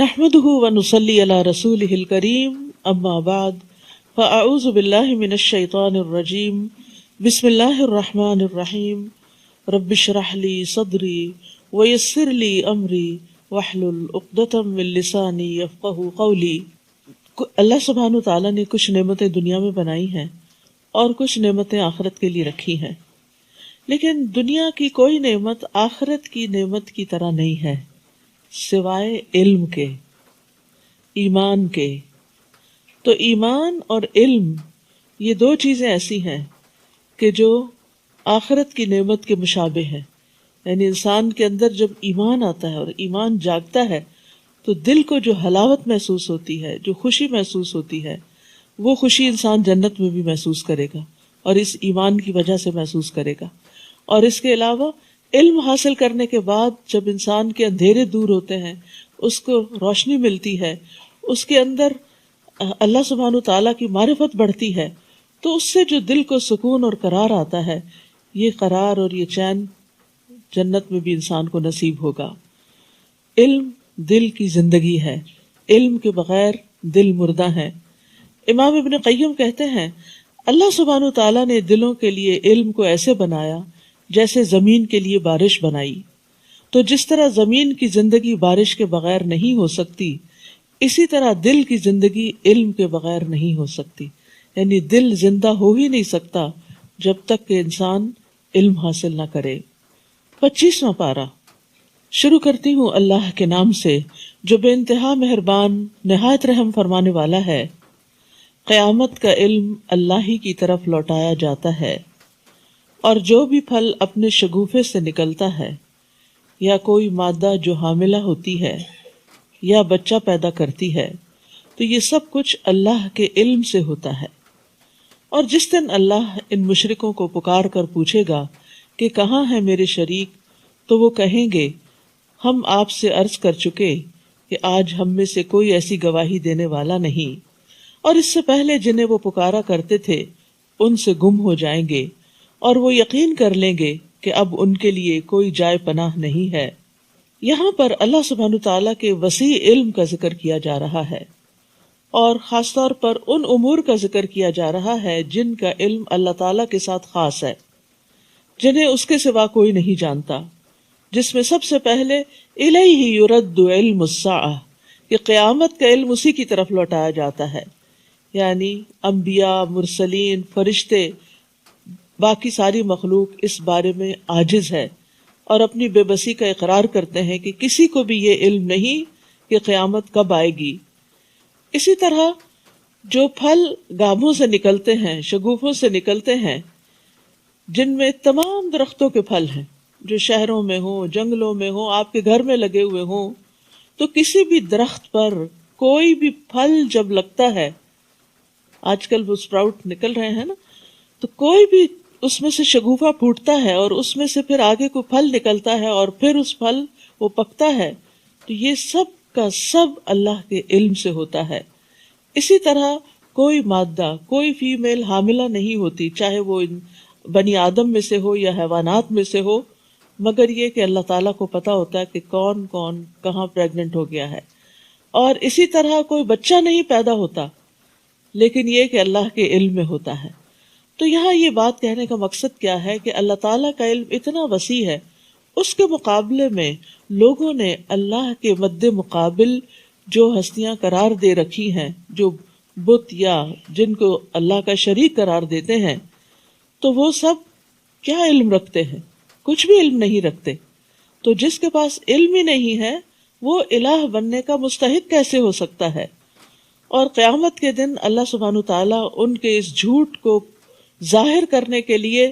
نحمده ونصلي على رسوله الكريم اما بعد فاعوذ بالله من الشيطان الرجيم بسم الله الرحمن الرحيم رب اشرح لي صدري ويسر لي امري واحلل عقدة من لساني يفقهوا قولي۔ اللہ سبحانہ تعالیٰ نے کچھ نعمتیں دنیا میں بنائی ہیں اور کچھ نعمتیں آخرت کے لیے رکھی ہیں، لیکن دنیا کی کوئی نعمت آخرت کی نعمت کی طرح نہیں ہے سوائے علم کے، ایمان کے۔ تو ایمان اور علم یہ دو چیزیں ایسی ہیں کہ جو آخرت کی نعمت کے مشابہ ہیں، یعنی انسان کے اندر جب ایمان آتا ہے اور ایمان جاگتا ہے تو دل کو جو حلاوت محسوس ہوتی ہے، جو خوشی محسوس ہوتی ہے، وہ خوشی انسان جنت میں بھی محسوس کرے گا اور اس ایمان کی وجہ سے محسوس کرے گا۔ اور اس کے علاوہ علم حاصل کرنے کے بعد جب انسان کے اندھیرے دور ہوتے ہیں، اس کو روشنی ملتی ہے، اس کے اندر اللہ سبحانہ تعالیٰ کی معرفت بڑھتی ہے، تو اس سے جو دل کو سکون اور قرار آتا ہے، یہ قرار اور یہ چین جنت میں بھی انسان کو نصیب ہوگا۔ علم دل کی زندگی ہے، علم کے بغیر دل مردہ ہے۔ امام ابن قیم کہتے ہیں اللہ سبحانہ تعالیٰ نے دلوں کے لیے علم کو ایسے بنایا جیسے زمین کے لیے بارش بنائی، تو جس طرح زمین کی زندگی بارش کے بغیر نہیں ہو سکتی، اسی طرح دل کی زندگی علم کے بغیر نہیں ہو سکتی۔ یعنی دل زندہ ہو ہی نہیں سکتا جب تک کہ انسان علم حاصل نہ کرے۔ 25واں پارہ شروع کرتی ہوں اللہ کے نام سے جو بے انتہا مہربان نہایت رحم فرمانے والا ہے۔ قیامت کا علم اللہ ہی کی طرف لوٹایا جاتا ہے، اور جو بھی پھل اپنے شگوفے سے نکلتا ہے، یا کوئی مادہ جو حاملہ ہوتی ہے یا بچہ پیدا کرتی ہے، تو یہ سب کچھ اللہ کے علم سے ہوتا ہے۔ اور جس دن اللہ ان مشرکوں کو پکار کر پوچھے گا کہ کہاں ہیں میرے شریک، تو وہ کہیں گے ہم آپ سے عرض کر چکے کہ آج ہم میں سے کوئی ایسی گواہی دینے والا نہیں، اور اس سے پہلے جنہیں وہ پکارا کرتے تھے ان سے گم ہو جائیں گے، اور وہ یقین کر لیں گے کہ اب ان کے لیے کوئی جائے پناہ نہیں ہے۔ یہاں پر اللہ سبحانہ تعالیٰ کے وسیع علم کا ذکر کیا جا رہا ہے، اور خاص طور پر ان امور کا ذکر کیا جا رہا ہے جن کا علم اللہ تعالیٰ کے ساتھ خاص ہے، جنہیں اس کے سوا کوئی نہیں جانتا، جس میں سب سے پہلے الیہ یرد علم الساعہ، کہ قیامت کا علم اسی کی طرف لوٹایا جاتا ہے۔ یعنی انبیاء، مرسلین، فرشتے، باقی ساری مخلوق اس بارے میں عاجز ہے اور اپنی بے بسی کا اقرار کرتے ہیں کہ کسی کو بھی یہ علم نہیں کہ قیامت کب آئے گی۔ اسی طرح جو پھل گابھوں سے نکلتے ہیں، شگوفوں سے نکلتے ہیں، جن میں تمام درختوں کے پھل ہیں، جو شہروں میں ہوں، جنگلوں میں ہوں، آپ کے گھر میں لگے ہوئے ہوں، تو کسی بھی درخت پر کوئی بھی پھل جب لگتا ہے، آج کل وہ سپراؤٹ نکل رہے ہیں نا، تو کوئی بھی اس میں سے شگوفہ پھوٹتا ہے اور اس میں سے پھر آگے کو پھل نکلتا ہے اور پھر اس پھل وہ پکتا ہے، تو یہ سب کا سب اللہ کے علم سے ہوتا ہے۔ اسی طرح کوئی مادہ، کوئی فیمیل حاملہ نہیں ہوتی، چاہے وہ بنی آدم میں سے ہو یا حیوانات میں سے ہو، مگر یہ کہ اللہ تعالیٰ کو پتا ہوتا ہے کہ کون کون کہاں پریگننٹ ہو گیا ہے۔ اور اسی طرح کوئی بچہ نہیں پیدا ہوتا، لیکن یہ کہ اللہ کے علم میں ہوتا ہے۔ تو یہاں یہ بات کہنے کا مقصد کیا ہے کہ اللہ تعالیٰ کا علم اتنا وسیع ہے، اس کے مقابلے میں لوگوں نے اللہ کے مد مقابل جو ہستیاں قرار دے رکھی ہیں، جو بت یا جن کو اللہ کا شریک قرار دیتے ہیں، تو وہ سب کیا علم رکھتے ہیں؟ کچھ بھی علم نہیں رکھتے۔ تو جس کے پاس علم ہی نہیں ہے وہ الہ بننے کا مستحق کیسے ہو سکتا ہے؟ اور قیامت کے دن اللہ سبحانہ تعالیٰ ان کے اس جھوٹ کو ظاہر کرنے کے لیے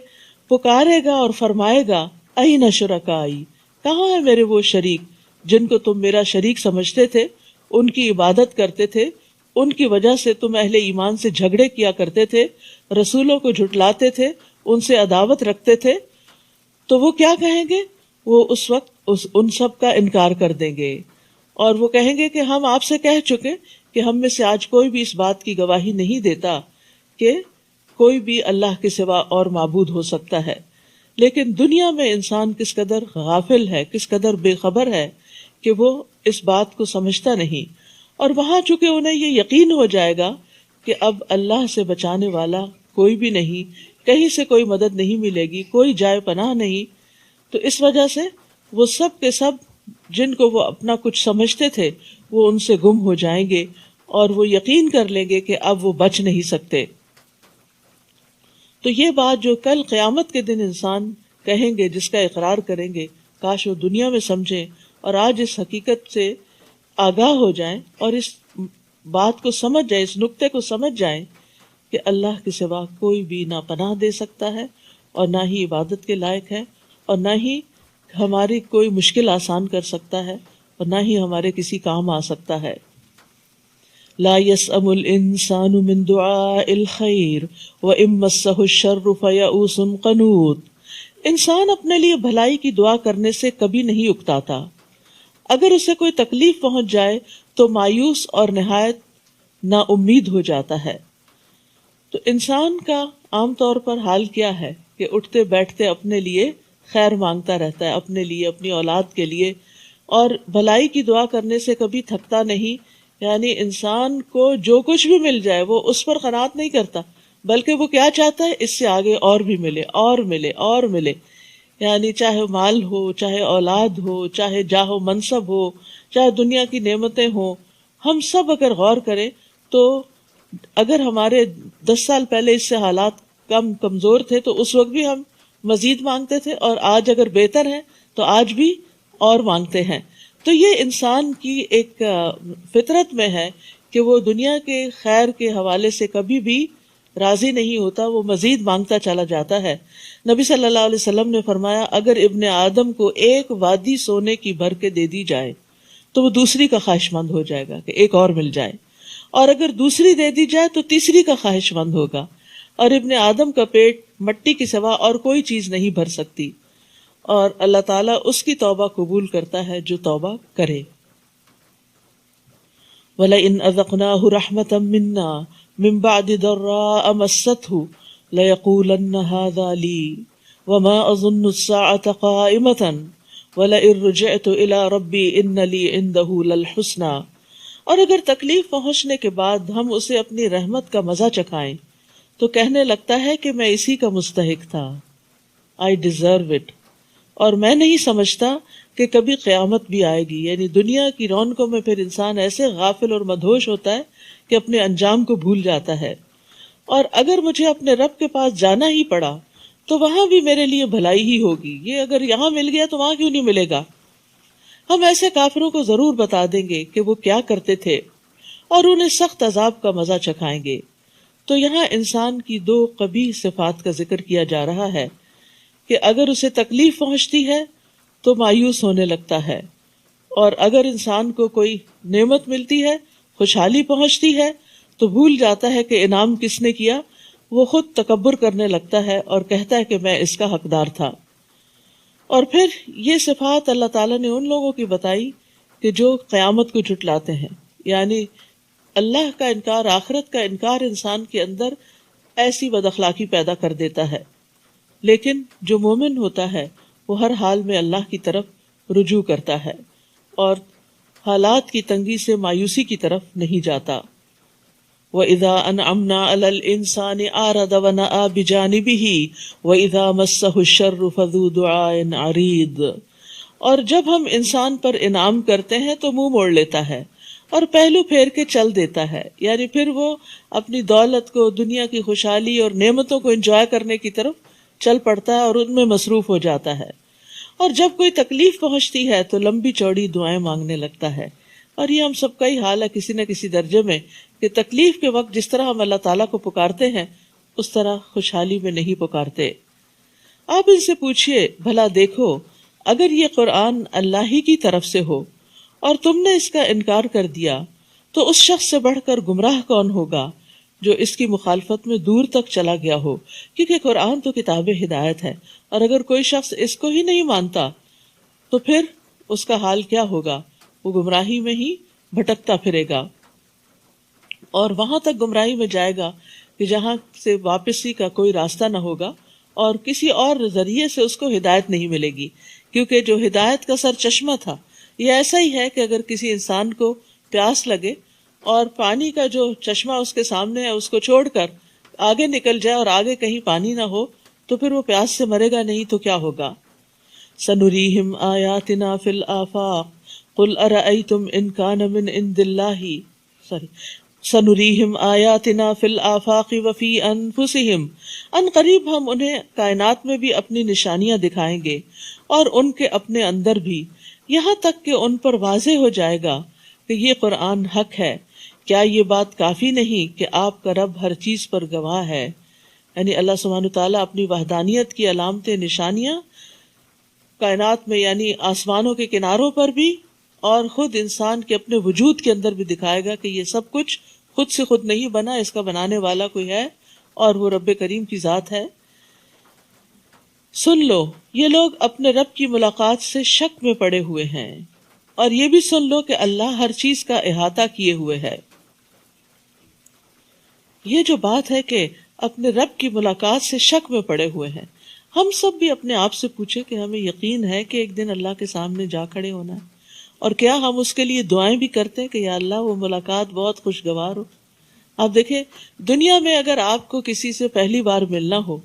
پکارے گا اور فرمائے گا این شرکائی، کہاں ہے میرے وہ شریک جن کو تم میرا شریک سمجھتے تھے، ان کی عبادت کرتے تھے، ان کی وجہ سے تم اہل ایمان سے جھگڑے کیا کرتے تھے، رسولوں کو جھٹلاتے تھے، ان سے عداوت رکھتے تھے۔ تو وہ کیا کہیں گے؟ وہ اس وقت ان سب کا انکار کر دیں گے، اور وہ کہیں گے کہ ہم آپ سے کہہ چکے کہ ہم میں سے آج کوئی بھی اس بات کی گواہی نہیں دیتا کہ کوئی بھی اللہ کے سوا اور معبود ہو سکتا ہے۔ لیکن دنیا میں انسان کس قدر غافل ہے، کس قدر بے خبر ہے کہ وہ اس بات کو سمجھتا نہیں، اور وہاں چونکہ انہیں یہ یقین ہو جائے گا کہ اب اللہ سے بچانے والا کوئی بھی نہیں، کہیں سے کوئی مدد نہیں ملے گی، کوئی جائے پناہ نہیں، تو اس وجہ سے وہ سب کے سب جن کو وہ اپنا کچھ سمجھتے تھے وہ ان سے گم ہو جائیں گے، اور وہ یقین کر لیں گے کہ اب وہ بچ نہیں سکتے۔ تو یہ بات جو کل قیامت کے دن انسان کہیں گے، جس کا اقرار کریں گے، کاش وہ دنیا میں سمجھیں اور آج اس حقیقت سے آگاہ ہو جائیں اور اس بات کو سمجھ جائیں، اس نقطے کو سمجھ جائیں کہ اللہ کے سوا کوئی بھی نہ پناہ دے سکتا ہے اور نہ ہی عبادت کے لائق ہے، اور نہ ہی ہماری کوئی مشکل آسان کر سکتا ہے، اور نہ ہی ہمارے کسی کام آ سکتا ہے۔ لا يسأم الانسان من دعاء الخیر وان مسه الشر فیئوس قنوط۔ انسان اپنے لیے بھلائی کی دعا کرنے سے کبھی نہیں اکتاتا، اگر اسے کوئی تکلیف پہنچ جائے تو مایوس اور نہایت نا امید ہو جاتا ہے۔ تو انسان کا عام طور پر حال کیا ہے کہ اٹھتے بیٹھتے اپنے لیے خیر مانگتا رہتا ہے، اپنے لیے، اپنی اولاد کے لیے، اور بھلائی کی دعا کرنے سے کبھی تھکتا نہیں۔ یعنی انسان کو جو کچھ بھی مل جائے وہ اس پر قناعت نہیں کرتا، بلکہ وہ کیا چاہتا ہے، اس سے آگے اور بھی ملے اور ملے اور ملے۔ یعنی چاہے مال ہو، چاہے اولاد ہو، چاہے جاہ و منصب ہو، چاہے دنیا کی نعمتیں ہوں، ہم سب اگر غور کریں تو اگر ہمارے 10 سال پہلے اس سے حالات کم کمزور تھے تو اس وقت بھی ہم مزید مانگتے تھے، اور آج اگر بہتر ہیں تو آج بھی اور مانگتے ہیں۔ تو یہ انسان کی ایک فطرت میں ہے کہ وہ دنیا کے خیر کے حوالے سے کبھی بھی راضی نہیں ہوتا، وہ مزید مانگتا چلا جاتا ہے۔ نبی صلی اللہ علیہ وسلم نے فرمایا، اگر ابن آدم کو ایک وادی سونے کی بھر کے دے دی جائے تو وہ دوسری کا خواہش مند ہو جائے گا کہ ایک اور مل جائے، اور اگر دوسری دے دی جائے تو تیسری کا خواہش مند ہوگا، اور ابن آدم کا پیٹ مٹی کے سوا اور کوئی چیز نہیں بھر سکتی، اور اللہ تعالیٰ اس کی توبہ قبول کرتا ہے جو توبہ کرے۔ وَلَئِنْ أَذَقْنَاهُ رَحْمَةً مِنَّا مِنْ بَعْدِ ضَرَّاءَ مَسَّتْهُ لَيَقُولَنَّ هَذَا لِي وَمَا أَظُنُّ السَّاعَةَ قَائِمَةً وَلَئِن رُجِعْتُ إِلَى رَبِّي إِنَّ لِي عِندَهُ لَلْحُسْنَى۔ اور اگر تکلیف پہنچنے کے بعد ہم اسے اپنی رحمت کا مزہ چکھائیں تو کہنے لگتا ہے کہ میں اسی کا مستحق تھا، I deserve it، اور میں نہیں سمجھتا کہ کبھی قیامت بھی آئے گی۔ یعنی دنیا کی رونقوں میں پھر انسان ایسے غافل اور مدہوش ہوتا ہے کہ اپنے انجام کو بھول جاتا ہے، اور اگر مجھے اپنے رب کے پاس جانا ہی پڑا تو وہاں بھی میرے لیے بھلائی ہی ہوگی، یہ اگر یہاں مل گیا تو وہاں کیوں نہیں ملے گا۔ ہم ایسے کافروں کو ضرور بتا دیں گے کہ وہ کیا کرتے تھے، اور انہیں سخت عذاب کا مزہ چکھائیں گے۔ تو یہاں انسان کی دو قبیح صفات کا ذکر کیا جا رہا ہے کہ اگر اسے تکلیف پہنچتی ہے تو مایوس ہونے لگتا ہے، اور اگر انسان کو کوئی نعمت ملتی ہے، خوشحالی پہنچتی ہے، تو بھول جاتا ہے کہ انعام کس نے کیا، وہ خود تکبر کرنے لگتا ہے اور کہتا ہے کہ میں اس کا حقدار تھا۔ اور پھر یہ صفات اللہ تعالیٰ نے ان لوگوں کی بتائی کہ جو قیامت کو جھٹلاتے ہیں، یعنی اللہ کا انکار، آخرت کا انکار انسان کے اندر ایسی بد اخلاقی پیدا کر دیتا ہے، لیکن جو مومن ہوتا ہے وہ ہر حال میں اللہ کی طرف رجوع کرتا ہے اور حالات کی تنگی سے مایوسی کی طرف نہیں جاتا۔ وَإِذَا أَنْعَمْنَا عَلَى الْإِنسَانِ أَعْرَضَ وَنَأَىٰ بِجَانِبِهِ وَإِذَا مَسَّهُ الشَّرُّ فَذُو دُعَاءٍ عَرِيضٍ۔ اور جب ہم انسان پر انعام کرتے ہیں تو منہ موڑ لیتا ہے اور پہلو پھیر کے چل دیتا ہے، یعنی پھر وہ اپنی دولت کو، دنیا کی خوشحالی اور نعمتوں کو انجوائے کرنے کی طرف چل پڑتا ہے اور ان میں مصروف ہو جاتا ہے، اور جب کوئی تکلیف پہنچتی ہے تو لمبی چوڑی دعائیں مانگنے لگتا ہے۔ اور یہ ہم سب کا ہی حال ہے کسی نہ کسی درجے میں کہ تکلیف کے وقت جس طرح ہم اللہ تعالیٰ کو پکارتے ہیں اس طرح خوشحالی میں نہیں پکارتے۔ آپ ان سے پوچھئے، بھلا دیکھو اگر یہ قرآن اللہ ہی کی طرف سے ہو اور تم نے اس کا انکار کر دیا تو اس شخص سے بڑھ کر گمراہ کون ہوگا جو اس کی مخالفت میں دور تک چلا گیا ہو، کیونکہ قرآن تو کتاب ہدایت ہے، اور اگر کوئی شخص اس کو ہی نہیں مانتا تو پھر اس کا حال کیا ہوگا، وہ گمراہی میں ہی بھٹکتا پھرے گا اور وہاں تک گمراہی میں جائے گا کہ جہاں سے واپسی کا کوئی راستہ نہ ہوگا، اور کسی اور ذریعے سے اس کو ہدایت نہیں ملے گی، کیونکہ جو ہدایت کا سر چشمہ تھا، یہ ایسا ہی ہے کہ اگر کسی انسان کو پیاس لگے اور پانی کا جو چشمہ اس کے سامنے ہے اس کو چھوڑ کر آگے نکل جائے اور آگے کہیں پانی نہ ہو تو پھر وہ پیاس سے مرے گا نہیں تو کیا ہوگا؟ سنریہم آیاتنا فی الآفاق قل ارأیتم ان کان من عند اللہ سنریہم آیاتنا فی الآفاق وفی انفسہم، ان قریب ہم انہیں کائنات میں بھی اپنی نشانیاں دکھائیں گے اور ان کے اپنے اندر بھی، یہاں تک کہ ان پر واضح ہو جائے گا کہ یہ قرآن حق ہے۔ کیا یہ بات کافی نہیں کہ آپ کا رب ہر چیز پر گواہ ہے؟ یعنی اللہ سبحانہ تعالیٰ اپنی وحدانیت کی علامتیں، نشانیاں کائنات میں یعنی آسمانوں کے کناروں پر بھی اور خود انسان کے اپنے وجود کے اندر بھی دکھائے گا کہ یہ سب کچھ خود سے خود نہیں بنا، اس کا بنانے والا کوئی ہے اور وہ رب کریم کی ذات ہے۔ سن لو، یہ لوگ اپنے رب کی ملاقات سے شک میں پڑے ہوئے ہیں، اور یہ بھی سن لو کہ اللہ ہر چیز کا احاطہ کیے ہوئے ہے۔ یہ جو بات ہے کہ اپنے رب کی ملاقات سے شک میں پڑے ہوئے ہیں، ہم سب بھی اپنے آپ سے پوچھیں کہ ہمیں یقین ہے کہ ایک دن اللہ کے سامنے جا کھڑے ہونا ہے، اور کیا ہم اس کے لیے دعائیں بھی کرتے ہیں کہ یا اللہ وہ ملاقات بہت خوشگوار ہو۔ آپ دیکھیں، دنیا میں اگر آپ کو کسی سے پہلی بار ملنا ہو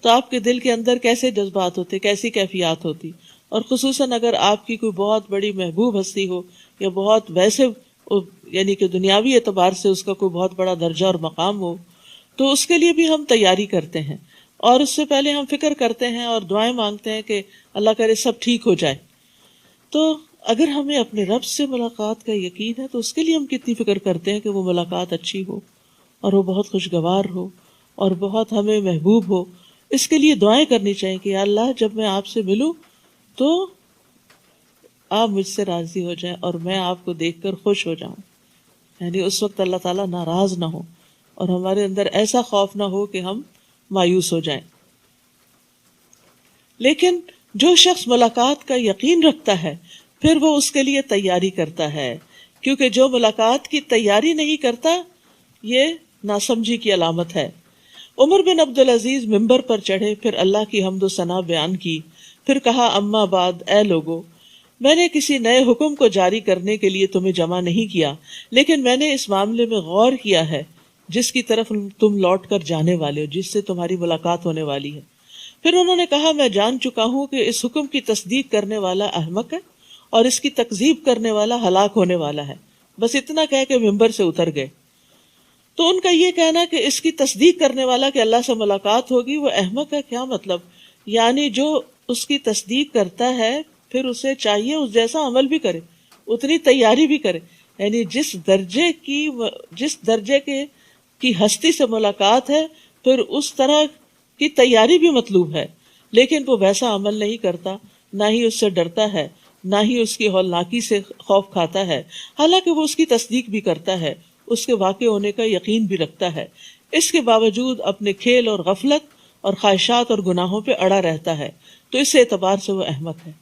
تو آپ کے دل کے اندر کیسے جذبات ہوتے، کیسی کیفیات ہوتی، اور خصوصاً اگر آپ کی کوئی بہت بڑی محبوب ہستی ہو یا بہت ویسے یعنی کہ دنیاوی اعتبار سے اس کا کوئی بہت بڑا درجہ اور مقام ہو، تو اس کے لیے بھی ہم تیاری کرتے ہیں، اور اس سے پہلے ہم فکر کرتے ہیں اور دعائیں مانگتے ہیں کہ اللہ کرے سب ٹھیک ہو جائے۔ تو اگر ہمیں اپنے رب سے ملاقات کا یقین ہے تو اس کے لیے ہم کتنی فکر کرتے ہیں کہ وہ ملاقات اچھی ہو اور وہ بہت خوشگوار ہو اور بہت ہمیں محبوب ہو۔ اس کے لیے دعائیں کرنی چاہیے کہ یا اللہ جب میں آپ سے ملوں تو آپ مجھ سے راضی ہو جائیں اور میں آپ کو دیکھ کر خوش ہو جاؤں، یعنی اس وقت اللہ تعالیٰ ناراض نہ ہو اور ہمارے اندر ایسا خوف نہ ہو کہ ہم مایوس ہو جائیں۔ لیکن جو شخص ملاقات کا یقین رکھتا ہے پھر وہ اس کے لیے تیاری کرتا ہے، کیونکہ جو ملاقات کی تیاری نہیں کرتا یہ ناسمجھی کی علامت ہے۔ عمر بن عبدالعزیز ممبر پر چڑھے، پھر اللہ کی حمد و ثنا بیان کی، پھر کہا اما بعد، اے لوگو، میں نے کسی نئے حکم کو جاری کرنے کے لیے تمہیں جمع نہیں کیا، لیکن میں نے اس معاملے میں غور کیا ہے جس کی طرف تم لوٹ کر جانے والے ہو، جس سے تمہاری ملاقات ہونے والی ہے۔ پھر انہوں نے کہا میں جان چکا ہوں کہ اس حکم کی تصدیق کرنے والا احمق ہے اور اس کی تکذیب کرنے والا ہلاک ہونے والا ہے۔ بس اتنا کہہ کے ممبر سے اتر گئے۔ تو ان کا یہ کہنا کہ اس کی تصدیق کرنے والا کہ اللہ سے ملاقات ہوگی وہ احمق ہے، کیا مطلب؟ یعنی جو اس کی تصدیق کرتا ہے پھر اسے چاہیے اس جیسا عمل بھی کرے، اتنی تیاری بھی کرے، یعنی جس درجے کی ہستی سے ملاقات ہے پھر اس طرح کی تیاری بھی مطلوب ہے، لیکن وہ ویسا عمل نہیں کرتا، نہ ہی اس سے ڈرتا ہے، نہ ہی اس کی ہولناکی سے خوف کھاتا ہے، حالانکہ وہ اس کی تصدیق بھی کرتا ہے، اس کے واقع ہونے کا یقین بھی رکھتا ہے، اس کے باوجود اپنے کھیل اور غفلت اور خواہشات اور گناہوں پہ اڑا رہتا ہے، تو اس اعتبار سے وہ احمق ہے۔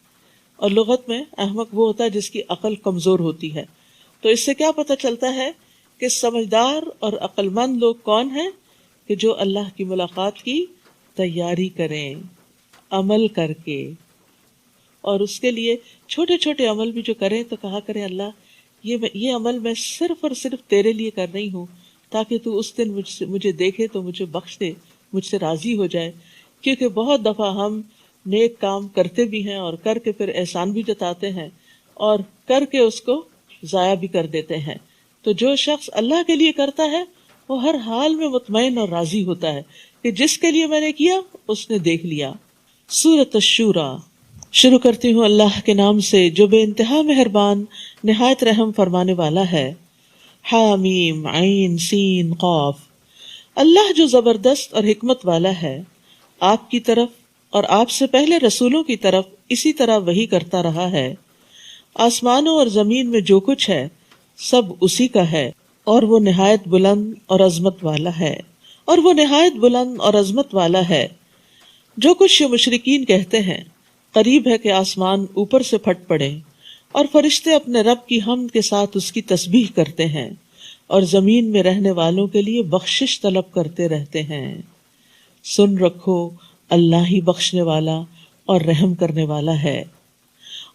اور لغت میں احمق وہ ہوتا ہے جس کی عقل کمزور ہوتی ہے۔ تو اس سے کیا پتہ چلتا ہے کہ سمجھدار اور عقل مند لوگ کون ہیں؟ کہ جو اللہ کی ملاقات کی تیاری کریں عمل کر کے، اور اس کے لیے چھوٹے چھوٹے عمل بھی جو کریں تو کہا کریں اللہ یہ عمل میں صرف اور صرف تیرے لیے کر رہی ہوں تاکہ تو اس دن مجھے دیکھے تو مجھے بخش دے، مجھ سے راضی ہو جائے۔ کیونکہ بہت دفعہ ہم نیک کام کرتے بھی ہیں اور کر کے پھر احسان بھی جتاتے ہیں اور کر کے اس کو ضائع بھی کر دیتے ہیں۔ تو جو شخص اللہ کے لیے کرتا ہے وہ ہر حال میں مطمئن اور راضی ہوتا ہے کہ جس کے لیے میں نے کیا اس نے دیکھ لیا۔ سورۃ الشورى۔ شروع کرتی ہوں اللہ کے نام سے جو بے انتہا مہربان نہایت رحم فرمانے والا ہے۔ حامیم عین سین قاف۔ اللہ جو زبردست اور حکمت والا ہے، آپ کی طرف اور آپ سے پہلے رسولوں کی طرف اسی طرح وحی کرتا رہا ہے۔ آسمانوں اور زمین میں جو کچھ ہے سب اسی کا ہے، اور وہ نہایت بلند اور عظمت والا ہے، اور وہ نہایت بلند اور عظمت والا ہے۔ جو کچھ یہ مشرکین کہتے ہیں قریب ہے کہ آسمان اوپر سے پھٹ پڑے اور فرشتے اپنے رب کی حمد کے ساتھ اس کی تسبیح کرتے ہیں اور زمین میں رہنے والوں کے لیے بخشش طلب کرتے رہتے ہیں۔ سن رکھو اللہ ہی بخشنے والا اور رحم کرنے والا ہے۔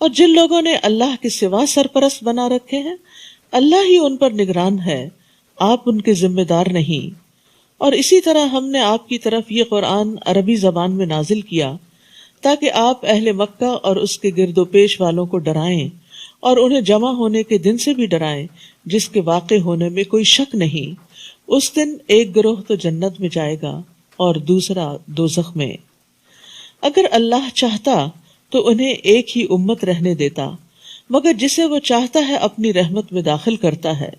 اور جن لوگوں نے اللہ کے سوا سرپرست بنا رکھے ہیں اللہ ہی ان پر نگران ہے، آپ ان کے ذمہ دار نہیں۔ اور اسی طرح ہم نے آپ کی طرف یہ قرآن عربی زبان میں نازل کیا تاکہ آپ اہل مکہ اور اس کے گرد و پیش والوں کو ڈرائیں اور انہیں جمع ہونے کے دن سے بھی ڈرائیں جس کے واقع ہونے میں کوئی شک نہیں۔ اس دن ایک گروہ تو جنت میں جائے گا اور دوسرا دوزخ میں۔ اگر اللہ چاہتا تو انہیں ایک ہی امت رہنے دیتا، مگر جسے وہ چاہتا ہے اپنی رحمت میں داخل کرتا ہے،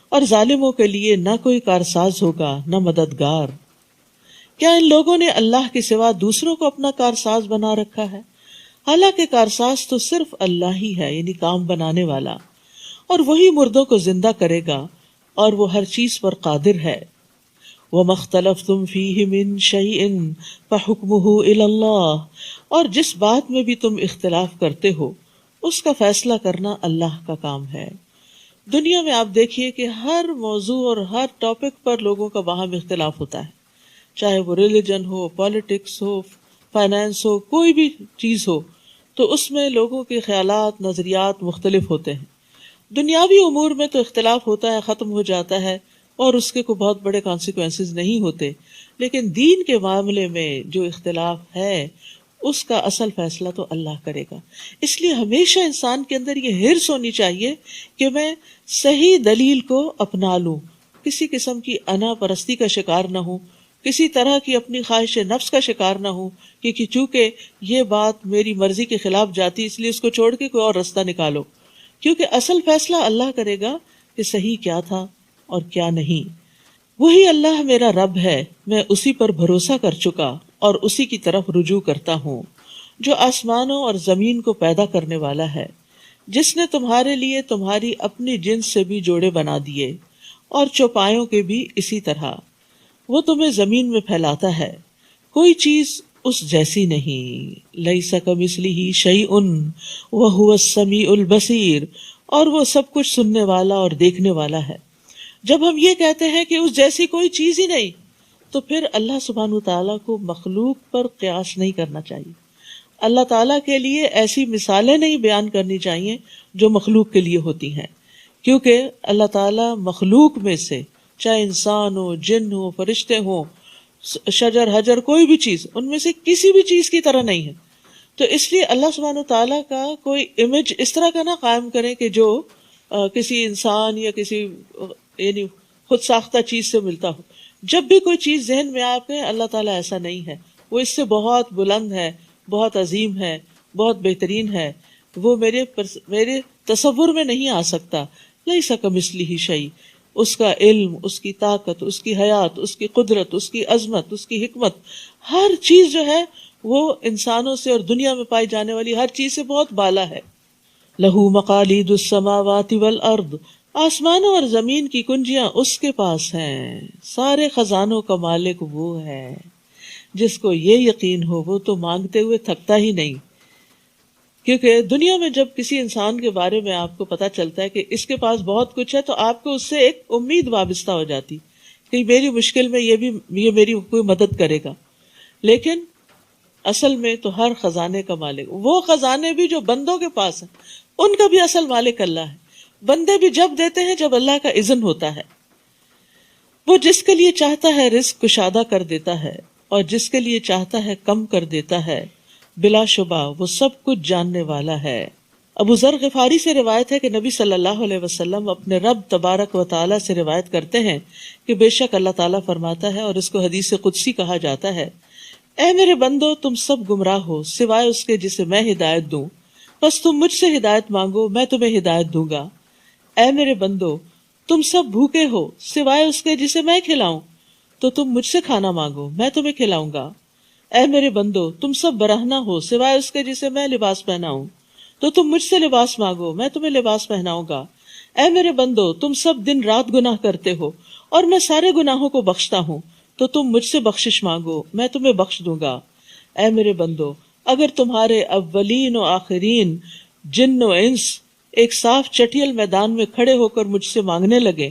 اور ظالموں کے لیے نہ کوئی کارساز ہوگا نہ مددگار۔ کیا ان لوگوں نے اللہ کے سوا دوسروں کو اپنا کارساز بنا رکھا ہے؟ حالانکہ کارساز تو صرف اللہ ہی ہے، یعنی کام بنانے والا، اور وہی مردوں کو زندہ کرے گا اور وہ ہر چیز پر قادر ہے۔ وَمَا اخْتَلَفْتُمْ فِيهِ مِنْ شَيْءٍ فَحُكْمُهُ إِلَى اللَّهِ، اور جس بات میں بھی تم اختلاف کرتے ہو اس کا فیصلہ کرنا اللہ کا کام ہے۔ دنیا میں آپ دیکھیے کہ ہر موضوع اور ہر ٹاپک پر لوگوں کا باہم اختلاف ہوتا ہے، چاہے وہ ریلیجن ہو، پالیٹکس ہو، فائنانس ہو، کوئی بھی چیز ہو، تو اس میں لوگوں کے خیالات، نظریات مختلف ہوتے ہیں۔ دنیاوی امور میں تو اختلاف ہوتا ہے، ختم ہو جاتا ہے اور اس کے کوئی بہت بڑے کانسیکوینسز نہیں ہوتے، لیکن دین کے معاملے میں جو اختلاف ہے اس کا اصل فیصلہ تو اللہ کرے گا۔ اس لیے ہمیشہ انسان کے اندر یہ حرص ہونی چاہیے کہ میں صحیح دلیل کو اپنا لوں، کسی قسم کی انا پرستی کا شکار نہ ہوں، کسی طرح کی اپنی خواہش نفس کا شکار نہ ہوں کہ چونکہ یہ بات میری مرضی کے خلاف جاتی اس لیے اس کو چھوڑ کے کوئی اور رستہ نکالو، کیونکہ اصل فیصلہ اللہ کرے گا کہ صحیح کیا تھا اور کیا نہیں۔ وہی اللہ میرا رب ہے، میں اسی پر بھروسہ کر چکا اور اسی کی طرف رجوع کرتا ہوں، جو آسمانوں اور زمین کو پیدا کرنے والا ہے، جس نے تمہارے لیے تمہاری اپنی جنس سے بھی جوڑے بنا دیے اور چوپایوں کے بھی اسی طرح۔ وہ تمہیں زمین میں پھیلاتا ہے، کوئی چیز اس جیسی نہیں، لیس کمثلہ شیء وہو السمیع البصیر، اور وہ سب کچھ سننے والا اور دیکھنے والا ہے۔ جب ہم یہ کہتے ہیں کہ اس جیسی کوئی چیز ہی نہیں، تو پھر اللہ سبحانہ تعالیٰ کو مخلوق پر قیاس نہیں کرنا چاہیے، اللہ تعالیٰ کے لیے ایسی مثالیں نہیں بیان کرنی چاہیے جو مخلوق کے لیے ہوتی ہیں، کیونکہ اللہ تعالیٰ مخلوق میں سے چاہے انسان ہو، جن ہو، فرشتے ہوں، شجر حجر، کوئی بھی چیز، ان میں سے کسی بھی چیز کی طرح نہیں ہے۔ تو اس لیے اللہ سبحانہ تعالیٰ کا کوئی امیج اس طرح کا نہ قائم کریں کہ جو کسی انسان یا کسی یعنی خود ساختہ چیز سے ملتا ہو۔ جب بھی کوئی چیز ذہن میں آپ ہے، اللہ تعالیٰ ایسا نہیں ہے، وہ اس سے بہت بلند ہے، بہت عظیم ہے، بہت بہترین ہے، وہ میرے تصور میں نہیں آ سکتا۔ لیس کمثلہ شیء، اس کا علم، اس کی طاقت، اس کی حیات، اس کی قدرت، اس کی عظمت، اس کی حکمت، ہر چیز جو ہے وہ انسانوں سے اور دنیا میں پائی جانے والی ہر چیز سے بہت بالا ہے۔ لہو مقالید السماوات والارض، آسمانوں اور زمین کی کنجیاں اس کے پاس ہیں، سارے خزانوں کا مالک وہ ہے۔ جس کو یہ یقین ہو وہ تو مانگتے ہوئے تھکتا ہی نہیں، کیونکہ دنیا میں جب کسی انسان کے بارے میں آپ کو پتا چلتا ہے کہ اس کے پاس بہت کچھ ہے تو آپ کو اس سے ایک امید وابستہ ہو جاتی کہ میری مشکل میں یہ میری کوئی مدد کرے گا۔ لیکن اصل میں تو ہر خزانے کا مالک، وہ خزانے بھی جو بندوں کے پاس ہیں ان کا بھی اصل مالک اللہ ہے۔ بندے بھی جب دیتے ہیں جب اللہ کا اذن ہوتا ہے۔ وہ جس کے لیے چاہتا ہے رزق کشادہ کر دیتا ہے اور جس کے لیے چاہتا ہے کم کر دیتا ہے، بلا شبہ وہ سب کچھ جاننے والا ہے۔ ابو ذر غفاری سے روایت ہے کہ نبی صلی اللہ علیہ وسلم اپنے رب تبارک و تعالی سے روایت کرتے ہیں کہ بے شک اللہ تعالیٰ فرماتا ہے، اور اس کو حدیث قدسی کہا جاتا ہے، اے میرے بندو تم سب گمراہ ہو سوائے اس کے جسے میں ہدایت دوں، بس تم مجھ سے ہدایت مانگو میں تمہیں ہدایت دوں گا۔ اے میرے بندو تم سب بھوکے ہو سوائے اس کے جسے میں کھلاؤں، تو تم مجھ سے کھانا مانگو میں تمہیں کھلاؤں گا۔ اے میرے بندو تم سب برہنہ ہو سوائے اس کے جسے میں لباس پہناؤں، تو تم مجھ سے لباس مانگو میں تمہیں لباس پہناؤں گا۔ اے میرے بندو تم سب دن رات گناہ کرتے ہو اور میں سارے گناہوں کو بخشتا ہوں، تو تم مجھ سے بخشش مانگو میں تمہیں بخش دوں گا۔ اے میرے بندو اگر تمہارے اولین و آخرین جن و انس ایک صاف چٹیل میدان میں کھڑے ہو کر مجھ سے مانگنے لگے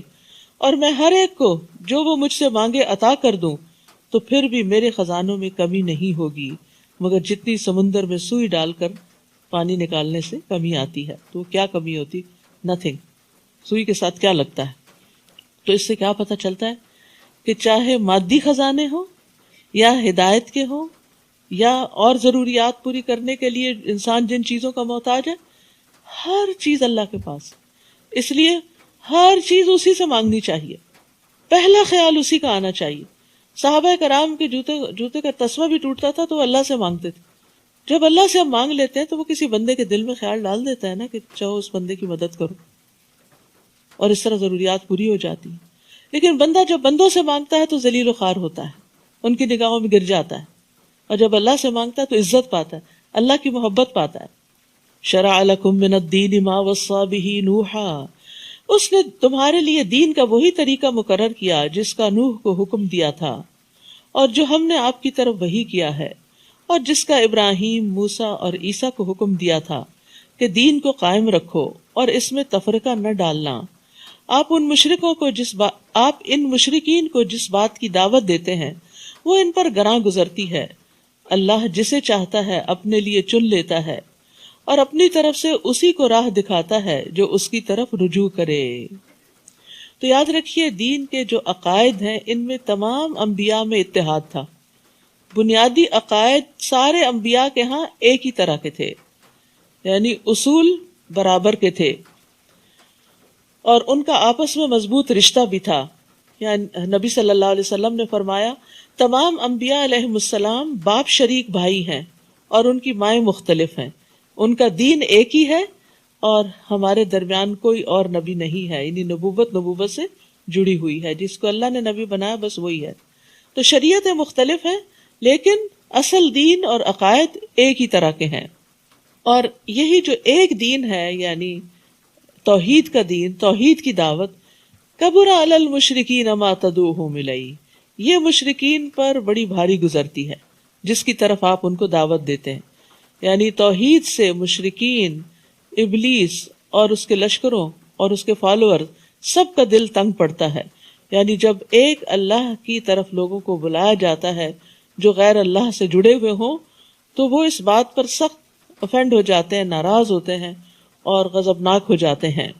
اور میں ہر ایک کو جو وہ مجھ سے مانگے عطا کر دوں، تو پھر بھی میرے خزانوں میں کمی نہیں ہوگی مگر جتنی سمندر میں سوئی ڈال کر پانی نکالنے سے کمی آتی ہے. تو کیا کمی ہوتی؟ نتھنگ. سوئی کے ساتھ کیا لگتا ہے؟ تو اس سے کیا پتہ چلتا ہے کہ چاہے مادی خزانے ہوں یا ہدایت کے ہوں یا اور ضروریات پوری کرنے کے لیے انسان جن چیزوں کا محتاج ہے، ہر چیز اللہ کے پاس. اس لیے ہر چیز اسی سے مانگنی چاہیے، پہلا خیال اسی کا آنا چاہیے. صحابہ کرام کے جوتے کا تسمہ بھی ٹوٹتا تھا تو وہ اللہ سے مانگتے تھے. جب اللہ سے ہم مانگ لیتے ہیں تو وہ کسی بندے کے دل میں خیال ڈال دیتا ہے نا کہ چاہو اس بندے کی مدد کرو، اور اس طرح ضروریات پوری ہو جاتی ہیں. لیکن بندہ جب بندوں سے مانگتا ہے تو ذلیل و خوار ہوتا ہے، ان کی نگاہوں میں گر جاتا ہے. اور جب اللہ سے مانگتا ہے تو عزت پاتا ہے، اللہ کی محبت پاتا ہے. شرع لکم من الدین ما وصی بہ نوحا، اس نے تمہارے لیے دین کا وہی طریقہ مقرر کیا جس کا نوح کو حکم دیا تھا، اور جو ہم نے آپ کی طرف وحی کیا ہے، اور جس کا ابراہیم، موسیٰ اور عیسیٰ کو حکم دیا تھا کہ دین کو قائم رکھو اور اس میں تفرقہ نہ ڈالنا. آپ ان مشرکین کو جس بات کی دعوت دیتے ہیں وہ ان پر گراں گزرتی ہے. اللہ جسے چاہتا ہے اپنے لیے چن لیتا ہے اور اپنی طرف سے اسی کو راہ دکھاتا ہے جو اس کی طرف رجوع کرے. تو یاد رکھیے دین کے جو عقائد ہیں ان میں تمام انبیاء میں اتحاد تھا. بنیادی عقائد سارے انبیاء کے ہاں ایک ہی طرح کے تھے، یعنی اصول برابر کے تھے، اور ان کا آپس میں مضبوط رشتہ بھی تھا. یعنی نبی صلی اللہ علیہ وسلم نے فرمایا تمام انبیاء علیہم السلام باپ شریک بھائی ہیں اور ان کی مائیں مختلف ہیں. ان کا دین ایک ہی ہے اور ہمارے درمیان کوئی اور نبی نہیں ہے. یعنی نبوت سے جڑی ہوئی ہے، جس کو اللہ نے نبی بنایا بس وہی ہے. تو شریعتیں مختلف ہیں لیکن اصل دین اور عقائد ایک ہی طرح کے ہیں. اور یہی جو ایک دین ہے، یعنی توحید کا دین، توحید کی دعوت، کبر علی المشرکین ما تدعوہم الیہ، یہ مشرکین پر بڑی بھاری گزرتی ہے جس کی طرف آپ ان کو دعوت دیتے ہیں. یعنی توحید سے مشرکین، ابلیس اور اس کے لشکروں اور اس کے فالوور سب کا دل تنگ پڑتا ہے. یعنی جب ایک اللہ کی طرف لوگوں کو بلایا جاتا ہے جو غیر اللہ سے جڑے ہوئے ہوں تو وہ اس بات پر سخت افینڈ ہو جاتے ہیں، ناراض ہوتے ہیں اور غضبناک ہو جاتے ہیں.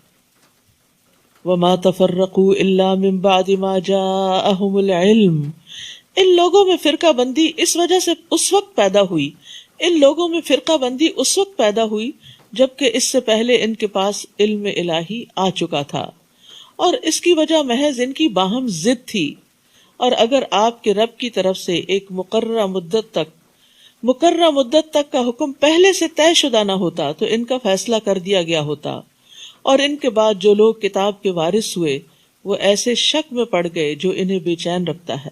وَمَا تَفَرَّقُوا إِلَّا مِن بَعْدِ مَا جَاءَهُمُ الْعِلْمُ، ان لوگوں میں فرقہ بندی اس وجہ سے اس وقت پیدا ہوئی، ان لوگوں میں فرقہ بندی اس وقت پیدا ہوئی جبکہ اس سے پہلے ان کے پاس علم الہی آ چکا تھا، اور اس کی وجہ محض ان کی باہم ضد تھی. اور اگر آپ کے رب کی طرف سے ایک مقررہ مدت تک کا حکم پہلے سے طے شدہ نہ ہوتا تو ان کا فیصلہ کر دیا گیا ہوتا، اور ان کے بعد جو لوگ کتاب کے وارث ہوئے وہ ایسے شک میں پڑ گئے جو انہیں بے چین رکھتا ہے.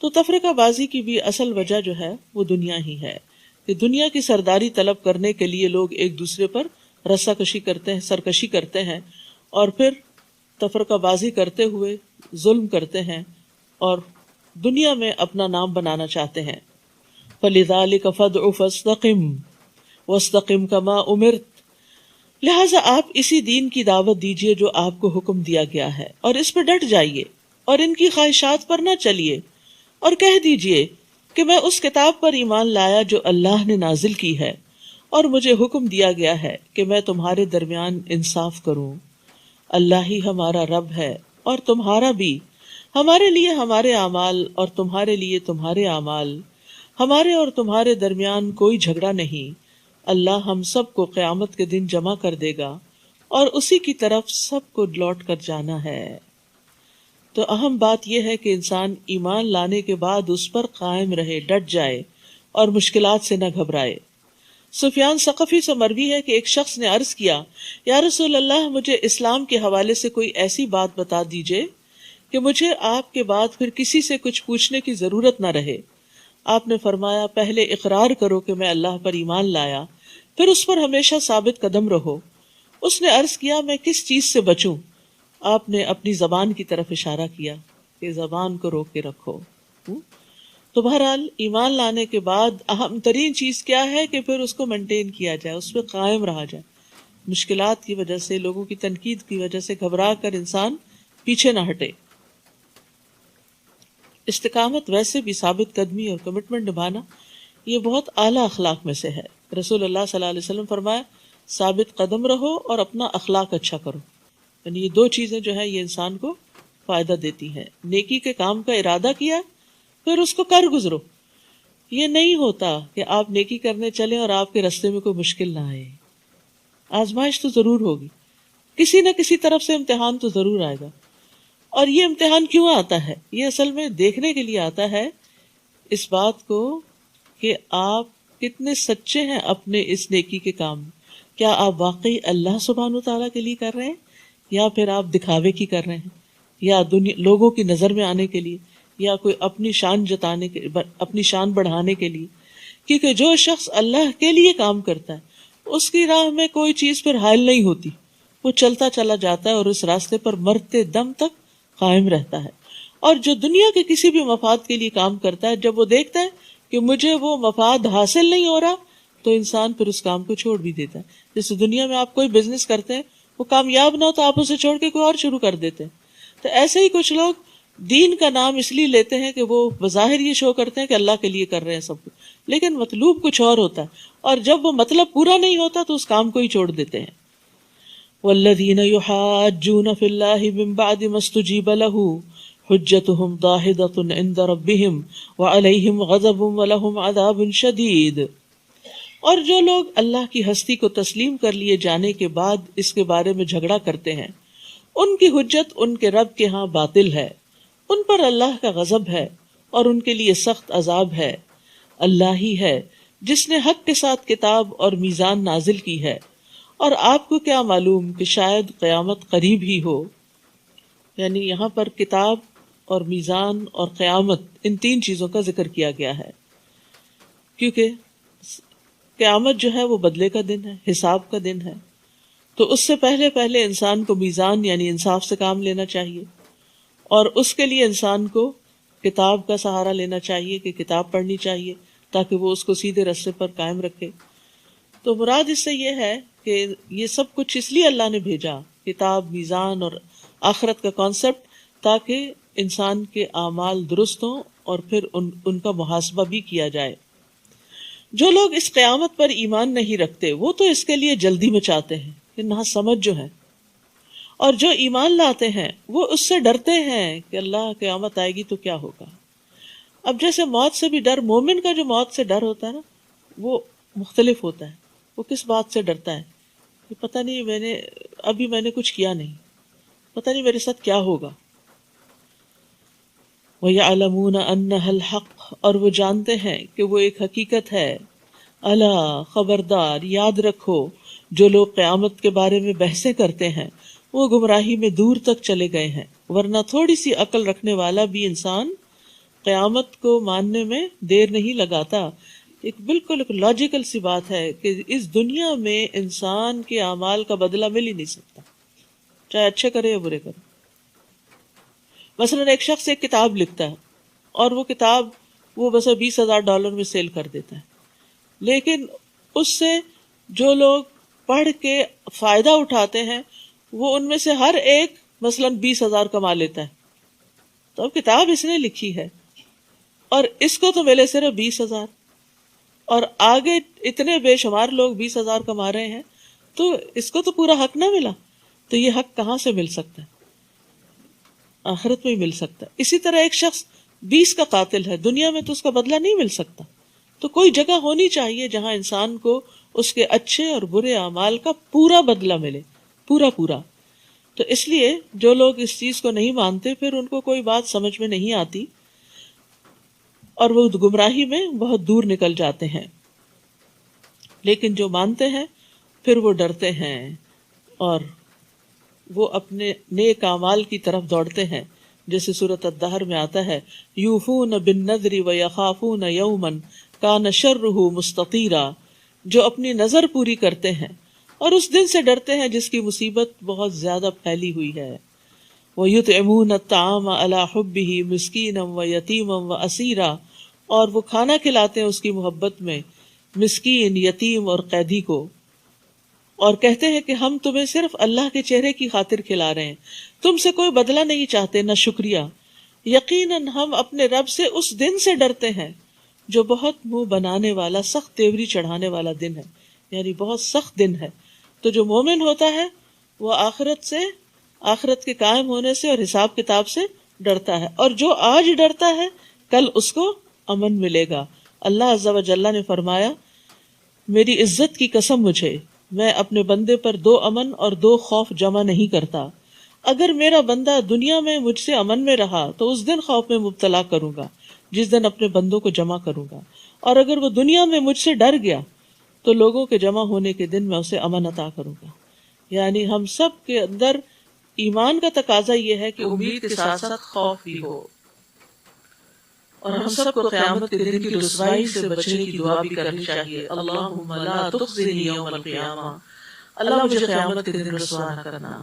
تو تفرقہ بازی کی بھی اصل وجہ جو ہے وہ دنیا ہی ہے، کہ دنیا کی سرداری طلب کرنے کے لیے لوگ ایک دوسرے پر رسا کشی کرتے ہیں، سرکشی کرتے ہیں، اور پھر تفرقہ بازی کرتے ہوئے ظلم کرتے ہیں اور دنیا میں اپنا نام بنانا چاہتے ہیں. فَلِذَلِكَ فَادْعُ فَاسْتَقِمْ وَاسْتَقِمْ كَمَا أُمِرْتَ، لہٰذا آپ اسی دین کی دعوت دیجئے جو آپ کو حکم دیا گیا ہے اور اس پہ ڈٹ جائیے اور ان کی خواہشات پر نہ چلیے، اور کہہ دیجئے کہ میں اس کتاب پر ایمان لایا جو اللہ نے نازل کی ہے، اور مجھے حکم دیا گیا ہے کہ میں تمہارے درمیان انصاف کروں. اللہ ہی ہمارا رب ہے اور تمہارا بھی، ہمارے لیے ہمارے اعمال اور تمہارے لیے تمہارے اعمال، ہمارے اور تمہارے درمیان کوئی جھگڑا نہیں. اللہ ہم سب کو قیامت کے دن جمع کر دے گا اور اسی کی طرف سب کو لوٹ کر جانا ہے. تو اہم بات یہ ہے کہ انسان ایمان لانے کے بعد اس پر قائم رہے، ڈٹ جائے اور مشکلات سے نہ گھبرائے. سفیان ثقفی سے مروی ہے کہ ایک شخص نے عرض کیا، یا رسول اللہ، مجھے اسلام کے حوالے سے کوئی ایسی بات بتا دیجئے کہ مجھے آپ کے بعد پھر کسی سے کچھ پوچھنے کی ضرورت نہ رہے. آپ نے فرمایا، پہلے اقرار کرو کہ میں اللہ پر ایمان لایا، پھر اس پر ہمیشہ ثابت قدم رہو. اس نے عرض کیا، میں کس چیز سے بچوں؟ آپ نے اپنی زبان کی طرف اشارہ کیا کہ زبان کو روک کے رکھو. تو بہرحال ایمان لانے کے بعد اہم ترین چیز کیا ہے کہ پھر اس کو مینٹین کیا جائے، اس پہ قائم رہا جائے. مشکلات کی وجہ سے، لوگوں کی تنقید کی وجہ سے گھبرا کر انسان پیچھے نہ ہٹے. استقامت ویسے بھی ثابت قدمی اور کمٹمنٹ نبھانا یہ بہت اعلیٰ اخلاق میں سے ہے. رسول اللہ صلی اللہ علیہ وسلم فرمایا ثابت قدم رہو اور اپنا اخلاق اچھا کرو. یعنی یہ دو چیزیں جو ہے یہ انسان کو فائدہ دیتی ہیں. نیکی کے کام کا ارادہ کیا پھر اس کو کر گزرو. یہ نہیں ہوتا کہ آپ نیکی کرنے چلیں اور آپ کے راستے میں کوئی مشکل نہ آئے. آزمائش تو ضرور ہوگی, کسی نہ کسی طرف سے امتحان تو ضرور آئے گا. اور یہ امتحان کیوں آتا ہے؟ یہ اصل میں دیکھنے کے لیے آتا ہے اس بات کو کہ آپ کتنے سچے ہیں اپنے اس نیکی کے کام. کیا آپ واقعی اللہ سبحانہ وتعالیٰ کے لیے کر رہے ہیں, یا پھر آپ دکھاوے کی کر رہے ہیں, یا لوگوں کی نظر میں آنے کے لیے, یا کوئی اپنی شان جتانے کے, اپنی شان بڑھانے کے لیے. کیونکہ جو شخص اللہ کے لیے کام کرتا ہے اس کی راہ میں کوئی چیز پھر حائل نہیں ہوتی, وہ چلتا چلا جاتا ہے اور اس راستے پر مرتے دم تک قائم رہتا ہے. اور جو دنیا کے کسی بھی مفاد کے لیے کام کرتا ہے, جب وہ دیکھتا ہے کہ مجھے وہ مفاد حاصل نہیں ہو رہا تو انسان پھر اس کام کو چھوڑ بھی دیتا ہے. جیسے دنیا میں آپ کوئی بزنس کرتے ہیں, وہ کامیاب نہ ہو تو آپ اسے چھوڑ کے کوئی اور شروع کر دیتے ہیں. تو ایسے ہی کچھ لوگ دین کا نام اس لیے لیتے ہیں کہ وہ بظاہر یہ شو کرتے ہیں کہ اللہ کے لیے کر رہے ہیں سب کچھ, لیکن مطلوب کچھ اور ہوتا ہے, اور جب وہ مطلب پورا نہیں ہوتا تو اس کام کو ہی چھوڑ دیتے ہیں. وَالَّذِينَ يُحَاجُّونَ فِي اللَّهِ مِن بَعْدِ مَا اسْتُجِيبَ لَهُ حُجَّتُهُمْ دَاحِضَةٌ عِندَ رَبِّهِمْ وَعَلَيْهِمْ غَضَبٌ وَلَهُمْ عَذَابٌ شَدِيدٌ. اور جو لوگ اللہ کی ہستی کو تسلیم کر لیے جانے کے بعد اس کے بارے میں جھگڑا کرتے ہیں, ان کی حجت ان کے رب کے ہاں باطل ہے, ان پر اللہ کا غضب ہے اور ان کے لیے سخت عذاب ہے. اللہ ہی ہے جس نے حق کے ساتھ کتاب اور میزان نازل کی ہے, اور آپ کو کیا معلوم کہ شاید قیامت قریب ہی ہو. یعنی یہاں پر کتاب اور میزان اور قیامت, ان تین چیزوں کا ذکر کیا گیا ہے, کیونکہ قیامت جو ہے وہ بدلے کا دن ہے, حساب کا دن ہے. تو اس سے پہلے انسان کو میزان یعنی انصاف سے کام لینا چاہیے, اور اس کے لیے انسان کو کتاب کا سہارا لینا چاہیے کہ کتاب پڑھنی چاہیے تاکہ وہ اس کو سیدھے راستے پر قائم رکھے. تو مراد اس سے یہ ہے کہ یہ سب کچھ اس لیے اللہ نے بھیجا, کتاب, میزان اور آخرت کا کانسیپٹ, تاکہ انسان کے اعمال درست ہوں اور پھر ان کا محاسبہ بھی کیا جائے. جو لوگ اس قیامت پر ایمان نہیں رکھتے وہ تو اس کے لیے جلدی مچاتے ہیں کہ نہ سمجھ جو ہے, اور جو ایمان لاتے ہیں وہ اس سے ڈرتے ہیں کہ اللہ قیامت آئے گی تو کیا ہوگا. اب جیسے موت سے بھی ڈر, مومن کا جو موت سے ڈر ہوتا ہے نا وہ مختلف ہوتا ہے. وہ کس بات سے ڈرتا ہے کہ پتہ نہیں میں نے کچھ کیا نہیں, پتہ نہیں میرے ساتھ کیا ہوگا. وَيَعْلَمُونَ أَنَّهَا الْحَقُّ, اور وہ جانتے ہیں کہ وہ ایک حقیقت ہے. الا, خبردار, یاد رکھو, جو لوگ قیامت کے بارے میں بحثیں کرتے ہیں وہ گمراہی میں دور تک چلے گئے ہیں. ورنہ تھوڑی سی عقل رکھنے والا بھی انسان قیامت کو ماننے میں دیر نہیں لگاتا. بالکل ایک لاجیکل سی بات ہے کہ اس دنیا میں انسان کے اعمال کا بدلہ مل ہی نہیں سکتا, چاہے اچھے کرے یا برے کرے. مثلا ایک شخص ایک کتاب لکھتا ہے اور وہ کتاب وہ بس $20,000 میں سیل کر دیتا ہے, لیکن اس سے جو لوگ پڑھ کے فائدہ اٹھاتے ہیں وہ ان میں سے ہر ایک مثلا 20,000 کما لیتا ہے. تو اب کتاب اس نے لکھی ہے اور اس کو تو ملے صرف 20,000, اور آگے اتنے بے شمار لوگ 20,000 کما رہے ہیں, تو اس کو تو پورا حق نہ ملا. تو یہ حق کہاں سے مل سکتا ہے؟ آخرت میں ہی مل سکتا ہے. اسی طرح ایک شخص 20 کا قاتل ہے, دنیا میں تو اس کا بدلہ نہیں مل سکتا. تو کوئی جگہ ہونی چاہیے جہاں انسان کو اس کے اچھے اور برے اعمال کا پورا بدلہ ملے, پورا. تو اس لیے جو لوگ اس چیز کو نہیں مانتے پھر ان کو کوئی بات سمجھ میں نہیں آتی اور وہ گمراہی میں بہت دور نکل جاتے ہیں. لیکن جو مانتے ہیں پھر وہ ڈرتے ہیں اور وہ اپنے نیک اعمال کی طرف دوڑتے ہیں. جیسے سورۃ الدہر میں آتا ہے, یوفون بالنذر ویخافون یوما کان شرہ مستطیرا, جو اپنی نظر پوری کرتے ہیں اور اس دن سے ڈرتے ہیں جس کی مصیبت بہت زیادہ پھیلی ہوئی ہے. وَيُطْعِمُونَ الطَّعَامَ عَلَىٰ حُبِّهِ مِسْكِينًا وَيَتِيمًا وَأَسِيرًا, اور وہ کھانا کھلاتے ہیں اس کی محبت میں مسکین, یتیم اور قیدی کو, اور کہتے ہیں کہ ہم تمہیں صرف اللہ کے چہرے کی خاطر کھلا رہے ہیں, تم سے کوئی بدلہ نہیں چاہتے نہ شکریہ. یقیناً ہم اپنے رب سے اس دن سے ڈرتے ہیں جو بہت منہ بنانے والا، سخت تیوری چڑھانے والا دن ہے، یعنی بہت سخت دن ہے۔ تو جو مومن ہوتا ہے وہ آخرت کے قائم ہونے سے اور حساب کتاب سے ڈرتا ہے، اور جو آج ڈرتا ہے کل اس کو امن ملے گا۔ اللہ عز و جل نے فرمایا، میری عزت کی قسم مجھے، میں اپنے بندے پر 2 امن اور 2 خوف جمع نہیں کرتا۔ اگر میرا بندہ دنیا میں مجھ سے امن میں رہا تو اس دن خوف میں مبتلا کروں گا جس دن اپنے بندوں کو جمع کروں گا، اور اگر وہ دنیا میں مجھ سے ڈر گیا تو لوگوں کے جمع ہونے کے دن میں اسے امن عطا کروں گا۔ یعنی ہم سب کے اندر ایمان کا تقاضا یہ ہے کہ امید کے ساتھ ساتھ خوف بھی ہو، اور ہم سب کو قیامت کے دن کی رسوائی سے بچنے کی دعا بھی کرنی چاہیے۔ اللہم لا تخزنی یوم القیامہ، اللہ مجھے قیامت کے دن رسوا نہ کرنا۔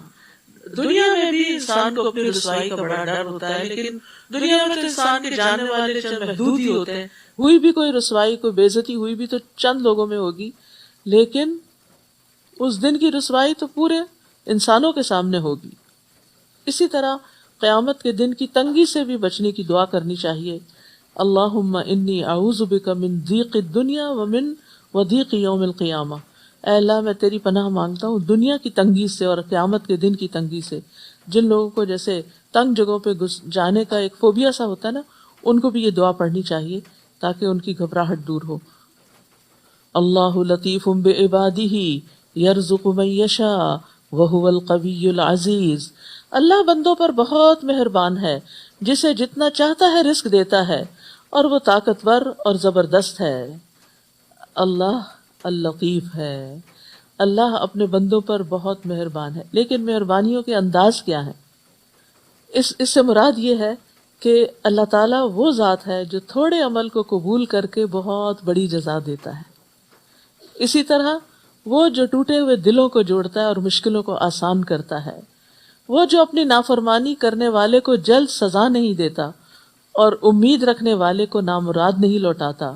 دنیا میں بھی انسان کو اپنی رسوائی کا بڑا ڈر ہوتا ہے، لیکن دنیا میں تو انسان کے جانے والے چند محدود ہی ہوتے ہیں، ہوئی بھی کوئی رسوائی، کوئی بے عزتی ہوئی بھی تو چند لوگوں میں ہوگی، لیکن اس دن کی رسوائی تو پورے انسانوں کے سامنے ہوگی۔ اسی طرح قیامت کے دن کی تنگی سے بھی بچنے کی دعا کرنی چاہیے۔ اللہم انی اعوذ بک من ضیق الدنیا ومن وضیق یوم القیامہ، اے اللہ میں تیری پناہ مانگتا ہوں دنیا کی تنگی سے اور قیامت کے دن کی تنگی سے۔ جن لوگوں کو جیسے تنگ جگہوں پہ جانے کا ایک فوبیا سا ہوتا ہے نا، ان کو بھی یہ دعا پڑھنی چاہیے تاکہ ان کی گھبراہٹ دور ہو۔ اللہ لطیف بعبادہ یرزق من یشاء وہو القوی العزیز، اللہ بندوں پر بہت مہربان ہے، جسے جتنا چاہتا ہے رزق دیتا ہے، اور وہ طاقتور اور زبردست ہے۔ اللہ اللطیف ہے، اللہ اپنے بندوں پر بہت مہربان ہے، لیکن مہربانیوں کے انداز کیا ہیں؟ اس سے مراد یہ ہے کہ اللہ تعالیٰ وہ ذات ہے جو تھوڑے عمل کو قبول کر کے بہت بڑی جزا دیتا ہے۔ اسی طرح وہ جو ٹوٹے ہوئے دلوں کو جوڑتا ہے اور مشکلوں کو آسان کرتا ہے، وہ جو اپنی نافرمانی کرنے والے کو جلد سزا نہیں دیتا اور امید رکھنے والے کو نامراد نہیں لوٹاتا،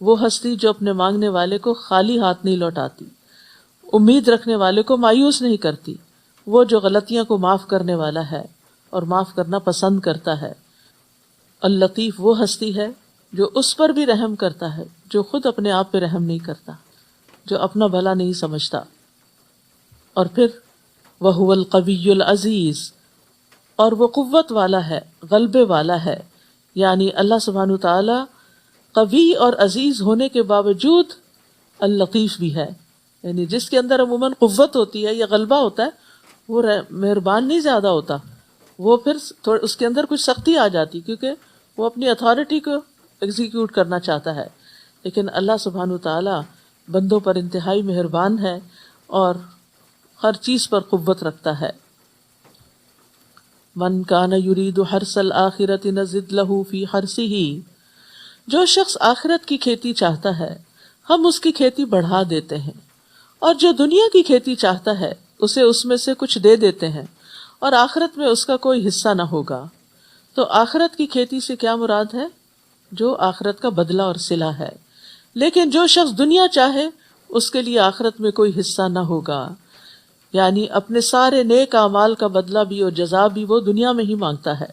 وہ ہستی جو اپنے مانگنے والے کو خالی ہاتھ نہیں لوٹاتی، امید رکھنے والے کو مایوس نہیں کرتی، وہ جو غلطیاں کو معاف کرنے والا ہے اور معاف کرنا پسند کرتا ہے۔ اللطیف وہ ہستی ہے جو اس پر بھی رحم کرتا ہے جو خود اپنے آپ پہ رحم نہیں کرتا، جو اپنا بھلا نہیں سمجھتا۔ اور پھر وَهُوَ الْقَوِيُّ الْعَزِيزُ، اور وہ قوت والا ہے، غلبے والا ہے، یعنی اللہ سبحانہ وتعالی قوی اور عزیز ہونے کے باوجود اللطیف بھی ہے، یعنی جس کے اندر عموماً قوت ہوتی ہے یا غلبہ ہوتا ہے وہ مہربان نہیں زیادہ ہوتا، وہ پھر اس کے اندر کچھ سختی آ جاتی کیونکہ وہ اپنی اتھارٹی کو ایگزیکیوٹ کرنا چاہتا ہے۔ لیکن اللہ سبحانہ وتعالی بندوں پر انتہائی مہربان ہے اور ہر چیز پر قوت رکھتا ہے۔ من کان یرید حرث الآخرۃ نزد لہ فی حرثہ، جو شخص آخرت کی کھیتی چاہتا ہے ہم اس کی کھیتی بڑھا دیتے ہیں، اور جو دنیا کی کھیتی چاہتا ہے اسے اس میں سے کچھ دے دیتے ہیں، اور آخرت میں اس کا کوئی حصہ نہ ہوگا۔ تو آخرت کی کھیتی سے کیا مراد ہے؟ جو آخرت کا بدلہ اور صلہ ہے، لیکن جو شخص دنیا چاہے اس کے لیے آخرت میں کوئی حصہ نہ ہوگا، یعنی اپنے سارے نیک اعمال کا بدلہ بھی اور جزا بھی وہ دنیا میں ہی مانگتا ہے۔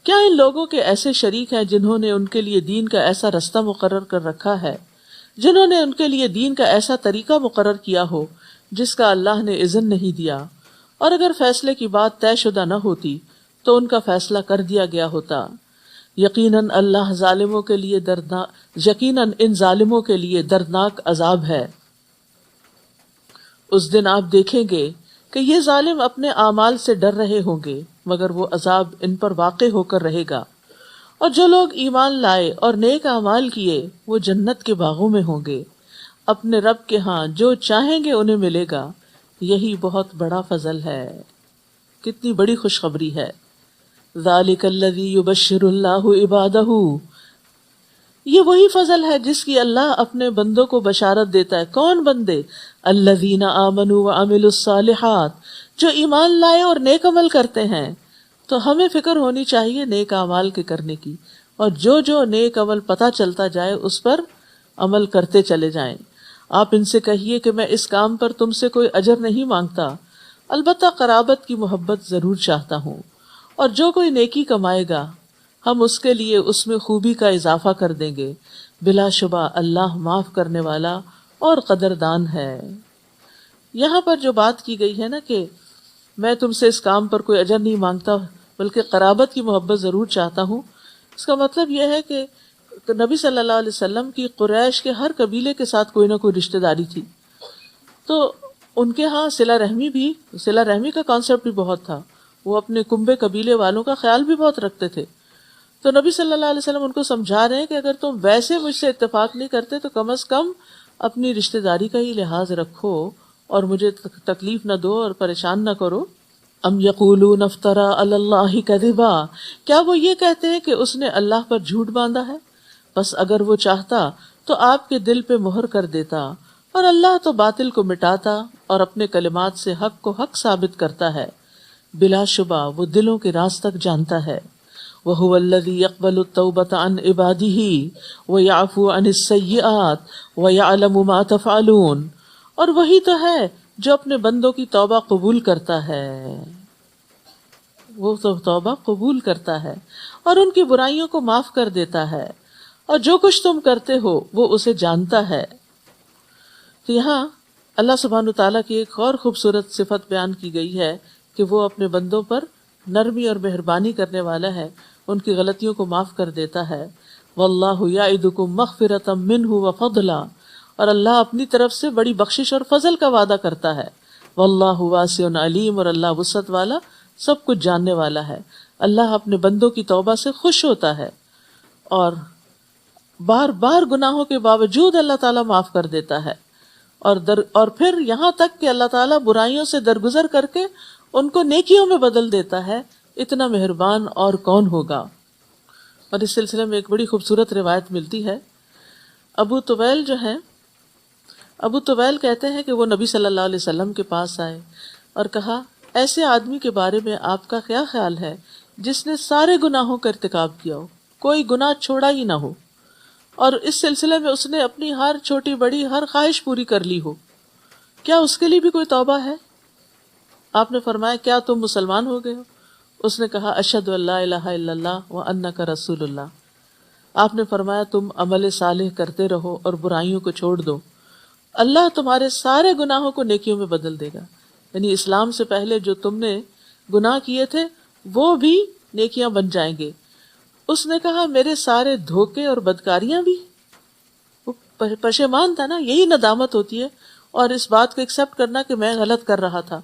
کیا ان لوگوں کے ایسے شریک ہیں جنہوں نے ان کے لیے دین کا ایسا رستہ مقرر کر رکھا ہے، جنہوں نے ان کے لیے دین کا ایسا طریقہ مقرر کیا ہو جس کا اللہ نے اذن نہیں دیا، اور اگر فیصلے کی بات طے شدہ نہ ہوتی تو ان کا فیصلہ کر دیا گیا ہوتا۔ یقیناً اللہ ظالموں کے لیے یقیناً ان ظالموں کے لیے دردناک عذاب ہے۔ اس دن آپ دیکھیں گے کہ یہ ظالم اپنے اعمال سے ڈر رہے ہوں گے، مگر وہ عذاب ان پر واقع ہو کر رہے گا۔ اور جو لوگ ایمان لائے اور نیک اعمال کیے وہ جنت کے باغوں میں ہوں گے، اپنے رب کے ہاں جو چاہیں گے انہیں ملے گا، یہی بہت بڑا فضل ہے۔ کتنی بڑی خوشخبری ہے۔ ذالک الذی یبشر اللہ عبادہ، یہ وہی فضل ہے جس کی اللہ اپنے بندوں کو بشارت دیتا ہے۔ کون بندے؟ الذین آمنوا وعملوا الصالحات، جو ایمان لائے اور نیک عمل کرتے ہیں۔ تو ہمیں فکر ہونی چاہیے نیک اعمال کے کرنے کی، اور جو نیک عمل پتہ چلتا جائے اس پر عمل کرتے چلے جائیں۔ آپ ان سے کہیے کہ میں اس کام پر تم سے کوئی اجر نہیں مانگتا، البتہ قرابت کی محبت ضرور چاہتا ہوں، اور جو کوئی نیکی کمائے گا ہم اس کے لیے اس میں خوبی کا اضافہ کر دیں گے، بلا شبہ اللہ معاف کرنے والا اور قدردان ہے۔ یہاں پر جو بات کی گئی ہے نا کہ میں تم سے اس کام پر کوئی اجر نہیں مانگتا بلکہ قرابت کی محبت ضرور چاہتا ہوں، اس کا مطلب یہ ہے کہ نبی صلی اللہ علیہ وسلم کی قریش کے ہر قبیلے کے ساتھ کوئی نہ کوئی رشتہ داری تھی، تو ان کے ہاں صلہ رحمی کا کانسیپٹ بھی بہت تھا، وہ اپنے کنبے قبیلے والوں کا خیال بھی بہت رکھتے تھے۔ تو نبی صلی اللہ علیہ وسلم ان کو سمجھا رہے ہیں کہ اگر تم ویسے مجھ سے اتفاق نہیں کرتے تو کم از کم اپنی رشتہ داری کا ہی لحاظ رکھو اور مجھے تکلیف نہ دو اور پریشان نہ کرو۔ ام یقولون افترى علی اللہ کذبا، کیا وہ یہ کہتے ہیں کہ اس نے اللہ پر جھوٹ باندھا ہے؟ بس اگر وہ چاہتا تو آپ کے دل پہ مہر کر دیتا، اور اللہ تو باطل کو مٹاتا اور اپنے کلمات سے حق کو حق ثابت کرتا ہے، بلا شبہ وہ دلوں کے راز تک جانتا ہے۔ وَهُوَ الَّذِي يَقْبَلُ التَّوْبَةَ عَنْ عِبَادِهِ وَيَعْفُو عَنِ السَّيِّئَاتِ وَيَعْلَمُ مَا تَفْعَلُونَ، اور وہی تو ہے جو اپنے بندوں کی توبہ قبول کرتا ہے، وہ تو توبہ قبول کرتا ہے اور ان کی برائیوں کو معاف کر دیتا ہے، اور جو کچھ تم کرتے ہو وہ اسے جانتا ہے۔ تو یہاں اللہ سبحانہ تعالیٰ کی ایک اور خوبصورت صفت بیان کی گئی ہے کہ وہ اپنے بندوں پر نرمی اور مہربانی کرنے والا ہے، ان کی غلطیوں کو معاف کر دیتا ہے۔ واللہ یعدکم مغفرۃ منہ وفضلا، اور اللہ اپنی طرف سے بڑی بخشش اور فضل کا وعدہ کرتا ہے۔ واللہ واسع علیم، اور اللہ وسعت والا سب کچھ جاننے والا ہے۔ اللہ اپنے بندوں کی توبہ سے خوش ہوتا ہے اور بار بار گناہوں کے باوجود اللہ تعالیٰ معاف کر دیتا ہے، اور پھر یہاں تک کہ اللہ تعالیٰ برائیوں سے درگزر کر کے ان کو نیکیوں میں بدل دیتا ہے۔ اتنا مہربان اور کون ہوگا؟ اور اس سلسلے میں ایک بڑی خوبصورت روایت ملتی ہے۔ ابو طویل کہتے ہیں کہ وہ نبی صلی اللہ علیہ وسلم کے پاس آئے اور کہا، ایسے آدمی کے بارے میں آپ کا کیا خیال ہے جس نے سارے گناہوں کا ارتکاب کیا ہو، کوئی گناہ چھوڑا ہی نہ ہو، اور اس سلسلے میں اس نے اپنی ہر چھوٹی بڑی ہر خواہش پوری کر لی ہو، کیا اس کے لیے بھی کوئی توبہ ہے؟ آپ نے فرمایا، کیا تم مسلمان ہو گئے ہو؟ اس نے کہا، اشہد ان لا الہ الا اللہ وانک رسول اللہ۔ آپ نے فرمایا، تم عمل صالح کرتے رہو اور برائیوں کو چھوڑ دو، اللہ تمہارے سارے گناہوں کو نیکیوں میں بدل دے گا۔ یعنی اسلام سے پہلے جو تم نے گناہ کیے تھے وہ بھی نیکیاں بن جائیں گے۔ اس نے کہا، میرے سارے دھوکے اور بدکاریاں بھی؟ وہ پشیمان تھا نا، یہی ندامت ہوتی ہے، اور اس بات کو ایکسپٹ کرنا کہ میں غلط کر رہا تھا۔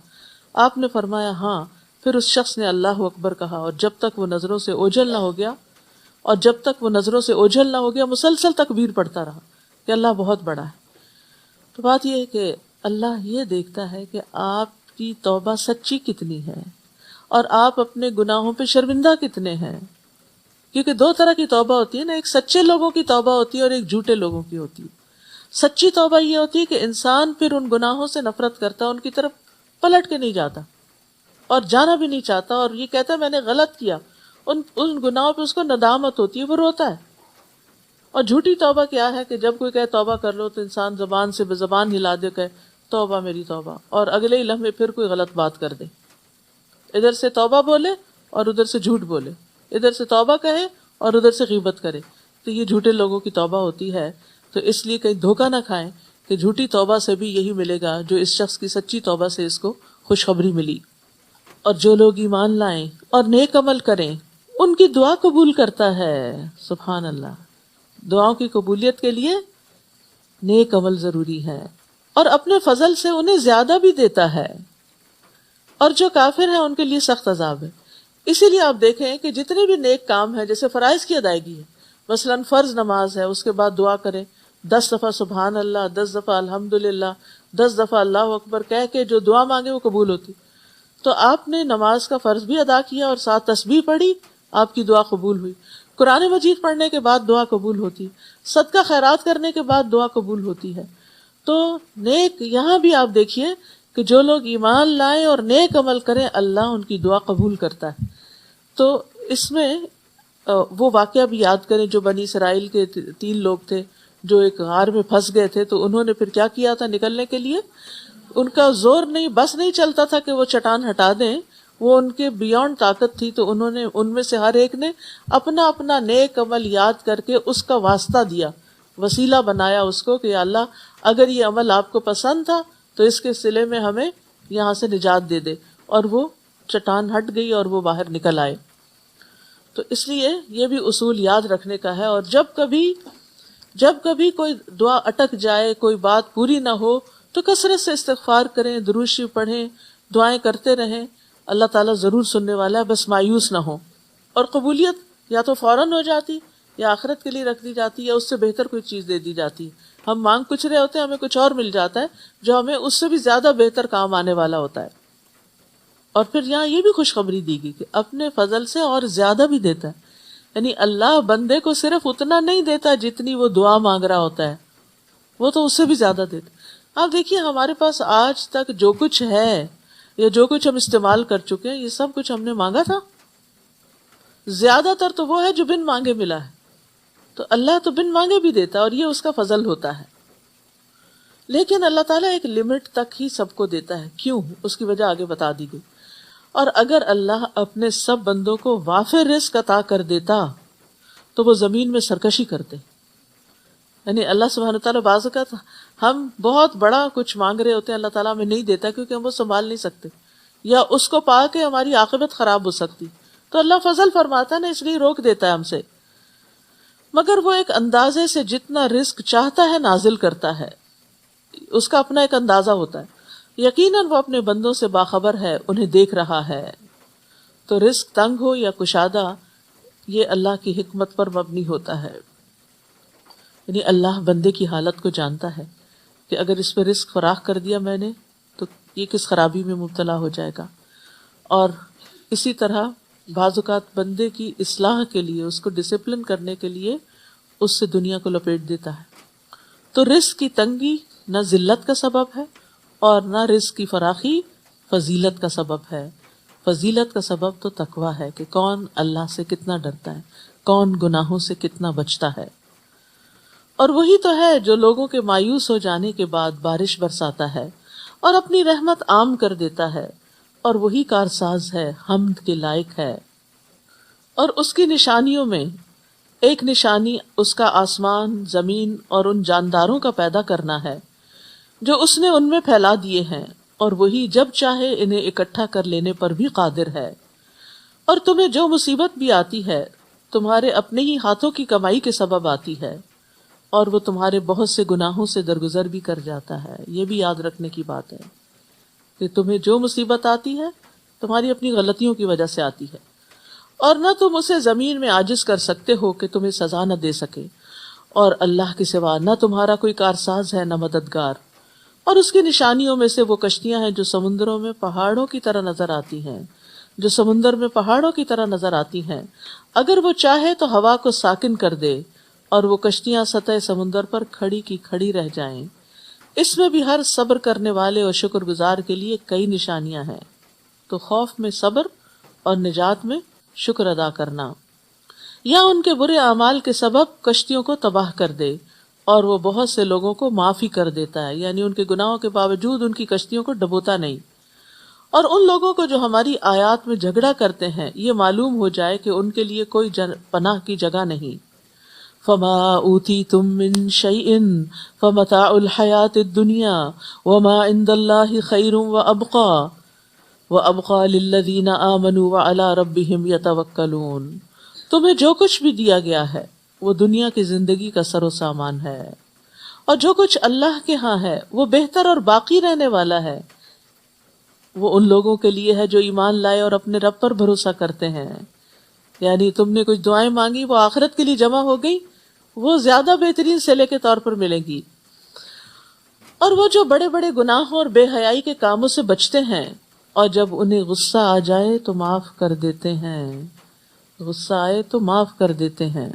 آپ نے فرمایا ہاں۔ پھر اس شخص نے اللہ اکبر کہا، اور جب تک وہ نظروں سے اوجھل نہ ہو گیا مسلسل تکبیر پڑھتا رہا کہ اللہ بہت بڑا ہے۔ تو بات یہ ہے کہ اللہ یہ دیکھتا ہے کہ آپ کی توبہ سچی کتنی ہے اور آپ اپنے گناہوں پہ شرمندہ کتنے ہیں، کیونکہ دو طرح کی توبہ ہوتی ہے نا، ایک سچے لوگوں کی توبہ ہوتی ہے اور ایک جھوٹے لوگوں کی ہوتی ہے۔ سچی توبہ یہ ہوتی ہے کہ انسان پھر ان گناہوں سے نفرت کرتا، ان کی طرف پلٹ کے نہیں جاتا اور جانا بھی نہیں چاہتا، اور یہ کہتا ہے میں نے غلط کیا، ان گناہوں پہ اس کو ندامت ہوتی ہے، وہ روتا ہے۔ اور جھوٹی توبہ کیا ہے کہ جب کوئی کہے توبہ کر لو تو انسان زبان سے زبان ہلا دے کہ توبہ میری توبہ، اور اگلے ہی لمحے پھر کوئی غلط بات کر دے، ادھر سے توبہ بولے اور ادھر سے جھوٹ بولے، ادھر سے توبہ کہے اور ادھر سے غیبت کرے۔ تو یہ جھوٹے لوگوں کی توبہ ہوتی ہے۔ تو اس لیے کہیں دھوکہ نہ کھائیں کہ جھوٹی توبہ سے بھی یہی ملے گا جو اس شخص کی سچی توبہ سے اس کو خوشخبری ملی۔ اور جو لوگ ایمان لائیں اور نیک عمل کریں ان کی دعا قبول کرتا ہے۔ سبحان اللہ، دعاؤں کی قبولیت کے لیے نیک عمل ضروری ہے، اور اپنے فضل سے انہیں زیادہ بھی دیتا ہے، اور جو کافر ہیں ان کے لیے سخت عذاب ہے۔ اسی لیے آپ دیکھیں کہ جتنے بھی نیک کام ہیں، جیسے فرائض کی ادائیگی ہے، مثلا فرض نماز ہے، اس کے بعد دعا کریں 10 دفعہ سبحان اللہ، 10 دفعہ الحمدللہ، 10 دفعہ اللہ اکبر کہہ کے جو دعا مانگے وہ قبول ہوتی۔ تو آپ نے نماز کا فرض بھی ادا کیا اور ساتھ تسبیح پڑھی، آپ کی دعا قبول ہوئی۔ قرآن مجید پڑھنے کے بعد دعا قبول ہوتی، صدقہ خیرات کرنے کے بعد دعا قبول ہوتی ہے۔ تو نیک، یہاں بھی آپ دیکھیے کہ جو لوگ ایمان لائیں اور نیک عمل کریں اللہ ان کی دعا قبول کرتا ہے۔ تو اس میں وہ واقعہ بھی یاد کریں جو بنی اسرائیل کے 3 لوگ تھے جو ایک غار میں پھنس گئے تھے، تو انہوں نے پھر کیا کیا تھا نکلنے کے لیے؟ ان کا زور نہیں، بس نہیں چلتا تھا کہ وہ چٹان ہٹا دیں، وہ ان کے بیونڈ طاقت تھی، تو انہوں نے ان میں سے ہر ایک نے اپنا اپنا نیک عمل یاد کر کے اس کا واسطہ دیا، وسیلہ بنایا اس کو کہ یا اللہ اگر یہ عمل آپ کو پسند تھا تو اس کے صلے میں ہمیں یہاں سے نجات دے دے، اور وہ چٹان ہٹ گئی اور وہ باہر نکل آئے۔ تو اس لیے یہ بھی اصول یاد رکھنے کا ہے، اور جب کبھی کوئی دعا اٹک جائے، کوئی بات پوری نہ ہو، تو کثرت سے استغفار کریں، درود شریف پڑھیں، دعائیں کرتے رہیں، اللہ تعالیٰ ضرور سننے والا ہے، بس مایوس نہ ہو۔ اور قبولیت یا تو فوراً ہو جاتی، یا آخرت کے لیے رکھ دی جاتی، یا اس سے بہتر کوئی چیز دے دی جاتی۔ ہم مانگ کچھ رہے ہوتے ہیں، ہمیں کچھ اور مل جاتا ہے جو ہمیں اس سے بھی زیادہ بہتر کام آنے والا ہوتا ہے۔ اور پھر یہاں یہ بھی خوشخبری دی گئی کہ اپنے فضل سے اور زیادہ بھی دیتا ہے، یعنی اللہ بندے کو صرف اتنا نہیں دیتا جتنی وہ دعا مانگ رہا ہوتا ہے، وہ تو اس سے بھی زیادہ دیتا ہے۔ آپ دیکھیے ہمارے پاس آج تک جو کچھ ہے یا جو کچھ ہم استعمال کر چکے ہیں، یہ سب کچھ ہم نے مانگا تھا؟ زیادہ تر تو وہ ہے جو بن مانگے ملا ہے، تو اللہ تو بن مانگے بھی دیتا ہے، اور یہ اس کا فضل ہوتا ہے۔ لیکن اللہ تعالیٰ ایک لمٹ تک ہی سب کو دیتا ہے، کیوں؟ اس کی وجہ آگے بتا دی گئی۔ اور اگر اللہ اپنے سب بندوں کو وافر رزق عطا کر دیتا تو وہ زمین میں سرکشی کرتے، یعنی اللہ سبحانہ تعالیٰ بعض اوقات ہم بہت بڑا کچھ مانگ رہے ہوتے ہیں، اللہ تعالیٰ ہمیں نہیں دیتا کیونکہ ہم وہ سنبھال نہیں سکتے، یا اس کو پا کے ہماری عاقبت خراب ہو سکتی، تو اللہ فضل فرماتا ہے نا، اس لیے روک دیتا ہے ہم سے۔ مگر وہ ایک اندازے سے جتنا رزق چاہتا ہے نازل کرتا ہے، اس کا اپنا ایک اندازہ ہوتا ہے۔ یقیناً وہ اپنے بندوں سے باخبر ہے، انہیں دیکھ رہا ہے۔ تو رزق تنگ ہو یا کشادہ، یہ اللہ کی حکمت پر مبنی ہوتا ہے، یعنی اللہ بندے کی حالت کو جانتا ہے کہ اگر اس پہ رزق فراخ کر دیا میں نے تو یہ کس خرابی میں مبتلا ہو جائے گا۔ اور اسی طرح بعض اوقات بندے کی اصلاح کے لیے، اس کو ڈسپلن کرنے کے لیے اس سے دنیا کو لپیٹ دیتا ہے۔ تو رزق کی تنگی نہ ذلت کا سبب ہے، اور نہ رزق کی فراخی فضیلت کا سبب ہے۔ فضیلت کا سبب تو تقویٰ ہے کہ کون اللہ سے کتنا ڈرتا ہے، کون گناہوں سے کتنا بچتا ہے۔ اور وہی تو ہے جو لوگوں کے مایوس ہو جانے کے بعد بارش برساتا ہے اور اپنی رحمت عام کر دیتا ہے، اور وہی کارساز ہے، حمد کے لائق ہے۔ اور اس کی نشانیوں میں ایک نشانی اس کا آسمان، زمین اور ان جانداروں کا پیدا کرنا ہے جو اس نے ان میں پھیلا دیے ہیں، اور وہی جب چاہے انہیں اکٹھا کر لینے پر بھی قادر ہے۔ اور تمہیں جو مصیبت بھی آتی ہے تمہارے اپنے ہی ہاتھوں کی کمائی کے سبب آتی ہے، اور وہ تمہارے بہت سے گناہوں سے درگزر بھی کر جاتا ہے۔ یہ بھی یاد رکھنے کی بات ہے کہ تمہیں جو مصیبت آتی ہے تمہاری اپنی غلطیوں کی وجہ سے آتی ہے، اور نہ تم اسے زمین میں عاجز کر سکتے ہو کہ تمہیں سزا نہ دے سکے، اور اللہ کے سوا نہ تمہارا کوئی کارساز ہے نہ مددگار۔ اور اس کی نشانیوں میں سے وہ کشتیاں ہیں جو سمندروں میں پہاڑوں کی طرح نظر آتی ہیں، جو سمندر میں پہاڑوں کی طرح نظر آتی ہیں۔ اگر وہ چاہے تو ہوا کو ساکن کر دے، اور وہ کشتیاں سطح سمندر پر کھڑی کی کھڑی رہ جائیں۔ اس میں بھی ہر صبر کرنے والے اور شکر گزار کے لیے کئی نشانیاں ہیں۔ تو خوف میں صبر اور نجات میں شکر ادا کرنا، یا ان کے برے اعمال کے سبب کشتیوں کو تباہ کر دے، اور وہ بہت سے لوگوں کو معافی کر دیتا ہے، یعنی ان کے گناہوں کے باوجود ان کی کشتیوں کو ڈبوتا نہیں۔ اور ان لوگوں کو جو ہماری آیات میں جھگڑا کرتے ہیں یہ معلوم ہو جائے کہ ان کے لیے کوئی پناہ کی جگہ نہیں۔ فما اوتیتم من شیء فمتاع الحیاۃ الدنیا وما عند اللہ خیر وابقى للذین آمنوا وعلی ربہم یتوکلون۔ تمہیں جو کچھ بھی دیا گیا ہے وہ دنیا کی زندگی کا سر و سامان ہے، اور جو کچھ اللہ کے ہاں ہے وہ بہتر اور باقی رہنے والا ہے۔ وہ ان لوگوں کے لیے ہے جو ایمان لائے اور اپنے رب پر بھروسہ کرتے ہیں، یعنی تم نے کچھ دعائیں مانگی وہ آخرت کے لیے جمع ہو گئی، وہ زیادہ بہترین صلے کے طور پر ملیں گی۔ اور وہ جو بڑے بڑے گناہوں اور بے حیائی کے کاموں سے بچتے ہیں، اور جب انہیں غصہ آ جائے تو معاف کر دیتے ہیں، غصہ آئے تو معاف کر دیتے ہیں۔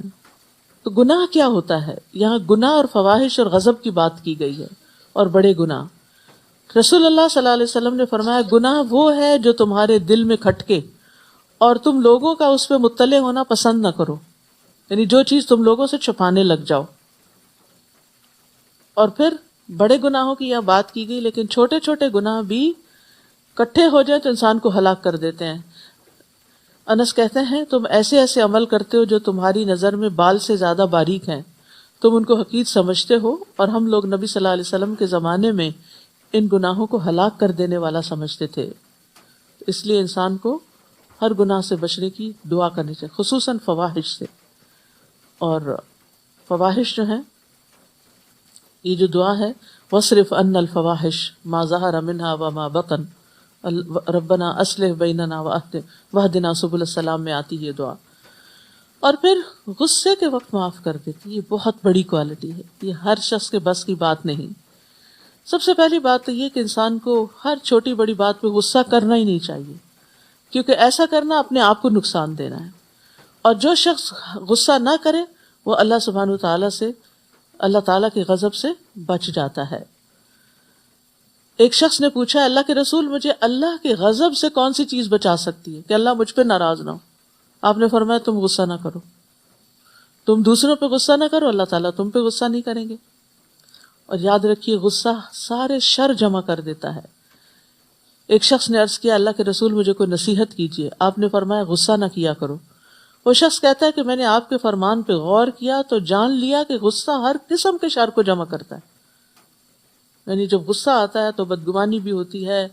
تو گناہ کیا ہوتا ہے؟ یہاں گناہ اور فواحش اور غضب کی بات کی گئی ہے، اور بڑے گناہ۔ رسول اللہ صلی اللہ علیہ وسلم نے فرمایا گناہ وہ ہے جو تمہارے دل میں کھٹکے اور تم لوگوں کا اس پہ مطلع ہونا پسند نہ کرو، یعنی جو چیز تم لوگوں سے چھپانے لگ جاؤ۔ اور پھر بڑے گناہوں کی یہ بات کی گئی، لیکن چھوٹے چھوٹے گناہ بھی کٹھے ہو جائیں تو انسان کو ہلاک کر دیتے ہیں. انس کہتے ہیں تم ایسے ایسے عمل کرتے ہو جو تمہاری نظر میں بال سے زیادہ باریک ہیں، تم ان کو حقیر سمجھتے ہو، اور ہم لوگ نبی صلی اللہ علیہ وسلم کے زمانے میں ان گناہوں کو ہلاک کر دینے والا سمجھتے تھے. اس لیے انسان کو ہر گناہ سے بچنے کی دعا کرنی چاہیے، خصوصاً فواحش سے. اور فواحش جو ہیں، یہ جو دعا ہے وَاصْرِفْ عَنَّا الْفَوَاحِشَ مَا ظَهَرَ مِنْهَا وَمَا بَطَنَ ربنا اصلح بیننا واہدنا سبل السلام میں آتی یہ دعا. اور پھر غصے کے وقت معاف کر دیتی، یہ بہت بڑی کوالٹی ہے، یہ ہر شخص کے بس کی بات نہیں. سب سے پہلی بات تو یہ کہ انسان کو ہر چھوٹی بڑی بات پہ غصہ کرنا ہی نہیں چاہیے، کیونکہ ایسا کرنا اپنے آپ کو نقصان دینا ہے. اور جو شخص غصہ نہ کرے وہ اللہ سبحانہ وتعالیٰ سے، اللہ تعالیٰ کے غضب سے بچ جاتا ہے. ایک شخص نے پوچھا اللہ کے رسول مجھے اللہ کے غضب سے کون سی چیز بچا سکتی ہے کہ اللہ مجھ پہ ناراض نہ ہو؟ آپ نے فرمایا تم غصہ نہ کرو، تم دوسروں پہ غصہ نہ کرو، اللہ تعالیٰ تم پہ غصہ نہیں کریں گے. اور یاد رکھیے غصہ سارے شر جمع کر دیتا ہے. ایک شخص نے عرض کیا اللہ کے رسول مجھے کوئی نصیحت کیجیے. آپ نے فرمایا غصہ نہ کیا کرو. وہ شخص کہتا ہے کہ میں نے آپ کے فرمان پہ غور کیا تو جان لیا کہ غصہ ہر قسم کے شر کو جمع کرتا ہے. یعنی جب غصہ آتا ہے تو بدگمانی بھی ہوتی ہے،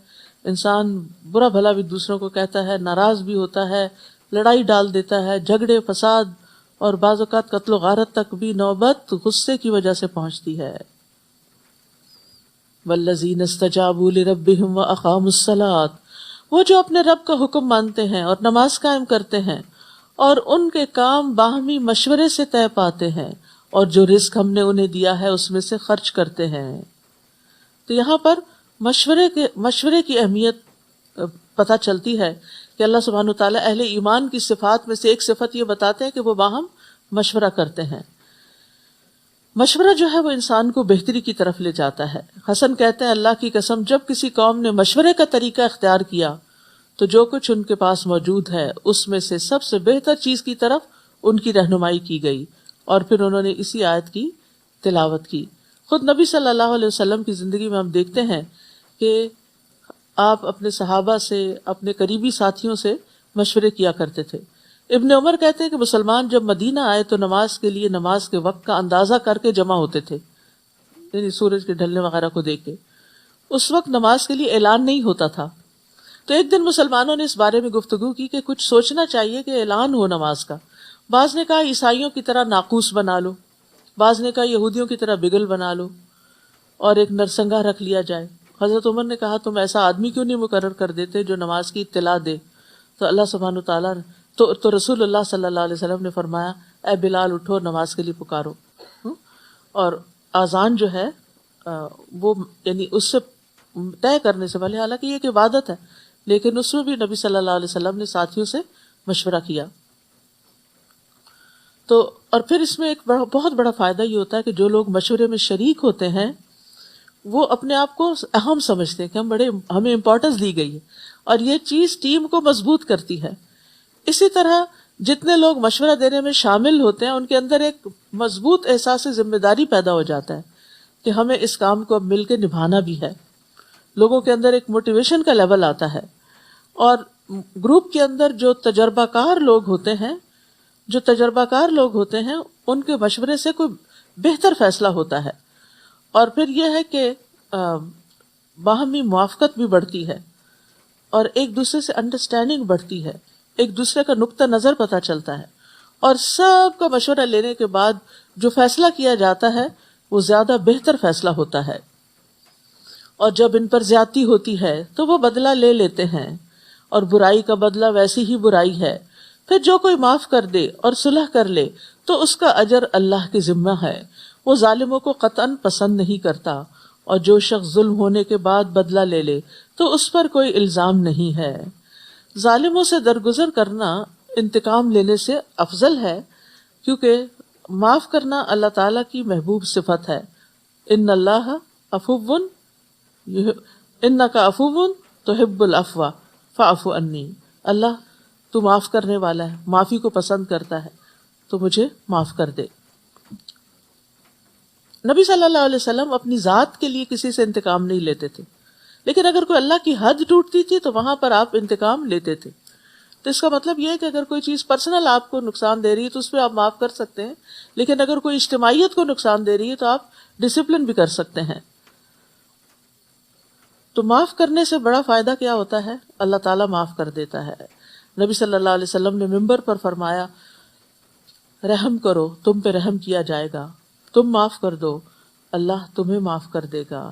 انسان برا بھلا بھی دوسروں کو کہتا ہے، ناراض بھی ہوتا ہے، لڑائی ڈال دیتا ہے، جھگڑے فساد اور بعض اوقات قتل و غارت تک بھی نوبت غصے کی وجہ سے پہنچتی ہے. والذین استجابوا لربہم واقاموا الصلاۃ، وہ جو اپنے رب کا حکم مانتے ہیں اور نماز قائم کرتے ہیں اور ان کے کام باہمی مشورے سے طے پاتے ہیں، اور جو رزق ہم نے انہیں دیا ہے اس میں سے خرچ کرتے ہیں. تو یہاں پر مشورے کی اہمیت پتہ چلتی ہے کہ اللہ سبحانہ وتعالیٰ اہل ایمان کی صفات میں سے ایک صفت یہ بتاتے ہیں کہ وہ باہم مشورہ کرتے ہیں. مشورہ جو ہے وہ انسان کو بہتری کی طرف لے جاتا ہے. حسن کہتے ہیں اللہ کی قسم جب کسی قوم نے مشورے کا طریقہ اختیار کیا تو جو کچھ ان کے پاس موجود ہے اس میں سے سب سے بہتر چیز کی طرف ان کی رہنمائی کی گئی، اور پھر انہوں نے اسی آیت کی تلاوت کی. خود نبی صلی اللہ علیہ وسلم کی زندگی میں ہم دیکھتے ہیں کہ آپ اپنے صحابہ سے، اپنے قریبی ساتھیوں سے مشورے کیا کرتے تھے. ابن عمر کہتے ہیں کہ مسلمان جب مدینہ آئے تو نماز کے لیے نماز کے وقت کا اندازہ کر کے جمع ہوتے تھے، یعنی سورج کے ڈھلنے وغیرہ کو دیکھ کے. اس وقت نماز کے لیے اعلان نہیں ہوتا تھا. تو ایک دن مسلمانوں نے اس بارے میں گفتگو کی کہ کچھ سوچنا چاہیے کہ اعلان ہو نماز کا. بعض نے کہا عیسائیوں کی طرح ناقوس بنا لو، بعض نے کہا یہودیوں کی طرح بگل بنا لو اور ایک نرسنگا رکھ لیا جائے. حضرت عمر نے کہا تم ایسا آدمی کیوں نہیں مقرر کر دیتے جو نماز کی اطلاع دے؟ تو اللہ سبحانہ تعالیٰ تو رسول اللہ صلی اللہ علیہ وسلم نے فرمایا اے بلال اٹھو نماز کے لیے پکارو. اور آذان جو ہے وہ یعنی اس سے طے کرنے سے پہلے، حالانکہ یہ ایک عبادت ہے لیکن اس میں بھی نبی صلی اللہ علیہ وسلم نے ساتھیوں سے مشورہ کیا. تو اور پھر اس میں ایک بہت بڑا فائدہ یہ ہوتا ہے کہ جو لوگ مشورے میں شریک ہوتے ہیں وہ اپنے آپ کو اہم سمجھتے ہیں کہ ہمیں امپورٹنس دی گئی ہے، اور یہ چیز ٹیم کو مضبوط کرتی ہے. اسی طرح جتنے لوگ مشورہ دینے میں شامل ہوتے ہیں ان کے اندر ایک مضبوط احساس ذمہ داری پیدا ہو جاتا ہے کہ ہمیں اس کام کو اب مل کے نبھانا بھی ہے. لوگوں کے اندر ایک موٹیویشن کا لیول آتا ہے. اور گروپ کے اندر جو تجربہ کار لوگ ہوتے ہیں ان کے مشورے سے کوئی بہتر فیصلہ ہوتا ہے. اور پھر یہ ہے کہ باہمی موافقت بھی بڑھتی ہے اور ایک دوسرے سے انڈرسٹینڈنگ بڑھتی ہے، ایک دوسرے کا نقطہ نظر پتہ چلتا ہے، اور سب کا مشورہ لینے کے بعد جو فیصلہ کیا جاتا ہے وہ زیادہ بہتر فیصلہ ہوتا ہے. اور جب ان پر زیادتی ہوتی ہے تو وہ بدلہ لے لیتے ہیں، اور برائی کا بدلہ ویسی ہی برائی ہے. پھر جو کوئی معاف کر دے اور صلح کر لے تو اس کا اجر اللہ کے ذمہ ہے، وہ ظالموں کو قطعاً پسند نہیں کرتا. اور جو شخص ظلم ہونے کے بعد بدلہ لے لے تو اس پر کوئی الزام نہیں ہے. ظالموں سے درگزر کرنا انتقام لینے سے افضل ہے، کیونکہ معاف کرنا اللہ تعالیٰ کی محبوب صفت ہے. ان اللہ عفو انک عفو تحب العفو فاعف عنی. اللہ تو معاف کرنے والا ہے، معافی کو پسند کرتا ہے، تو مجھے معاف کر دے. نبی صلی اللہ علیہ وسلم اپنی ذات کے لیے کسی سے انتقام نہیں لیتے تھے، لیکن اگر کوئی اللہ کی حد ٹوٹتی تھی تو وہاں پر آپ انتقام لیتے تھے. تو اس کا مطلب یہ ہے کہ اگر کوئی چیز پرسنل آپ کو نقصان دے رہی ہے تو اس پہ آپ معاف کر سکتے ہیں، لیکن اگر کوئی اجتماعیت کو نقصان دے رہی ہے تو آپ ڈسپلن بھی کر سکتے ہیں. تو معاف کرنے سے بڑا فائدہ کیا ہوتا ہے؟ اللہ تعالیٰ معاف کر دیتا ہے. نبی صلی اللہ علیہ وسلم نے منبر پر فرمایا، رحم کرو تم پہ رحم کیا جائے گا، تم معاف کر دو اللہ تمہیں معاف کر دے گا.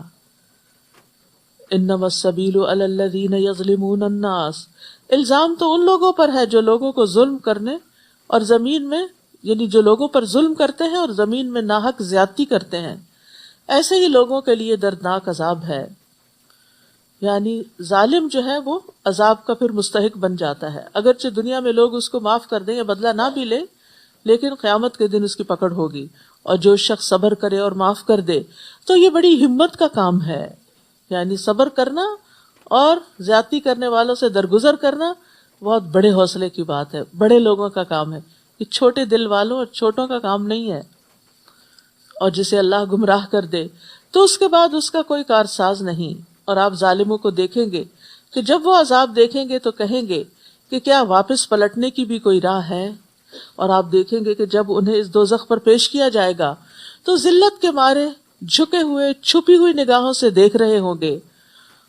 انما السبیل علی الذین یظلمون الناس، الزام تو ان لوگوں پر ہے جو لوگوں کو ظلم کرنے اور زمین میں، یعنی جو لوگوں پر ظلم کرتے ہیں اور زمین میں ناحق زیادتی کرتے ہیں، ایسے ہی لوگوں کے لیے دردناک عذاب ہے. یعنی ظالم جو ہے وہ عذاب کا پھر مستحق بن جاتا ہے، اگرچہ دنیا میں لوگ اس کو معاف کر دیں یا بدلہ نہ بھی لے، لیکن قیامت کے دن اس کی پکڑ ہوگی. اور جو شخص صبر کرے اور معاف کر دے تو یہ بڑی ہمت کا کام ہے. یعنی صبر کرنا اور زیادتی کرنے والوں سے درگزر کرنا بہت بڑے حوصلے کی بات ہے، بڑے لوگوں کا کام ہے، یہ چھوٹے دل والوں اور چھوٹوں کا کام نہیں ہے. اور جسے اللہ گمراہ کر دے تو اس کے بعد اس کا کوئی کارساز نہیں. اور آپ ظالموں کو دیکھیں گے کہ جب وہ عذاب دیکھیں گے تو کہیں گے کہ کیا واپس پلٹنے کی بھی کوئی راہ ہے. اور آپ دیکھیں گے کہ جب انہیں اس دوزخ پر پیش کیا جائے گا تو ذلت کے مارے جھکے ہوئے چھپی ہوئی نگاہوں سے دیکھ رہے ہوں گے.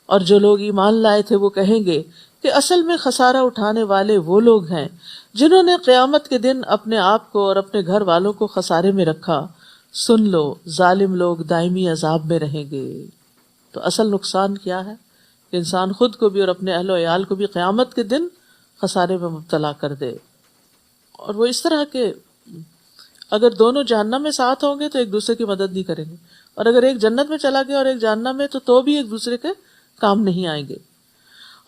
اور جو لوگ ایمان لائے تھے وہ کہیں گے کہ اصل میں خسارہ اٹھانے والے وہ لوگ ہیں جنہوں نے قیامت کے دن اپنے آپ کو اور اپنے گھر والوں کو خسارے میں رکھا. سن لو ظالم لوگ دائمی عذاب میں رہیں گے. تو اصل نقصان کیا ہے کہ انسان خود کو بھی اور اپنے اہل و عیال کو بھی قیامت کے دن خسارے میں مبتلا کر دے. اور وہ اس طرح کہ اگر دونوں جہنم میں ساتھ ہوں گے تو ایک دوسرے کی مدد نہیں کریں گے، اور اگر ایک جنت میں چلا گیا اور ایک جہنم میں تو بھی ایک دوسرے کے کام نہیں آئیں گے.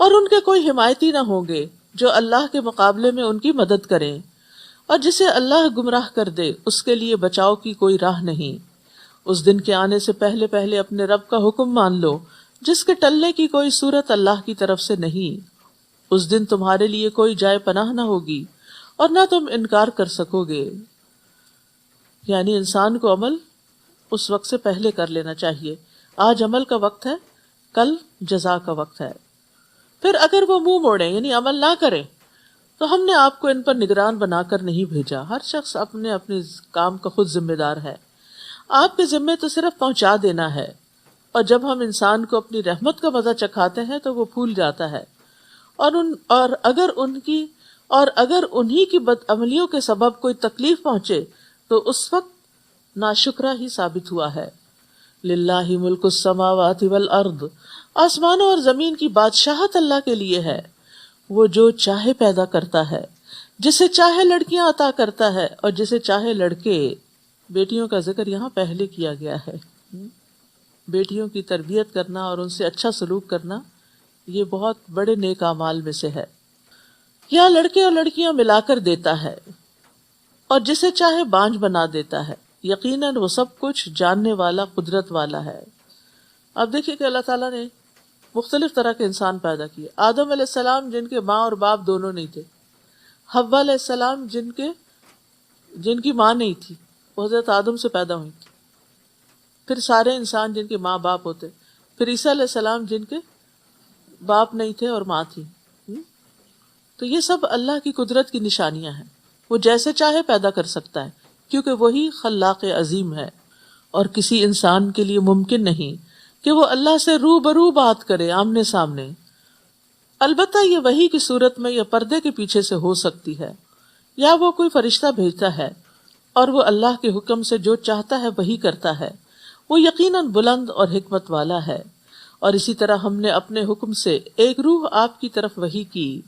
اور ان کے کوئی حمایتی نہ ہوں گے جو اللہ کے مقابلے میں ان کی مدد کریں. اور جسے اللہ گمراہ کر دے اس کے لیے بچاؤ کی کوئی راہ نہیں. اس دن کے آنے سے پہلے پہلے اپنے رب کا حکم مان لو جس کے ٹلنے کی کوئی صورت اللہ کی طرف سے نہیں. اس دن تمہارے لیے کوئی جائے پناہ نہ ہوگی اور نہ تم انکار کر سکو گے. یعنی انسان کو عمل اس وقت سے پہلے کر لینا چاہیے. آج عمل کا وقت ہے، کل جزا کا وقت ہے. پھر اگر وہ منہ موڑیں یعنی عمل نہ کریں تو ہم نے آپ کو ان پر نگران بنا کر نہیں بھیجا. ہر شخص اپنے کام کا خود ذمہ دار ہے. آپ کے ذمے تو صرف پہنچا دینا ہے. اور جب ہم انسان کو اپنی رحمت کا مزہ چکھاتے ہیں تو وہ پھول جاتا ہے، اور اگر انہی کی بدعملیوں کے سبب کوئی تکلیف پہنچے تو اس وقت ناشکرا ہی ثابت ہوا ہے. للہ ملک السماوات والارض، آسمانوں اور زمین کی بادشاہت اللہ کے لیے ہے. وہ جو چاہے پیدا کرتا ہے، جسے چاہے لڑکیاں عطا کرتا ہے اور جسے چاہے لڑکے. بیٹیوں کا ذکر یہاں پہلے کیا گیا ہے. بیٹیوں کی تربیت کرنا اور ان سے اچھا سلوک کرنا یہ بہت بڑے نیک اعمال میں سے ہے. یا لڑکے اور لڑکیاں ملا کر دیتا ہے اور جسے چاہے بانجھ بنا دیتا ہے. یقیناً وہ سب کچھ جاننے والا قدرت والا ہے. اب دیکھیے کہ اللہ تعالیٰ نے مختلف طرح کے انسان پیدا کیے. آدم علیہ السلام جن کے ماں اور باپ دونوں نہیں تھے، حوا علیہ السلام جن کی ماں نہیں تھی، وہ حضرت آدم سے پیدا ہوئی تھی. پھر سارے انسان جن کے ماں باپ ہوتے، پھر عیسیٰ علیہ السلام جن کے باپ نہیں تھے اور ماں تھی. تو یہ سب اللہ کی قدرت کی نشانیاں ہیں. وہ جیسے چاہے پیدا کر سکتا ہے کیونکہ وہی خلاق عظیم ہے. اور کسی انسان کے لیے ممکن نہیں کہ وہ اللہ سے روبرو بات کرے، آمنے سامنے. البتہ یہ وحی کی صورت میں یا پردے کے پیچھے سے ہو سکتی ہے، یا وہ کوئی فرشتہ بھیجتا ہے اور وہ اللہ کے حکم سے جو چاہتا ہے وہی کرتا ہے. وہ یقیناً بلند اور حکمت والا ہے. اور اسی طرح ہم نے اپنے حکم سے ایک روح آپ کی طرف وحی کی.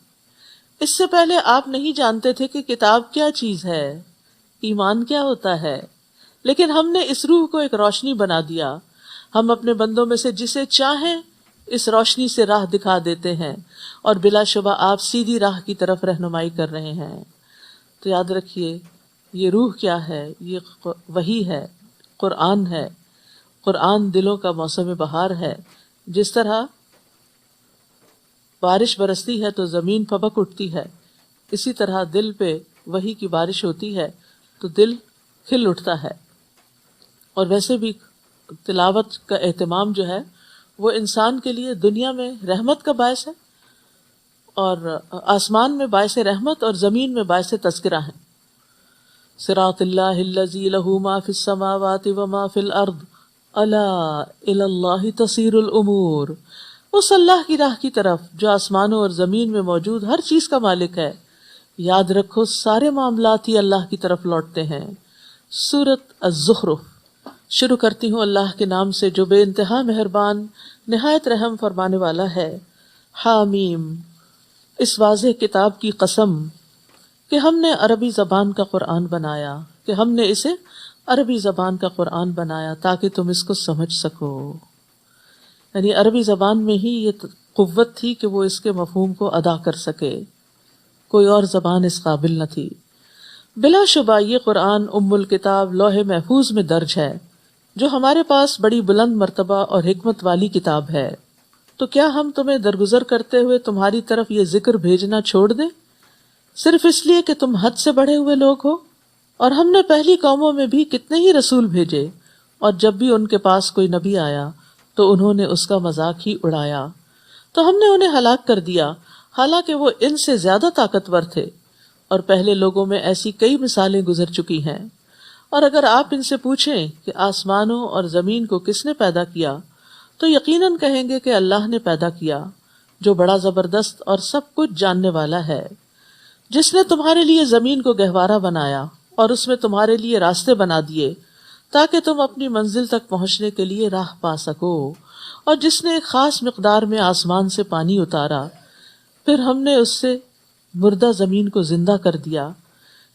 اس سے پہلے آپ نہیں جانتے تھے کہ کتاب کیا چیز ہے، ایمان کیا ہوتا ہے، لیکن ہم نے اس روح کو ایک روشنی بنا دیا. ہم اپنے بندوں میں سے جسے چاہیں اس روشنی سے راہ دکھا دیتے ہیں، اور بلا شبہ آپ سیدھی راہ کی طرف رہنمائی کر رہے ہیں. تو یاد رکھیے یہ روح کیا ہے، یہ وحی ہے، قرآن ہے. قرآن دلوں کا موسم بہار ہے. جس طرح بارش برستی ہے تو زمین پھبک اٹھتی ہے، اسی طرح دل پہ وحی کی بارش ہوتی ہے تو دل کھل اٹھتا ہے. اور ویسے بھی تلاوت کا اہتمام جو ہے وہ انسان کے لیے دنیا میں رحمت کا باعث ہے، اور آسمان میں باعث رحمت اور زمین میں باعث تذکرہ ہے۔ صراط اللہ الذی لہ ما فی السماوات و ما فی الارض الا الی اللہ تصیر الامور، اس اللہ کی راہ کی طرف جو آسمانوں اور زمین میں موجود ہر چیز کا مالک ہے، یاد رکھو سارے معاملات ہی اللہ کی طرف لوٹتے ہیں۔ سورۃ الزخرف۔ شروع کرتی ہوں اللہ کے نام سے جو بے انتہا مہربان نہایت رحم فرمانے والا ہے۔ حامیم، اس واضح کتاب کی قسم کہ ہم نے عربی زبان کا قرآن بنایا، کہ ہم نے اسے عربی زبان کا قرآن بنایا تاکہ تم اس کو سمجھ سکو۔ یعنی عربی زبان میں ہی یہ قوت تھی کہ وہ اس کے مفہوم کو ادا کر سکے، کوئی اور زبان اس قابل نہ تھی۔ بلا شبہ یہ قرآن ام الکتاب لوح محفوظ میں درج ہے، جو ہمارے پاس بڑی بلند مرتبہ اور حکمت والی کتاب ہے۔ تو کیا ہم تمہیں درگزر کرتے ہوئے تمہاری طرف یہ ذکر بھیجنا چھوڑ دیں، صرف اس لیے کہ تم حد سے بڑھے ہوئے لوگ ہو؟ اور ہم نے پہلی قوموں میں بھی کتنے ہی رسول بھیجے، اور جب بھی ان کے پاس کوئی نبی آیا تو انہوں نے اس کا مذاق ہی اڑایا، تو ہم نے انہیں ہلاک کر دیا، حالانکہ وہ ان سے زیادہ طاقتور تھے، اور پہلے لوگوں میں ایسی کئی مثالیں گزر چکی ہیں۔ اور اگر آپ ان سے پوچھیں کہ آسمانوں اور زمین کو کس نے پیدا کیا، تو یقیناً کہیں گے کہ اللہ نے پیدا کیا، جو بڑا زبردست اور سب کچھ جاننے والا ہے، جس نے تمہارے لیے زمین کو گہوارہ بنایا اور اس میں تمہارے لیے راستے بنا دیے تاکہ تم اپنی منزل تک پہنچنے کے لیے راہ پا سکو، اور جس نے ایک خاص مقدار میں آسمان سے پانی اتارا، پھر ہم نے اس سے مردہ زمین کو زندہ کر دیا،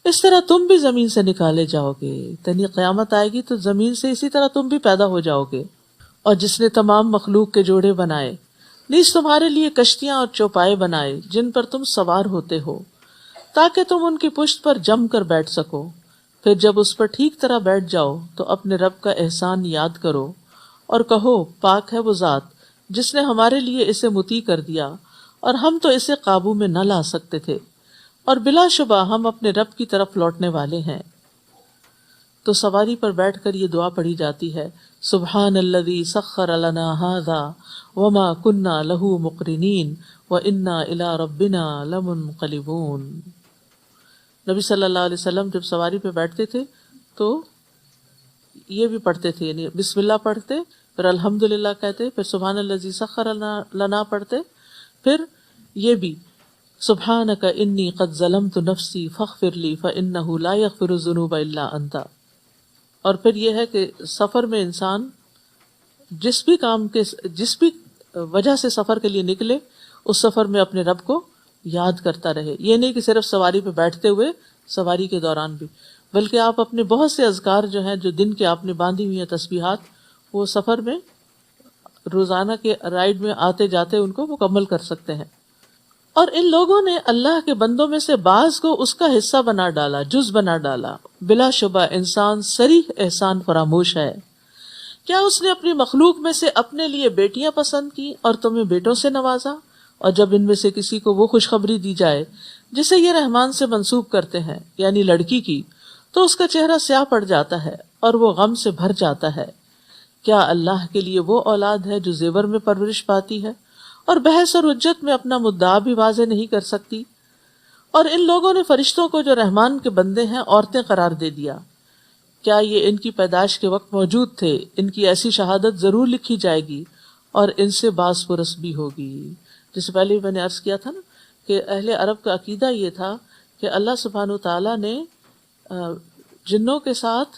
اس طرح تم بھی زمین سے نکالے جاؤ گے، یعنی قیامت آئے گی تو زمین سے اسی طرح تم بھی پیدا ہو جاؤ گے۔ اور جس نے تمام مخلوق کے جوڑے بنائے، نیز تمہارے لیے کشتیاں اور چوپائے بنائے جن پر تم سوار ہوتے ہو، تاکہ تم ان کی پشت پر جم کر بیٹھ سکو، پھر جب اس پر ٹھیک طرح بیٹھ جاؤ تو اپنے رب کا احسان یاد کرو اور کہو پاک ہے وہ ذات جس نے ہمارے لیے اسے مطیع کر دیا، اور ہم تو اسے قابو میں نہ لا سکتے تھے، اور بلا شبہ ہم اپنے رب کی طرف لوٹنے والے ہیں۔ تو سواری پر بیٹھ کر یہ دعا پڑھی جاتی ہے، سبحان الذی سخر لنا ھذا وما کنا لہ مقرنین وانا الی ربنا لمنقلبون۔ نبی صلی اللہ علیہ وسلم جب سواری پہ بیٹھتے تھے تو یہ بھی پڑھتے تھے، یعنی بسم اللہ پڑھتے، پھر الحمدللہ کہتے، پھر سبحان الذی سخر لنا پڑھتے، پھر یہ بھی سبحانک انی قد ظلمت نفسی فاغفر لی فانہ لا یغفر الذنوب الا انت۔ اور پھر یہ ہے کہ سفر میں انسان جس بھی وجہ سے سفر کے لیے نکلے، اس سفر میں اپنے رب کو یاد کرتا رہے۔ یہ نہیں کہ صرف سواری پہ بیٹھتے ہوئے، سواری کے دوران بھی، بلکہ آپ اپنے بہت سے اذکار جو ہیں، جو دن کے آپ نے باندھی ہوئی ہیں تسبیحات، وہ سفر میں روزانہ کے رائڈ میں آتے جاتے ان کو مکمل کر سکتے ہیں۔ اور ان لوگوں نے اللہ کے بندوں میں سے بعض کو اس کا حصہ بنا ڈالا، جز بنا ڈالا۔ بلا شبہ انسان صریح احسان فراموش ہے۔ کیا اس نے اپنی مخلوق میں سے اپنے لیے بیٹیاں پسند کی اور تمہیں بیٹوں سے نوازا؟ اور جب ان میں سے کسی کو وہ خوشخبری دی جائے جسے یہ رحمان سے منسوب کرتے ہیں، یعنی لڑکی کی، تو اس کا چہرہ سیاہ پڑ جاتا ہے اور وہ غم سے بھر جاتا ہے۔ کیا اللہ کے لیے وہ اولاد ہے جو زیور میں پرورش پاتی ہے اور بحث اور حجت میں اپنا مدعا بھی واضح نہیں کر سکتی؟ اور ان لوگوں نے فرشتوں کو جو رحمان کے بندے ہیں عورتیں قرار دے دیا۔ کیا یہ ان کی پیدائش کے وقت موجود تھے؟ ان کی ایسی شہادت ضرور لکھی جائے گی اور ان سے باز پرس بھی ہوگی۔ جس سے پہلے بھی میں نے عرض کیا تھا نا کہ اہل عرب کا عقیدہ یہ تھا کہ اللہ سبحانہ وتعالیٰ نے جنوں کے ساتھ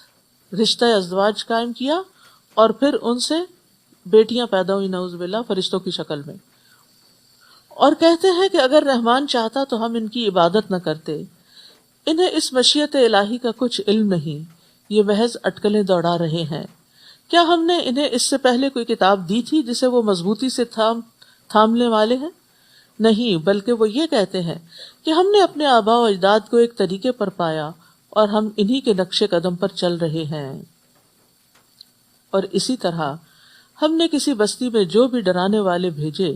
رشتہ ازدواج قائم کیا اور پھر ان سے بیٹیاں پیدا ہوئی، نعوذ باللہ، فرشتوں کی شکل میں، اور کہتے ہیں کہ اگر رحمان چاہتا تو ہم ان کی عبادت نہ کرتے۔ انہیں اس مشیت الہی کا کچھ علم نہیں، یہ محض اٹکلیں دوڑا رہے ہیں۔ کیا ہم نے انہیں اس سے پہلے کوئی کتاب دی تھی جسے وہ مضبوطی سے تھامنے والے ہیں؟ نہیں، بلکہ وہ یہ کہتے ہیں کہ ہم نے اپنے آباء و اجداد کو ایک طریقے پر پایا اور ہم انہی کے نقش قدم پر چل رہے ہیں۔ اور اسی طرح ہم نے کسی بستی میں جو بھی ڈرانے والے بھیجے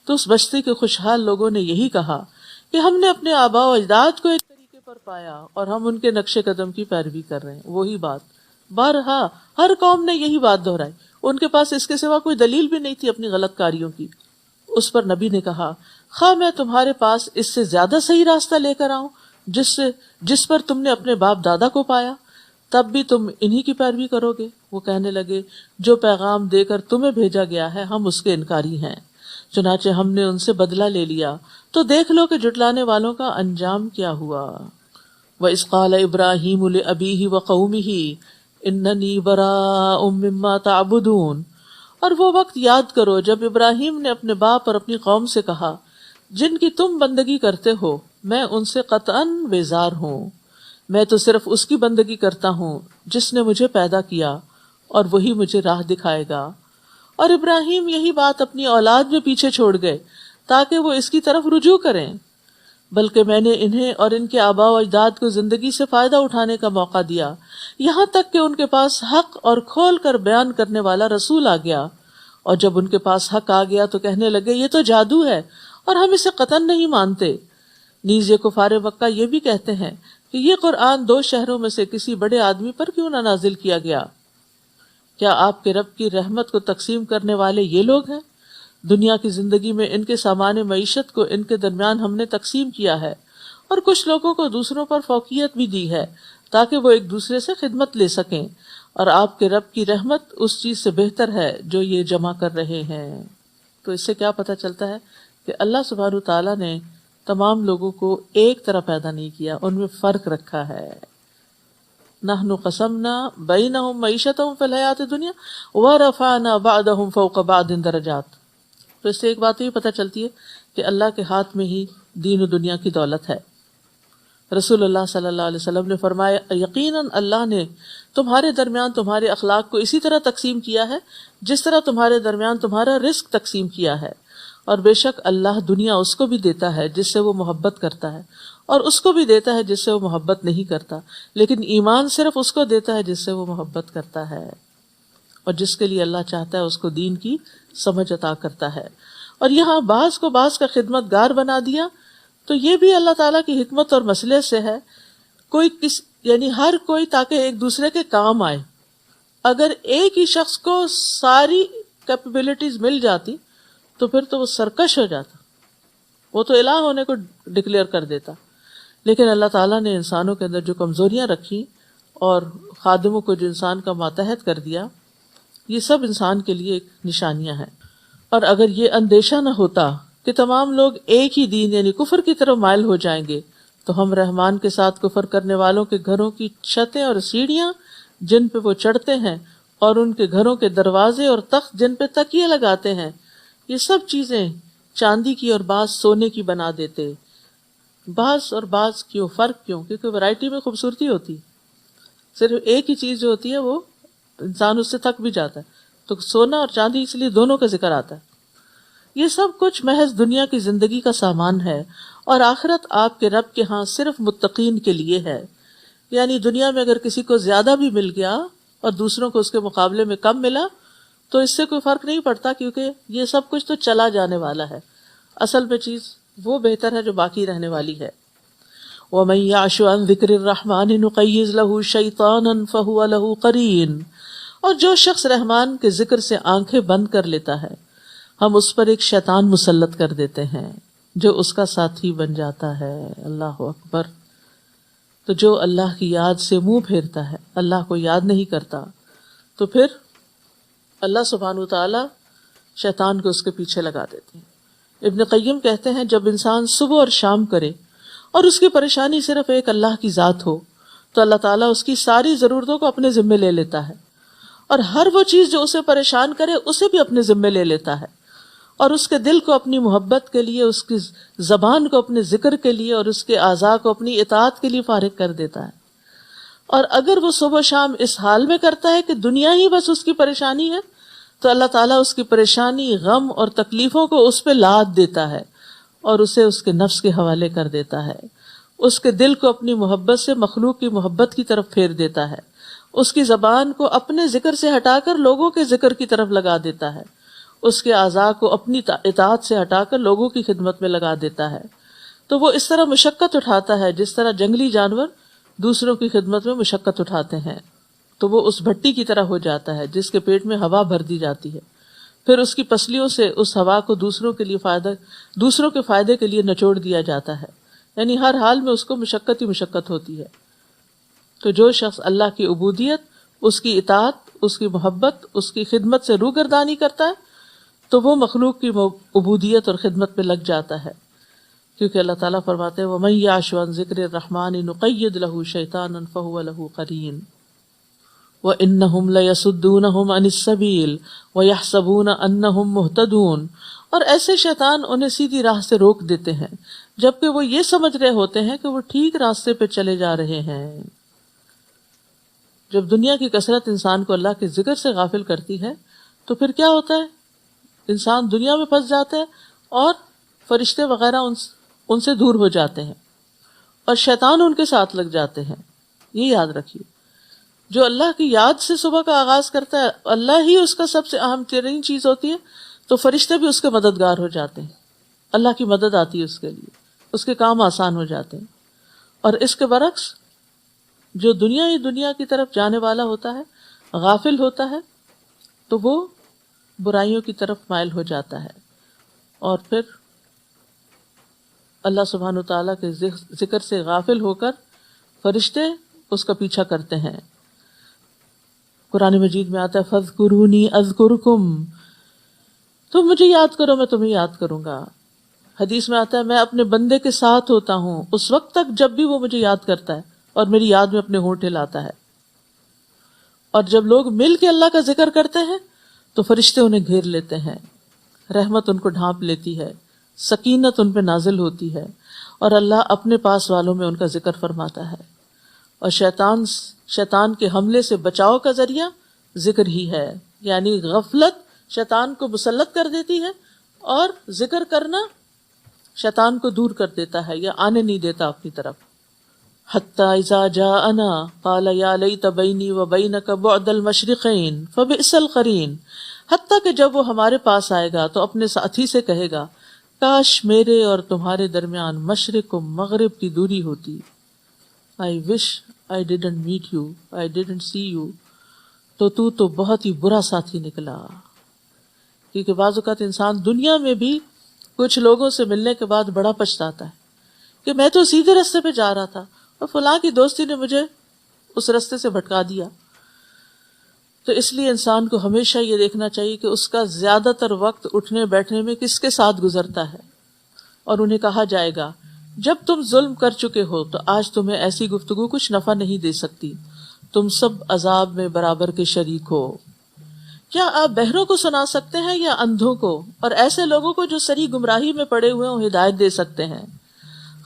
تو اس بستی کے خوشحال لوگوں نے یہی کہا کہ ہم نے اپنے آباء و اجداد کو ایک طریقے پر پایا اور ہم ان کے نقش قدم کی پیروی کر رہے ہیں۔ وہی بات بارہا ہر قوم نے یہی بات دہرائی، ان کے پاس اس کے سوا کوئی دلیل بھی نہیں تھی اپنی غلط کاریوں کی۔ اس پر نبی نے کہا، خواہ میں تمہارے پاس اس سے زیادہ صحیح راستہ لے کر آؤں جس پر تم نے اپنے باپ دادا کو پایا، تب بھی تم انہی کی پیروی کرو گے؟ وہ کہنے لگے، جو پیغام دے کر تمہیں بھیجا گیا ہے ہم اس کے انکاری ہیں، چنانچہ ہم نے ان سے بدلہ لے لیا، تو دیکھ لو کہ جھٹلانے والوں کا انجام کیا ہوا۔ وَإِذْ قَالَ إِبْرَاهِيمُ لِأَبِيهِ وَقَوْمِهِ إِنَّنِي بَرَاءٌ مِّمَّا تَعْبُدُونَ، اور وہ وقت یاد کرو جب ابراہیم نے اپنے باپ اور اپنی قوم سے کہا، جن کی تم بندگی کرتے ہو میں ان سے قطعاً بیزار ہوں، میں تو صرف اس کی بندگی کرتا ہوں جس نے مجھے پیدا کیا، اور وہی مجھے راہ دکھائے گا۔ اور ابراہیم یہی بات اپنی اولاد میں پیچھے چھوڑ گئے تاکہ وہ اس کی طرف رجوع کریں، بلکہ میں نے انہیں اور ان کے آباء و اجداد کو زندگی سے فائدہ اٹھانے کا موقع دیا، یہاں تک کہ ان کے پاس حق اور کھول کر بیان کرنے والا رسول آ گیا، اور جب ان کے پاس حق آ گیا تو کہنے لگے یہ تو جادو ہے اور ہم اسے قطعاً نہیں مانتے۔ نیز یہ کفار مکہ یہ بھی کہتے ہیں کہ یہ قرآن 2 شہروں میں سے کسی بڑے آدمی پر کیوں نہ نازل کیا گیا؟ کیا آپ کے رب کی رحمت کو تقسیم کرنے والے یہ لوگ ہیں؟ دنیا کی زندگی میں ان کے سامان معیشت کو ان کے درمیان ہم نے تقسیم کیا ہے، اور کچھ لوگوں کو دوسروں پر فوقیت بھی دی ہے تاکہ وہ ایک دوسرے سے خدمت لے سکیں، اور آپ کے رب کی رحمت اس چیز سے بہتر ہے جو یہ جمع کر رہے ہیں۔ تو اس سے کیا پتہ چلتا ہے کہ اللہ سبحانہ تعالیٰ نے تمام لوگوں کو ایک طرح پیدا نہیں کیا، ان میں فرق رکھا ہے۔ نحن قسمنا بینہم معیشتہم فی الحیات الدنیا ورفعنا بعضهم فوق بعض درجات۔ تو اس سے ایک بات یہ پتہ چلتی ہے کہ اللہ کے ہاتھ میں ہی دین و دنیا کی دولت ہے۔ رسول اللہ صلی اللہ علیہ وسلم نے فرمایا، یقیناً اللہ نے تمہارے درمیان تمہارے اخلاق کو اسی طرح تقسیم کیا ہے جس طرح تمہارے درمیان تمہارا رزق تقسیم کیا ہے، اور بے شک اللہ دنیا اس کو بھی دیتا ہے جس سے وہ محبت کرتا ہے، اور اس کو بھی دیتا ہے جس سے وہ محبت نہیں کرتا، لیکن ایمان صرف اس کو دیتا ہے جس سے وہ محبت کرتا ہے، اور جس کے لیے اللہ چاہتا ہے اس کو دین کی سمجھ عطا کرتا ہے۔ اور یہاں بعض کو بعض کا خدمت گار بنا دیا، تو یہ بھی اللہ تعالیٰ کی حکمت اور مسئلے سے ہے، یعنی ہر کوئی تاکہ ایک دوسرے کے کام آئے۔ اگر ایک ہی شخص کو ساری کیپیبلٹیز مل جاتی تو پھر تو وہ سرکش ہو جاتا، وہ تو الہ ہونے کو ڈکلیئر کر دیتا، لیکن اللہ تعالیٰ نے انسانوں کے اندر جو کمزوریاں رکھی اور خادموں کو جو انسان کا ماتحت کر دیا، یہ سب انسان کے لیے ایک نشانیاں ہیں۔ اور اگر یہ اندیشہ نہ ہوتا کہ تمام لوگ ایک ہی دین یعنی کفر کی طرف مائل ہو جائیں گے، تو ہم رحمان کے ساتھ کفر کرنے والوں کے گھروں کی چھتیں اور سیڑھیاں جن پہ وہ چڑھتے ہیں، اور ان کے گھروں کے دروازے اور تخت جن پہ تکیے لگاتے ہیں، یہ سب چیزیں چاندی کی اور بعض سونے کی بنا دیتے۔ بعض اور بعض کیوں؟ فرق کیوں؟ کیونکہ ورائٹی میں خوبصورتی ہوتی، صرف ایک ہی چیز جو ہوتی ہے وہ انسان اس سے تھک بھی جاتا ہے، تو سونا اور چاندی اس لیے دونوں کا ذکر آتا ہے۔ یہ سب کچھ محض دنیا کی زندگی کا سامان ہے، اور آخرت آپ کے رب کے ہاں صرف متقین کے لیے ہے۔ یعنی دنیا میں اگر کسی کو زیادہ بھی مل گیا اور دوسروں کو اس کے مقابلے میں کم ملا تو اس سے کوئی فرق نہیں پڑتا، کیونکہ یہ سب کچھ تو چلا جانے والا ہے، اصل میں چیز وہ بہتر ہے جو باقی رہنے والی ہے۔ وَمَن يَعْشُ عَن ذِكْرِ الرَّحْمَنِ نُقَيِّضْ لَهُ شَيْطَانًا فَهُوَ لَهُ قَرِينٌ، اور جو شخص رحمان کے ذکر سے آنکھیں بند کر لیتا ہے ہم اس پر ایک شیطان مسلط کر دیتے ہیں جو اس کا ساتھی بن جاتا ہے۔ اللہ اکبر۔ تو جو اللہ کی یاد سے منہ پھیرتا ہے، اللہ کو یاد نہیں کرتا، تو پھر اللہ سبحانہ وتعالی شیطان کو اس کے پیچھے لگا دیتے ہیں۔ ابن قیم کہتے ہیں جب انسان صبح اور شام کرے اور اس کی پریشانی صرف ایک اللہ کی ذات ہو تو اللہ تعالیٰ اس کی ساری ضرورتوں کو اپنے ذمے لے لیتا ہے، اور ہر وہ چیز جو اسے پریشان کرے اسے بھی اپنے ذمے لے لیتا ہے، اور اس کے دل کو اپنی محبت کے لیے، اس کی زبان کو اپنے ذکر کے لیے، اور اس کے اعضاء کو اپنی اطاعت کے لیے فارغ کر دیتا ہے۔ اور اگر وہ صبح شام اس حال میں کرتا ہے کہ دنیا ہی بس اس کی پریشانی ہے، تو اللہ تعالیٰ اس کی پریشانی، غم اور تکلیفوں کو اس پہ لاد دیتا ہے اور اسے اس کے نفس کے حوالے کر دیتا ہے، اس کے دل کو اپنی محبت سے مخلوق کی محبت کی طرف پھیر دیتا ہے، اس کی زبان کو اپنے ذکر سے ہٹا کر لوگوں کے ذکر کی طرف لگا دیتا ہے، اس کے اعضاء کو اپنی اطاعت سے ہٹا کر لوگوں کی خدمت میں لگا دیتا ہے۔ تو وہ اس طرح مشقت اٹھاتا ہے جس طرح جنگلی جانور دوسروں کی خدمت میں مشقت اٹھاتے ہیں۔ تو وہ اس بھٹی کی طرح ہو جاتا ہے جس کے پیٹ میں ہوا بھر دی جاتی ہے، پھر اس کی پسلیوں سے اس ہوا کو دوسروں کے فائدے کے لیے نچوڑ دیا جاتا ہے، یعنی ہر حال میں اس کو مشقت ہی مشقت ہوتی ہے۔ تو جو شخص اللہ کی عبودیت، اس کی اطاعت، اس کی محبت، اس کی خدمت سے روگردانی کرتا ہے تو وہ مخلوق کی عبودیت اور خدمت میں لگ جاتا ہے، کیونکہ اللہ تعالیٰ فرماتے ہیں وَمَن يَعْشُ عَن ذِكْرِ الرَّحْمَنِ نُقَيِّضْ لَهُ شَيْطَانًا فَهُوَ لَهُ قَرِينٌ وَإِنَّهُمْ لَيَصُدُّونَهُمْ عَنِ السَّبِيلِ وَيَحْسَبُونَ أَنَّهُمْ مُهْتَدُونَ، اور ایسے شیطان انہیں سیدھی راہ سے روک دیتے ہیں جبکہ وہ یہ سمجھ رہے ہوتے ہیں کہ وہ ٹھیک راستے پہ چلے جا رہے ہیں۔ جب دنیا کی کثرت انسان کو اللہ کے ذکر سے غافل کرتی ہے تو پھر کیا ہوتا ہے؟ انسان دنیا میں پھنس جاتا ہے اور فرشتے وغیرہ ان سے دور ہو جاتے ہیں اور شیطان ان کے ساتھ لگ جاتے ہیں۔ یہ یاد رکھیے، جو اللہ کی یاد سے صبح کا آغاز کرتا ہے، اللہ ہی اس کا سب سے اہم ترین چیز ہوتی ہے، تو فرشتے بھی اس کے مددگار ہو جاتے ہیں، اللہ کی مدد آتی ہے اس کے لیے، اس کے کام آسان ہو جاتے ہیں۔ اور اس کے برعکس جو دنیا ہی دنیا کی طرف جانے والا ہوتا ہے، غافل ہوتا ہے، تو وہ برائیوں کی طرف مائل ہو جاتا ہے، اور پھر اللہ سبحانہ وتعالیٰ کے ذکر سے غافل ہو کر فرشتے اس کا پیچھا کرتے ہیں۔ قرآن مجید میں آتا ہے فَاذْكُرُونِي أَذْكُرْكُمْ، تم مجھے یاد کرو میں تمہیں یاد کروں گا۔ حدیث میں آتا ہے میں اپنے بندے کے ساتھ ہوتا ہوں اس وقت تک جب بھی وہ مجھے یاد کرتا ہے اور میری یاد میں اپنے ہونٹ ہلاتا ہے۔ اور جب لوگ مل کے اللہ کا ذکر کرتے ہیں تو فرشتے انہیں گھیر لیتے ہیں، رحمت ان کو ڈھانپ لیتی ہے، سکینت ان پہ نازل ہوتی ہے، اور اللہ اپنے پاس والوں میں ان کا ذکر فرماتا ہے۔ اور شیطان کے حملے سے بچاؤ کا ذریعہ ذکر ہی ہے، یعنی غفلت شیطان کو مسلط کر دیتی ہے اور ذکر کرنا شیطان کو دور کر دیتا ہے یا آنے نہیں دیتا اپنی طرف۔ حتی اذا جاءنا قال یا لیت بینی و بینک بعد المشرقین فبئس القرین، حتیٰ کہ جب وہ ہمارے پاس آئے گا تو اپنے ساتھی سے کہے گا کاش میرے اور تمہارے درمیان مشرق و مغرب کی دوری ہوتی۔ I wish I didn't meet you, I didn't see you، تو بہت ہی برا ساتھی نکلا۔ کیونکہ بعض اوقات انسان دنیا میں بھی کچھ لوگوں سے ملنے کے بعد بڑا پچھتاتا ہے کہ میں تو سیدھے راستے پہ جا رہا تھا اور فلاں کی دوستی نے مجھے اس راستے سے بھٹکا دیا۔ تو اس لیے انسان کو ہمیشہ یہ دیکھنا چاہیے کہ اس کا زیادہ تر وقت اٹھنے بیٹھنے میں کس کے ساتھ گزرتا ہے، اور انہیں کہا جائے گا جب تم ظلم کر چکے ہو تو آج تمہیں ایسی گفتگو کچھ نفع نہیں دے سکتی، تم سب عذاب میں برابر کے شریک ہو۔ کیا آپ بہروں کو سنا سکتے ہیں یا اندھوں کو، اور ایسے لوگوں کو جو سری گمراہی میں پڑے ہوئے ہوں ہدایت دے سکتے ہیں؟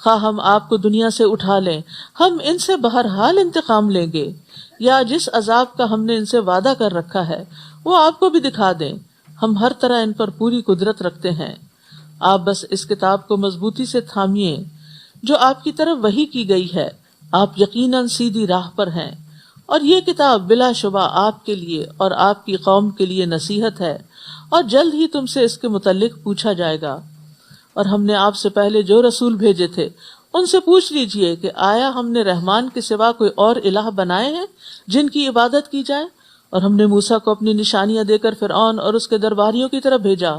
خواہ ہم آپ کو دنیا سے اٹھا لیں، ہم ان سے بہرحال انتقام لیں گے، یا جس عذاب کا ہم نے ان سے وعدہ کر رکھا ہے وہ آپ کو بھی دکھا دیں، ہم ہر طرح ان پر پوری قدرت رکھتے ہیں۔ آپ بس اس کتاب کو مضبوطی سے تھامیے جو آپ کی طرف وحی کی گئی ہے، آپ یقیناً سیدھی راہ پر ہیں، اور یہ کتاب بلا شبہ آپ کے لیے اور آپ کی قوم کے لیے نصیحت ہے، اور جلد ہی تم سے اس کے متعلق پوچھا جائے گا۔ اور ہم نے آپ سے پہلے جو رسول بھیجے تھے ان سے پوچھ لیجئے کہ آیا ہم نے رحمان کے سوا کوئی اور الہ بنائے ہیں جن کی عبادت کی جائے؟ اور ہم نے موسیٰ کو اپنی نشانیاں دے کر فرعون اور اس کے درباریوں کی طرف بھیجا،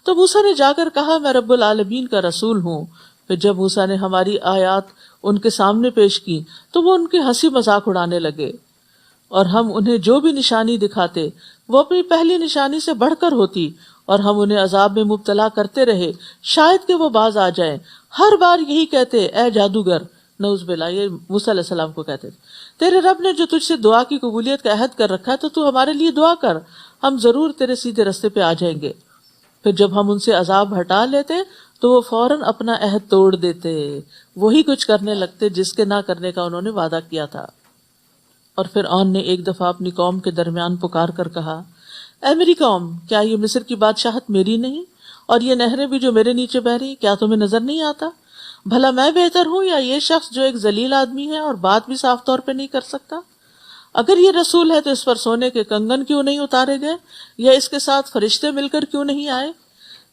تو موسیٰ نے جا کر کہا میں رب العالمین کا رسول ہوں۔ پھر جب موسیٰ نے ہماری آیات ان کے سامنے پیش کی تو وہ ان کے ہنسی مذاق اڑانے لگے، اور ہم انہیں جو بھی نشانی دکھاتے وہ اپنی پہلی نشانی سے بڑھ کر ہوتی، اور ہم انہیں عذاب میں مبتلا کرتے رہے شاید کہ وہ باز آ جائیں۔ ہر بار یہی کہتے اے جادوگر، نعوذ باللہ، یہ موسیٰ علیہ السلام کو کہتے تیرے رب نے جو تجھ سے دعا کی قبولیت کا عہد کر رکھا ہے تو ہمارے لیے دعا کر، ہم ضرور تیرے سیدھے راستے پہ آ جائیں گے۔ پھر جب ہم ان سے عذاب ہٹا لیتے تو وہ فوراً اپنا عہد توڑ دیتے، وہی کچھ کرنے لگتے جس کے نہ کرنے کا انہوں نے وعدہ کیا تھا۔ اور فرعون نے ایک دفعہ اپنی قوم کے درمیان پکار کر کہا اے میری قوم، کیا یہ مصر کی بادشاہت میری نہیں، اور یہ نہریں بھی جو میرے نیچے بہ رہی، کیا تمہیں نظر نہیں آتا؟ بھلا میں بہتر ہوں یا یہ شخص جو ایک ذلیل آدمی ہے اور بات بھی صاف طور پہ نہیں کر سکتا؟ اگر یہ رسول ہے تو اس پر سونے کے کنگن کیوں نہیں اتارے گئے، یا اس کے ساتھ فرشتے مل کر کیوں نہیں آئے؟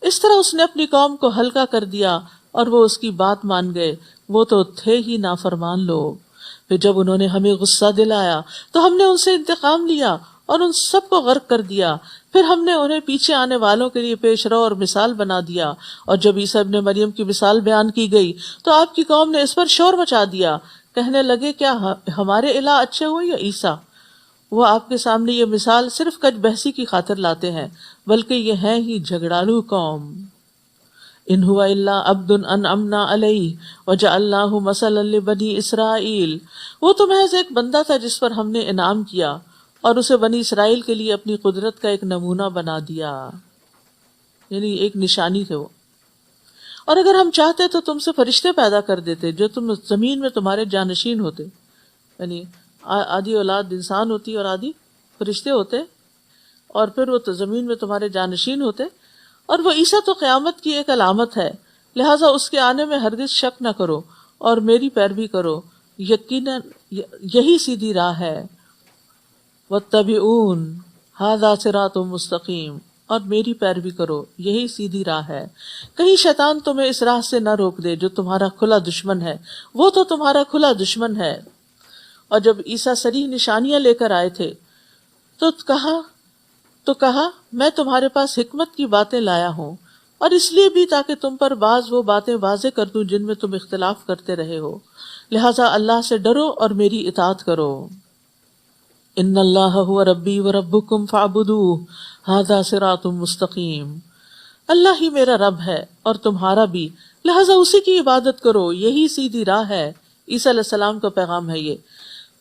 اس طرح اس نے اپنی قوم کو ہلکا کر دیا اور وہ اس کی بات مان گئے، وہ تو تھے ہی نافرمان لوگ۔ پھر جب انہوں نے ہمیں غصہ دلایا تو ہم نے ان سے انتقام لیا اور ان سب کو غرق کر دیا. پھر ہم نے انہیں پیچھے آنے والوں کے لیے پیش رو اور مثال بنا دیا. اور جب عیسیٰ ابن مریم کی مثال بیان کی گئی تو آپ کی قوم نے اس پر شور مچا دیا. کہنے لگے کیا ہمارے الہ اچھے ہوئے یا عیسیٰ؟ وہ آپ کے سامنے یہ مثال صرف کج بحثی کی خاطر لاتے ہیں، بلکہ یہ ہیں ہی جھگڑالو قوم. ان ہوا الا عبد انعمنا علیہ وجعلناہ مثلا لبنی اسرائیل. وہ تو محض ایک بندہ تھا جس پر ہم نے انعام کیا اور اسے بنی اسرائیل کے لیے اپنی قدرت کا ایک نمونہ بنا دیا، یعنی ایک نشانی تھے وہ. اور اگر ہم چاہتے تو تم سے فرشتے پیدا کر دیتے جو تم زمین میں تمہارے جانشین ہوتے، یعنی آدھی اولاد انسان ہوتی اور آدھی فرشتے ہوتے، اور پھر وہ تو زمین میں تمہارے جانشین ہوتے. اور وہ عیسیٰ تو قیامت کی ایک علامت ہے، لہٰذا اس کے آنے میں ہرگز شک نہ کرو اور میری پیروی کرو، یقیناً یہی سیدھی راہ ہے. واتبعون ھذا صراط مستقیم، اور میری پیروی کرو، یہی سیدھی راہ ہے. کہیں شیطان تمہیں اس راہ سے نہ روک دے جو تمہارا کھلا دشمن ہے، وہ تو تمہارا کھلا دشمن ہے. اور جب عیسیٰ صریح نشانیاں لے کر آئے تھے تو کہا میں تمہارے پاس حکمت کی باتیں لایا ہوں، اور اس لیے بھی تاکہ تم پر بعض وہ باتیں واضح کر دوں جن میں تم اختلاف کرتے رہے ہو، لہٰذا اللہ سے ڈرو اور میری اطاعت کرو. ان اللہ هو ربی وربکم فاعبدوہ ھذا صراط مستقیم. اللہ ہی میرا رب ہے اور تمہارا بھی، لہٰذا اسی کی عبادت کرو، یہی سیدھی راہ ہے. عیسیٰ علیہ السلام کا پیغام ہے یہ.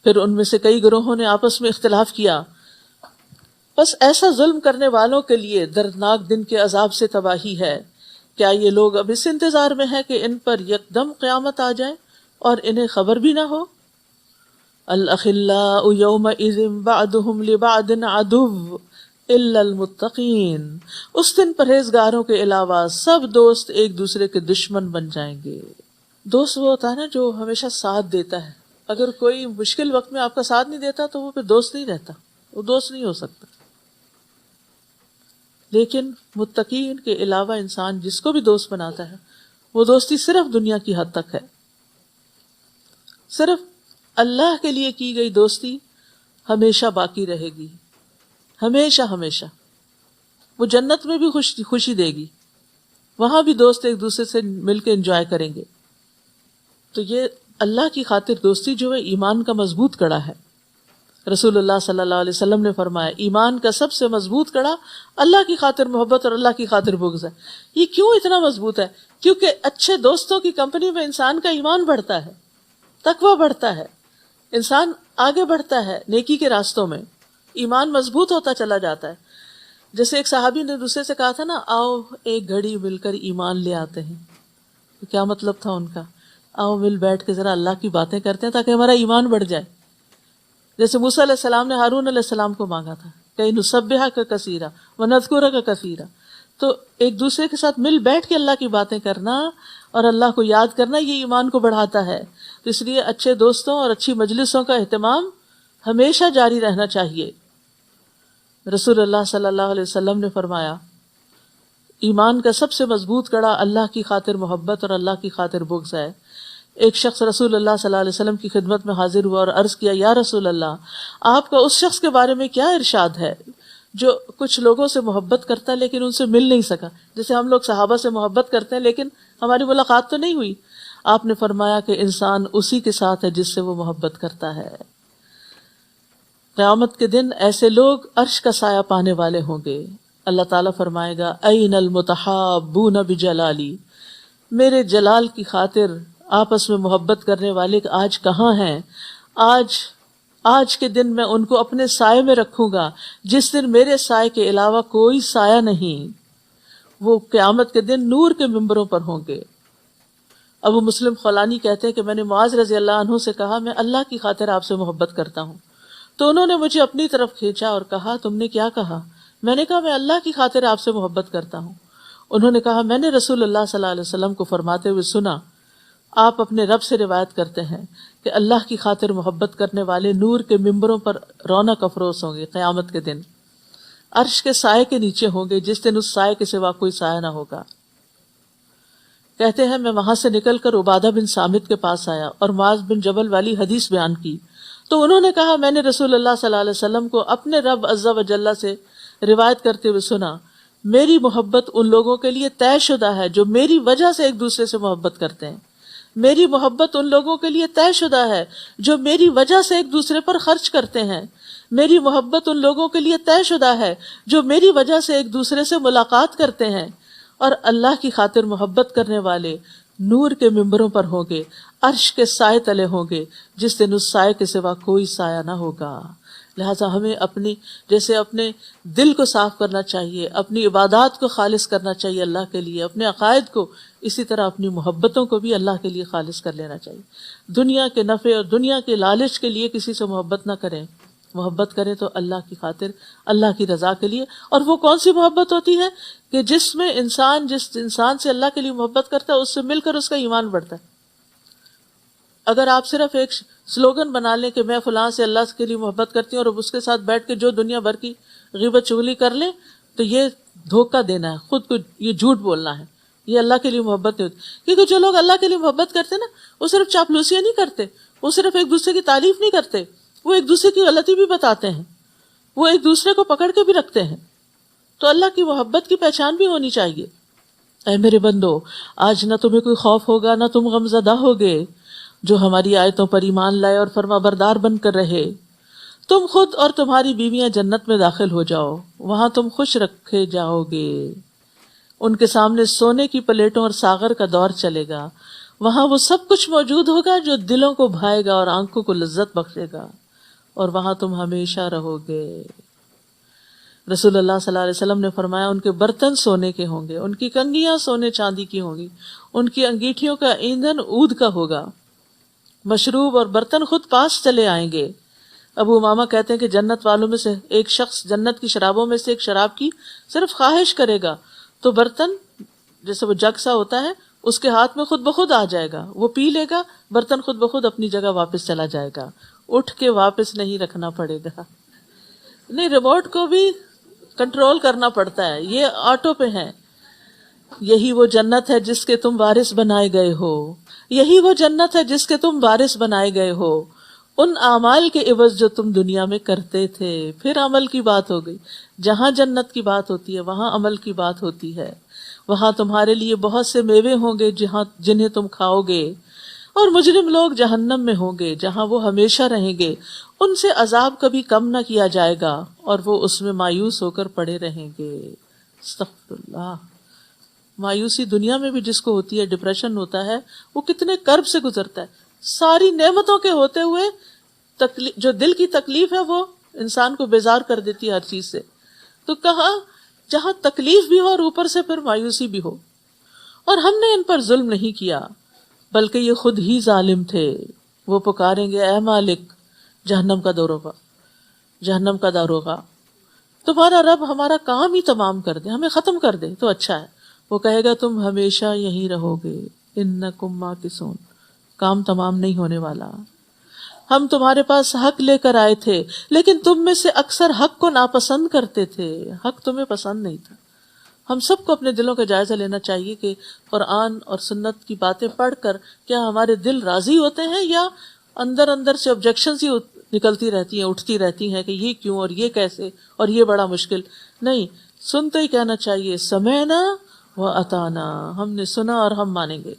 پھر ان میں سے کئی گروہوں نے آپس میں اختلاف کیا، بس ایسا ظلم کرنے والوں کے لیے دردناک دن کے عذاب سے تباہی ہے. کیا یہ لوگ اب اس انتظار میں ہیں کہ ان پر یکدم قیامت آ جائے اور انہیں خبر بھی نہ ہو؟ الاخلاء یومئذ بعضهم لبعض عدو الا المتقین. اس دن پرہیزگاروں کے علاوہ سب دوست ایک دوسرے کے دشمن بن جائیں گے. دوست وہ ہوتا ہے نا جو ہمیشہ ساتھ دیتا ہے. اگر کوئی مشکل وقت میں آپ کا ساتھ نہیں دیتا تو وہ پھر دوست نہیں رہتا، وہ دوست نہیں ہو سکتا. لیکن متقین کے علاوہ انسان جس کو بھی دوست بناتا ہے وہ دوستی صرف دنیا کی حد تک ہے. صرف اللہ کے لیے کی گئی دوستی ہمیشہ باقی رہے گی، ہمیشہ ہمیشہ. وہ جنت میں بھی خوشی دے گی، وہاں بھی دوست ایک دوسرے سے مل کے انجوائے کریں گے. تو یہ اللہ کی خاطر دوستی جو ہے ایمان کا مضبوط کڑا ہے. رسول اللہ صلی اللہ علیہ وسلم نے فرمایا ایمان کا سب سے مضبوط کڑا اللہ کی خاطر محبت اور اللہ کی خاطر بغض ہے. یہ کیوں اتنا مضبوط ہے؟ کیونکہ اچھے دوستوں کی کمپنی میں انسان کا ایمان بڑھتا ہے، تقویٰ بڑھتا ہے، انسان آگے بڑھتا ہے نیکی کے راستوں میں، ایمان مضبوط ہوتا چلا جاتا ہے. جیسے ایک صحابی نے دوسرے سے کہا تھا نا، آؤ ایک گھڑی مل کر ایمان لے آتے ہیں. تو کیا مطلب تھا ان کا؟ آؤ مل بیٹھ کے ذرا اللہ کی باتیں کرتے ہیں تاکہ ہمارا ایمان بڑھ جائے. جیسے موسیٰ علیہ السلام نے ہارون علیہ السلام کو مانگا تھا کہ نسبحک کثیرا ونذکرک کثیرا. تو ایک دوسرے کے ساتھ مل بیٹھ کے اللہ کی باتیں کرنا اور اللہ کو یاد کرنا، یہ ایمان کو بڑھاتا ہے. تو اس لیے اچھے دوستوں اور اچھی مجلسوں کا اہتمام ہمیشہ جاری رہنا چاہیے. رسول اللہ صلی اللہ علیہ وسلم نے فرمایا ایمان کا سب سے مضبوط کڑا اللہ کی خاطر محبت اور اللہ کی خاطر بغض ہے. ایک شخص رسول اللہ صلی اللہ علیہ وسلم کی خدمت میں حاضر ہوا اور عرض کیا، یا رسول اللہ، آپ کا اس شخص کے بارے میں کیا ارشاد ہے جو کچھ لوگوں سے محبت کرتا ہے لیکن ان سے مل نہیں سکا؟ جیسے ہم لوگ صحابہ سے محبت کرتے ہیں لیکن ہماری ملاقات تو نہیں ہوئی. آپ نے فرمایا کہ انسان اسی کے ساتھ ہے جس سے وہ محبت کرتا ہے. قیامت کے دن ایسے لوگ عرش کا سایہ پانے والے ہوں گے. اللہ تعالیٰ فرمائے گا، این المتحابون بجلالی، میرے جلال کی خاطر آپس میں محبت کرنے والے آج کہاں ہیں؟ آج کے دن میں ان کو اپنے سائے میں رکھوں گا جس دن میرے سائے کے علاوہ کوئی سایہ نہیں. وہ قیامت کے دن نور کے ممبروں پر ہوں گے. ابو مسلم خولانی کہتے ہیں کہ میں نے معاذ رضی اللہ عنہ سے کہا، میں اللہ کی خاطر آپ سے محبت کرتا ہوں. تو انہوں نے مجھے اپنی طرف کھینچا اور کہا، تم نے کیا کہا؟ میں نے کہا، میں اللہ کی خاطر آپ سے محبت کرتا ہوں. انہوں نے کہا، میں نے رسول اللہ صلی اللہ علیہ وسلم کو فرماتے ہوئے سنا، آپ اپنے رب سے روایت کرتے ہیں کہ اللہ کی خاطر محبت کرنے والے نور کے ممبروں پر رونق افروز ہوں گے. قیامت کے دن عرش کے سائے کے نیچے ہوں گے جس دن اس سائے کے سوا کوئی سایہ نہ ہوگا. کہتے ہیں میں وہاں سے نکل کر عبادہ بن صامت کے پاس آیا اور معاذ بن جبل والی حدیث بیان کی، تو انہوں نے کہا میں نے رسول اللہ صلی اللہ علیہ وسلم کو اپنے رب عز و جل سے روایت کرتے ہوئے سنا، میری محبت ان لوگوں کے لیے طے شدہ ہے جو میری وجہ سے ایک دوسرے سے محبت کرتے ہیں، میری محبت ان لوگوں کے لیے طے شدہ ہے جو میری وجہ سے ایک دوسرے پر خرچ کرتے ہیں، میری محبت ان لوگوں کے لیے طے شدہ ہے جو میری وجہ سے ایک دوسرے سے ملاقات کرتے ہیں، اور اللہ کی خاطر محبت کرنے والے نور کے ممبروں پر ہوں گے، عرش کے سائے تلے ہوں گے، جس دن اس سائے کے سوا کوئی سایہ نہ ہوگا۔ لہٰذا ہمیں اپنے دل کو صاف کرنا چاہیے، اپنی عبادات کو خالص کرنا چاہیے اللہ کے لیے، اپنے عقائد کو، اسی طرح اپنی محبتوں کو بھی اللہ کے لیے خالص کر لینا چاہیے۔ دنیا کے نفع اور دنیا کے لالچ کے لیے کسی سے محبت نہ کریں، محبت کریں تو اللہ کی خاطر، اللہ کی رضا کے لیے۔ اور وہ کون سی محبت ہوتی ہے کہ جس انسان سے اللہ کے لیے محبت کرتا ہے اس سے مل کر اس کا ایمان بڑھتا ہے۔ اگر آپ صرف ایک سلوگن بنا لیں کہ میں فلاں سے اللہ کے لیے محبت کرتی ہوں اور اس کے ساتھ بیٹھ کے جو دنیا بھر کی غیبت چغلی کر لیں، تو یہ دھوکہ دینا ہے خود کو، یہ جھوٹ بولنا ہے، یہ اللہ کے لیے محبت نہیں ہوتی۔ کیونکہ جو لوگ اللہ کے لیے محبت کرتے نا، وہ صرف چاپلوسیاں نہیں کرتے، وہ صرف ایک دوسرے کی تعریف نہیں کرتے، وہ ایک دوسرے کی غلطی بھی بتاتے ہیں، وہ ایک دوسرے کو پکڑ کے بھی رکھتے ہیں۔ تو اللہ کی محبت کی پہچان بھی ہونی چاہیے۔ اے میرے بندو، آج نہ تمہیں کوئی خوف ہوگا نہ تم غمزدہ ہوگے، جو ہماری آیتوں پر ایمان لائے اور فرما بردار بن کر رہے۔ تم خود اور تمہاری بیویاں جنت میں داخل ہو جاؤ، وہاں تم خوش رکھے جاؤ گے۔ ان کے سامنے سونے کی پلیٹوں اور ساغر کا دور چلے گا، وہاں وہ سب کچھ موجود ہوگا جو دلوں کو بھائے گا اور آنکھوں کو لذت بخشے گا، اور وہاں تم ہمیشہ رہو گے۔ رسول اللہ صلی اللہ علیہ وسلم نے فرمایا ان کے برتن سونے کے ہوں گے، ان کی کنگھیاں سونے چاندی کی ہوں گی، ان کی انگیٹھیوں کا ایندھن عود کا ہوگا، مشروب اور برتن خود پاس چلے آئیں گے۔ ابو امامہ کہتے ہیں کہ جنت والوں میں سے ایک شخص جنت کی شرابوں میں سے ایک شراب کی صرف خواہش کرے گا تو برتن جیسے وہ جگ سا ہوتا ہے اس کے ہاتھ میں خود بخود آ جائے گا، وہ پی لے گا، برتن خود بخود اپنی جگہ واپس چلا جائے گا، اٹھ کے واپس نہیں رکھنا پڑے گا۔ نہیں، ریموٹ کو بھی کنٹرول کرنا پڑتا ہے، یہ آٹو پہ ہے۔ یہی وہ جنت ہے جس کے تم وارث بنائے گئے ہو، یہی وہ جنت ہے جس کے تم وارث بنائے گئے ہو، ان اعمال کے عوض جو تم دنیا میں کرتے تھے۔ پھر عمل کی بات ہو گئی، جہاں جنت کی بات ہوتی ہے وہاں عمل کی بات ہوتی ہے۔ وہاں تمہارے لیے بہت سے میوے ہوں گے جنہیں تم کھاؤ گے، اور مجرم لوگ جہنم میں ہوں گے جہاں وہ ہمیشہ رہیں گے، ان سے عذاب کبھی کم نہ کیا جائے گا اور وہ اس میں مایوس ہو کر پڑے رہیں گے۔ استغفر اللہ۔ مایوسی دنیا میں بھی جس کو ہوتی ہے، ڈپریشن ہوتا ہے، وہ کتنے کرب سے گزرتا ہے۔ ساری نعمتوں کے ہوتے ہوئے جو دل کی تکلیف ہے وہ انسان کو بیزار کر دیتی ہے ہر چیز سے۔ تو کہاں جہاں تکلیف بھی ہو اور اوپر سے پھر مایوسی بھی ہو۔ اور ہم نے ان پر ظلم نہیں کیا بلکہ یہ خود ہی ظالم تھے۔ وہ پکاریں گے اے مالک، جہنم کا داروغہ، تمہارا رب ہمارا کام ہی تمام کر دے، ہمیں ختم کر دے تو اچھا ہے۔ وہ کہے گا تم ہمیشہ یہیں رہو گے، انکم ماکثون، کام تمام نہیں ہونے والا۔ ہم تمہارے پاس حق لے کر آئے تھے لیکن تم میں سے اکثر حق کو ناپسند کرتے تھے، حق تمہیں پسند نہیں تھا۔ ہم سب کو اپنے دلوں کا جائزہ لینا چاہیے کہ قرآن اور سنت کی باتیں پڑھ کر کیا ہمارے دل راضی ہوتے ہیں یا اندر اندر سے آبجیکشنز ہی نکلتی رہتی ہیں، اٹھتی رہتی ہیں کہ یہ کیوں اور یہ کیسے اور یہ بڑا مشکل۔ نہیں، سنتے ہی کہنا چاہیے سمعنا وَأَطَعْنَا، ہم نے سنا اور ہم مانیں گے۔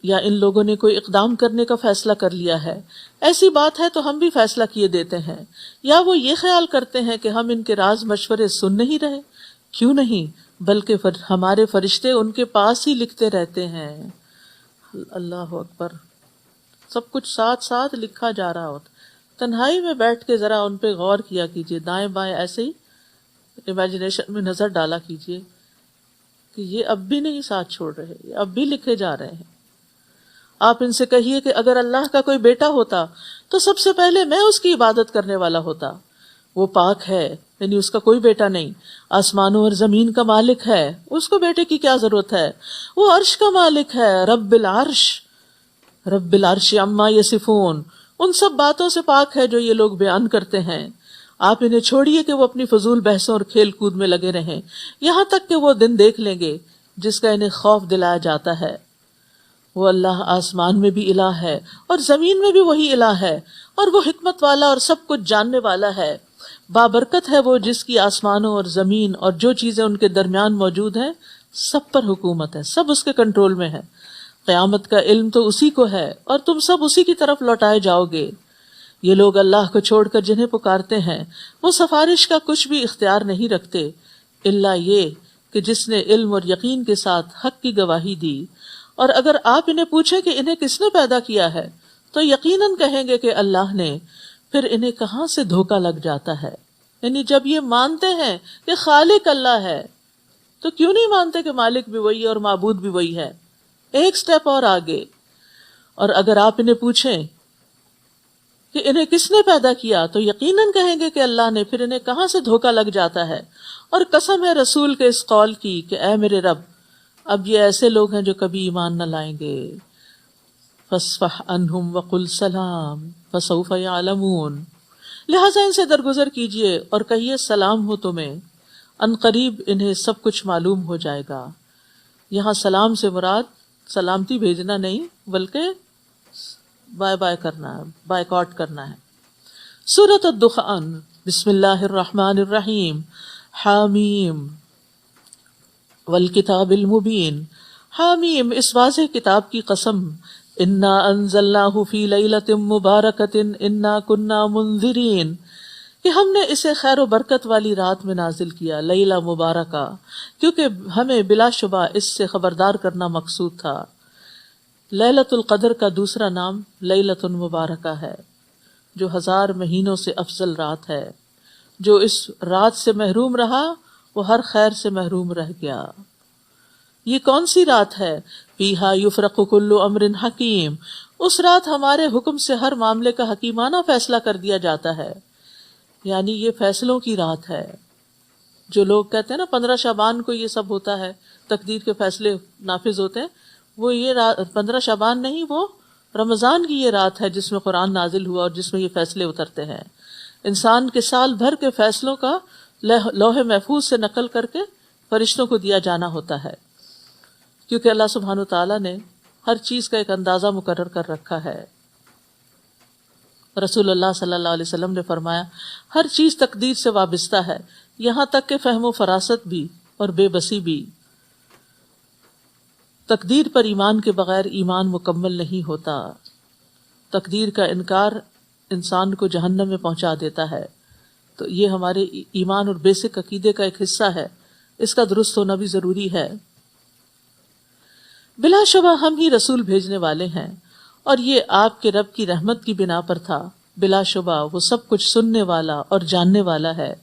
یا ان لوگوں نے کوئی اقدام کرنے کا فیصلہ کر لیا ہے، ایسی بات ہے تو ہم بھی فیصلہ کیے دیتے ہیں، یا وہ یہ خیال کرتے ہیں کہ ہم ان کے راز مشورے سن نہیں رہے؟ کیوں نہیں، بلکہ ہمارے فرشتے ان کے پاس ہی لکھتے رہتے ہیں۔ اللہ اکبر، سب کچھ ساتھ ساتھ لکھا جا رہا ہوتا۔ تنہائی میں بیٹھ کے ذرا ان پہ غور کیا کیجیے، دائیں بائیں ایسے ہی امیجنیشن میں نظر ڈالا کیجیے کہ یہ اب بھی نہیں ساتھ چھوڑ رہے، یہ اب بھی لکھے جا رہے ہیں۔ آپ ان سے کہیے کہ اگر اللہ کا کوئی بیٹا ہوتا تو سب سے پہلے میں اس کی عبادت کرنے والا ہوتا۔ وہ پاک ہے، یعنی اس کا کوئی بیٹا نہیں، آسمانوں اور زمین کا مالک ہے، اس کو بیٹے کی کیا ضرورت ہے؟ وہ عرش کا مالک ہے، رب العرش عما یصفون، ان سب باتوں سے پاک ہے جو یہ لوگ بیان کرتے ہیں۔ آپ انہیں چھوڑیے کہ وہ اپنی فضول بحثوں اور کھیل کود میں لگے رہیں، یہاں تک کہ وہ دن دیکھ لیں گے جس کا انہیں خوف دلایا جاتا ہے۔ وہ اللہ آسمان میں بھی الہ ہے اور زمین میں بھی وہی الہ ہے، اور وہ حکمت والا اور سب کچھ جاننے والا ہے۔ بابرکت ہے وہ جس کی آسمانوں اور زمین اور جو چیزیں ان کے درمیان موجود ہیں سب پر حکومت ہے، سب اس کے کنٹرول میں ہے۔ قیامت کا علم تو اسی کو ہے اور تم سب اسی کی طرف لوٹائے جاؤ گے۔ یہ لوگ اللہ کو چھوڑ کر جنہیں پکارتے ہیں وہ سفارش کا کچھ بھی اختیار نہیں رکھتے، الا یہ کہ جس نے علم اور یقین کے ساتھ حق کی گواہی دی۔ اور اگر آپ انہیں پوچھیں کہ انہیں کس نے پیدا کیا ہے تو یقیناً کہیں گے کہ اللہ نے، پھر انہیں کہاں سے دھوکہ لگ جاتا ہے۔ یعنی جب یہ مانتے ہیں کہ خالق اللہ ہے تو کیوں نہیں مانتے کہ مالک بھی وہی ہے اور معبود بھی وہی ہے؟ ایک سٹیپ اور آگے۔ اور اگر آپ انہیں پوچھیں کہ انہیں کس نے پیدا کیا تو یقیناً کہیں گے کہ اللہ نے، پھر انہیں کہاں سے دھوکہ لگ جاتا ہے۔ اور قسم ہے رسول کے اس قول کی کہ اے میرے رب، اب یہ ایسے لوگ ہیں جو کبھی ایمان نہ لائیں گے۔ فاصفح عنہم وقل سلام فسوف یعلمون، لہٰذا ان سے درگزر کیجئے اور کہیے سلام ہو تمہیں، ان قریب انہیں سب کچھ معلوم ہو جائے گا۔ یہاں سلام سے مراد سلامتی بھیجنا نہیں بلکہ بائے بائے کرنا ہے، بائیکاٹ کرنا ہے۔ سورۃ الدخان، بسم اللہ الرحمن الرحیم، حامیم والکتاب المبین۔ حامیم، اس واضح کتاب کی قسم، انا انزلناہ فی لیلۃ مبارکۃ انا کنا منذرین، کہ ہم نے اسے خیر و برکت والی رات میں نازل کیا، لیلہ مبارکہ، کیونکہ ہمیں بلا شبہ اس سے خبردار کرنا مقصود تھا۔ لیلۃ القدر کا دوسرا نام لیلۃ مبارکہ ہے، جو 1000 مہینوں سے افضل رات ہے۔ جو اس رات سے محروم رہا وہ ہر خیر سے محروم رہ گیا۔ یہ کون سی رات ہے؟ فیہا یفرق کل امر حکیم، اس رات ہمارے حکم سے ہر معاملے کا حکیمانہ فیصلہ کر دیا جاتا ہے۔ یعنی یہ فیصلوں کی رات ہے۔ جو لوگ کہتے ہیں نا 15 شعبان کو یہ سب ہوتا ہے، تقدیر کے فیصلے نافذ ہوتے ہیں، وہ یہ رات 15 شعبان نہیں، وہ رمضان کی یہ رات ہے جس میں قرآن نازل ہوا اور جس میں یہ فیصلے اترتے ہیں۔ انسان کے سال بھر کے فیصلوں کا لوح محفوظ سے نقل کر کے فرشتوں کو دیا جانا ہوتا ہے، کیونکہ اللہ سبحانہ وتعالیٰ نے ہر چیز کا ایک اندازہ مقرر کر رکھا ہے۔ رسول اللہ صلی اللہ علیہ وسلم نے فرمایا ہر چیز تقدیر سے وابستہ ہے، یہاں تک کہ فہم و فراست بھی اور بے بسی بھی۔ تقدیر پر ایمان کے بغیر ایمان مکمل نہیں ہوتا۔ تقدیر کا انکار انسان کو جہنم میں پہنچا دیتا ہے۔ تو یہ ہمارے ایمان اور بیسک عقیدے کا ایک حصہ ہے، اس کا درست ہونا بھی ضروری ہے۔ بلا شبہ ہم ہی رسول بھیجنے والے ہیں، اور یہ آپ کے رب کی رحمت کی بنا پر تھا۔ بلا شبہ وہ سب کچھ سننے والا اور جاننے والا ہے۔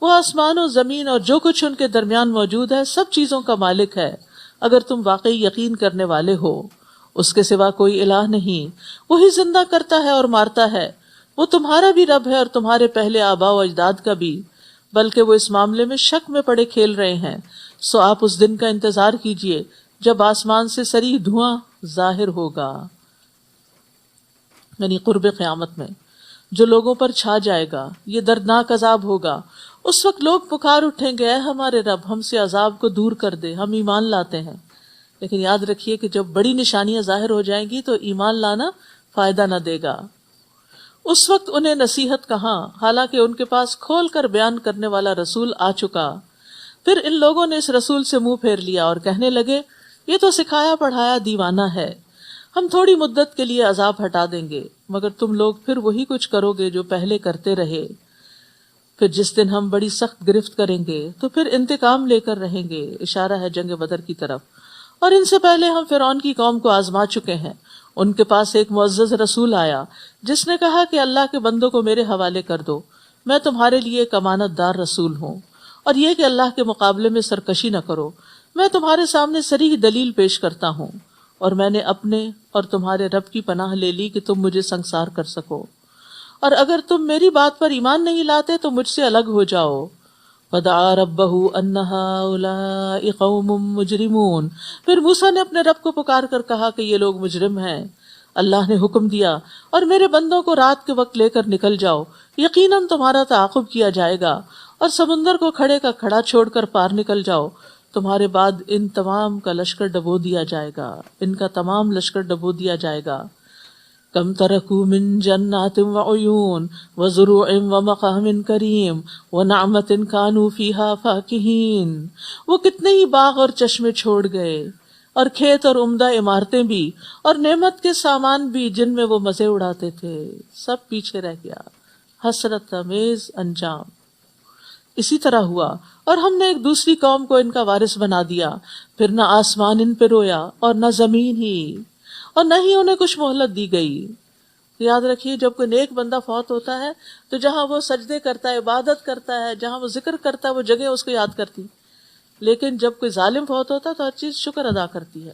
وہ آسمان و زمین اور جو کچھ ان کے درمیان موجود ہے سب چیزوں کا مالک ہے۔ اگر تم واقعی یقین کرنے والے ہو، اس کے سوا کوئی الہ نہیں، وہی زندہ کرتا ہے اور مارتا ہے، وہ تمہارا بھی رب ہے اور تمہارے پہلے آباء و اجداد کا بھی، بلکہ وہ اس معاملے میں شک میں پڑے کھیل رہے ہیں۔ سو آپ اس دن کا انتظار کیجئے جب آسمان سے صریح دھواں ظاہر ہوگا، یعنی قرب قیامت میں جو لوگوں پر چھا جائے گا، یہ دردناک عذاب ہوگا۔ اس وقت لوگ پکار اٹھیں گے، اے ہمارے رب ہم سے عذاب کو دور کر دے، ہم ایمان لاتے ہیں۔ لیکن یاد رکھیے کہ جب بڑی نشانیاں ظاہر ہو جائیں گی تو ایمان لانا فائدہ نہ دے گا۔ اس وقت انہیں نصیحت کہاں، حالانکہ ان کے پاس کھول کر بیان کرنے والا رسول آ چکا۔ پھر ان لوگوں نے اس رسول سے منہ پھیر لیا اور کہنے لگے یہ تو سکھایا پڑھایا دیوانہ ہے، ہم تھوڑی مدت کے لیے عذاب ہٹا دیں گے، مگر تم لوگ پھر وہی کچھ کرو گے جو پہلے کرتے رہے۔ پھر جس دن ہم بڑی سخت گرفت کریں گے تو پھر انتقام لے کر رہیں گے، اشارہ ہے جنگ بدر کی طرف۔ اور ان سے پہلے ہم فرعون کی قوم کو آزما چکے ہیں۔ ان کے پاس ایک معزز رسول آیا جس نے کہا کہ اللہ کے بندوں کو میرے حوالے کر دو، میں تمہارے لیے ایک امانت دار رسول ہوں، اور یہ کہ اللہ کے مقابلے میں سرکشی نہ کرو، میں تمہارے سامنے صریح دلیل پیش کرتا ہوں، اور میں نے اپنے اور تمہارے رب کی پناہ لے لی کہ تم مجھے سنگسار کر سکو، اور اگر تم میری بات پر ایمان نہیں لاتے تو مجھ سے الگ ہو جاؤ۔ فدعا ربہ ان ہؤلاء قوم مجرمون، پھر موسیٰ نے اپنے رب کو پکار کر کہا کہ یہ لوگ مجرم ہیں۔ اللہ نے حکم دیا اور میرے بندوں کو رات کے وقت لے کر نکل جاؤ، یقیناً تمہارا تعاقب کیا جائے گا، اور سمندر کو کھڑے کا کھڑا چھوڑ کر پار نکل جاؤ۔ تمہارے بعد ان تمام کا لشکر ڈبو دیا جائے گا، ان کا تمام لشکر ڈبو دیا جائے گا۔ کم ترکوا من جنات وعیون وزروع ومقام کریم ونعمت کانوا فیہا فاکہین، وہ کتنے ہی باغ اور چشمے چھوڑ گئے، اور کھیت اور عمدہ عمارتیں بھی، اور نعمت کے سامان بھی جن میں وہ مزے اڑاتے تھے، سب پیچھے رہ گیا۔ حسرت آمیز انجام۔ اسی طرح ہوا، اور ہم نے ایک دوسری قوم کو ان کا وارث بنا دیا، پھر نہ آسمان ان پہ رویا اور نہ زمین ہی، اور نہ ہی انہیں کچھ مہلت دی گئی۔ یاد رکھیے جب کوئی نیک بندہ فوت ہوتا ہے تو جہاں وہ سجدے کرتا ہے، عبادت کرتا ہے، جہاں وہ ذکر کرتا ہے، وہ جگہ اس کو یاد کرتی، لیکن جب کوئی ظالم فوت ہوتا ہے تو ہر چیز شکر ادا کرتی ہے۔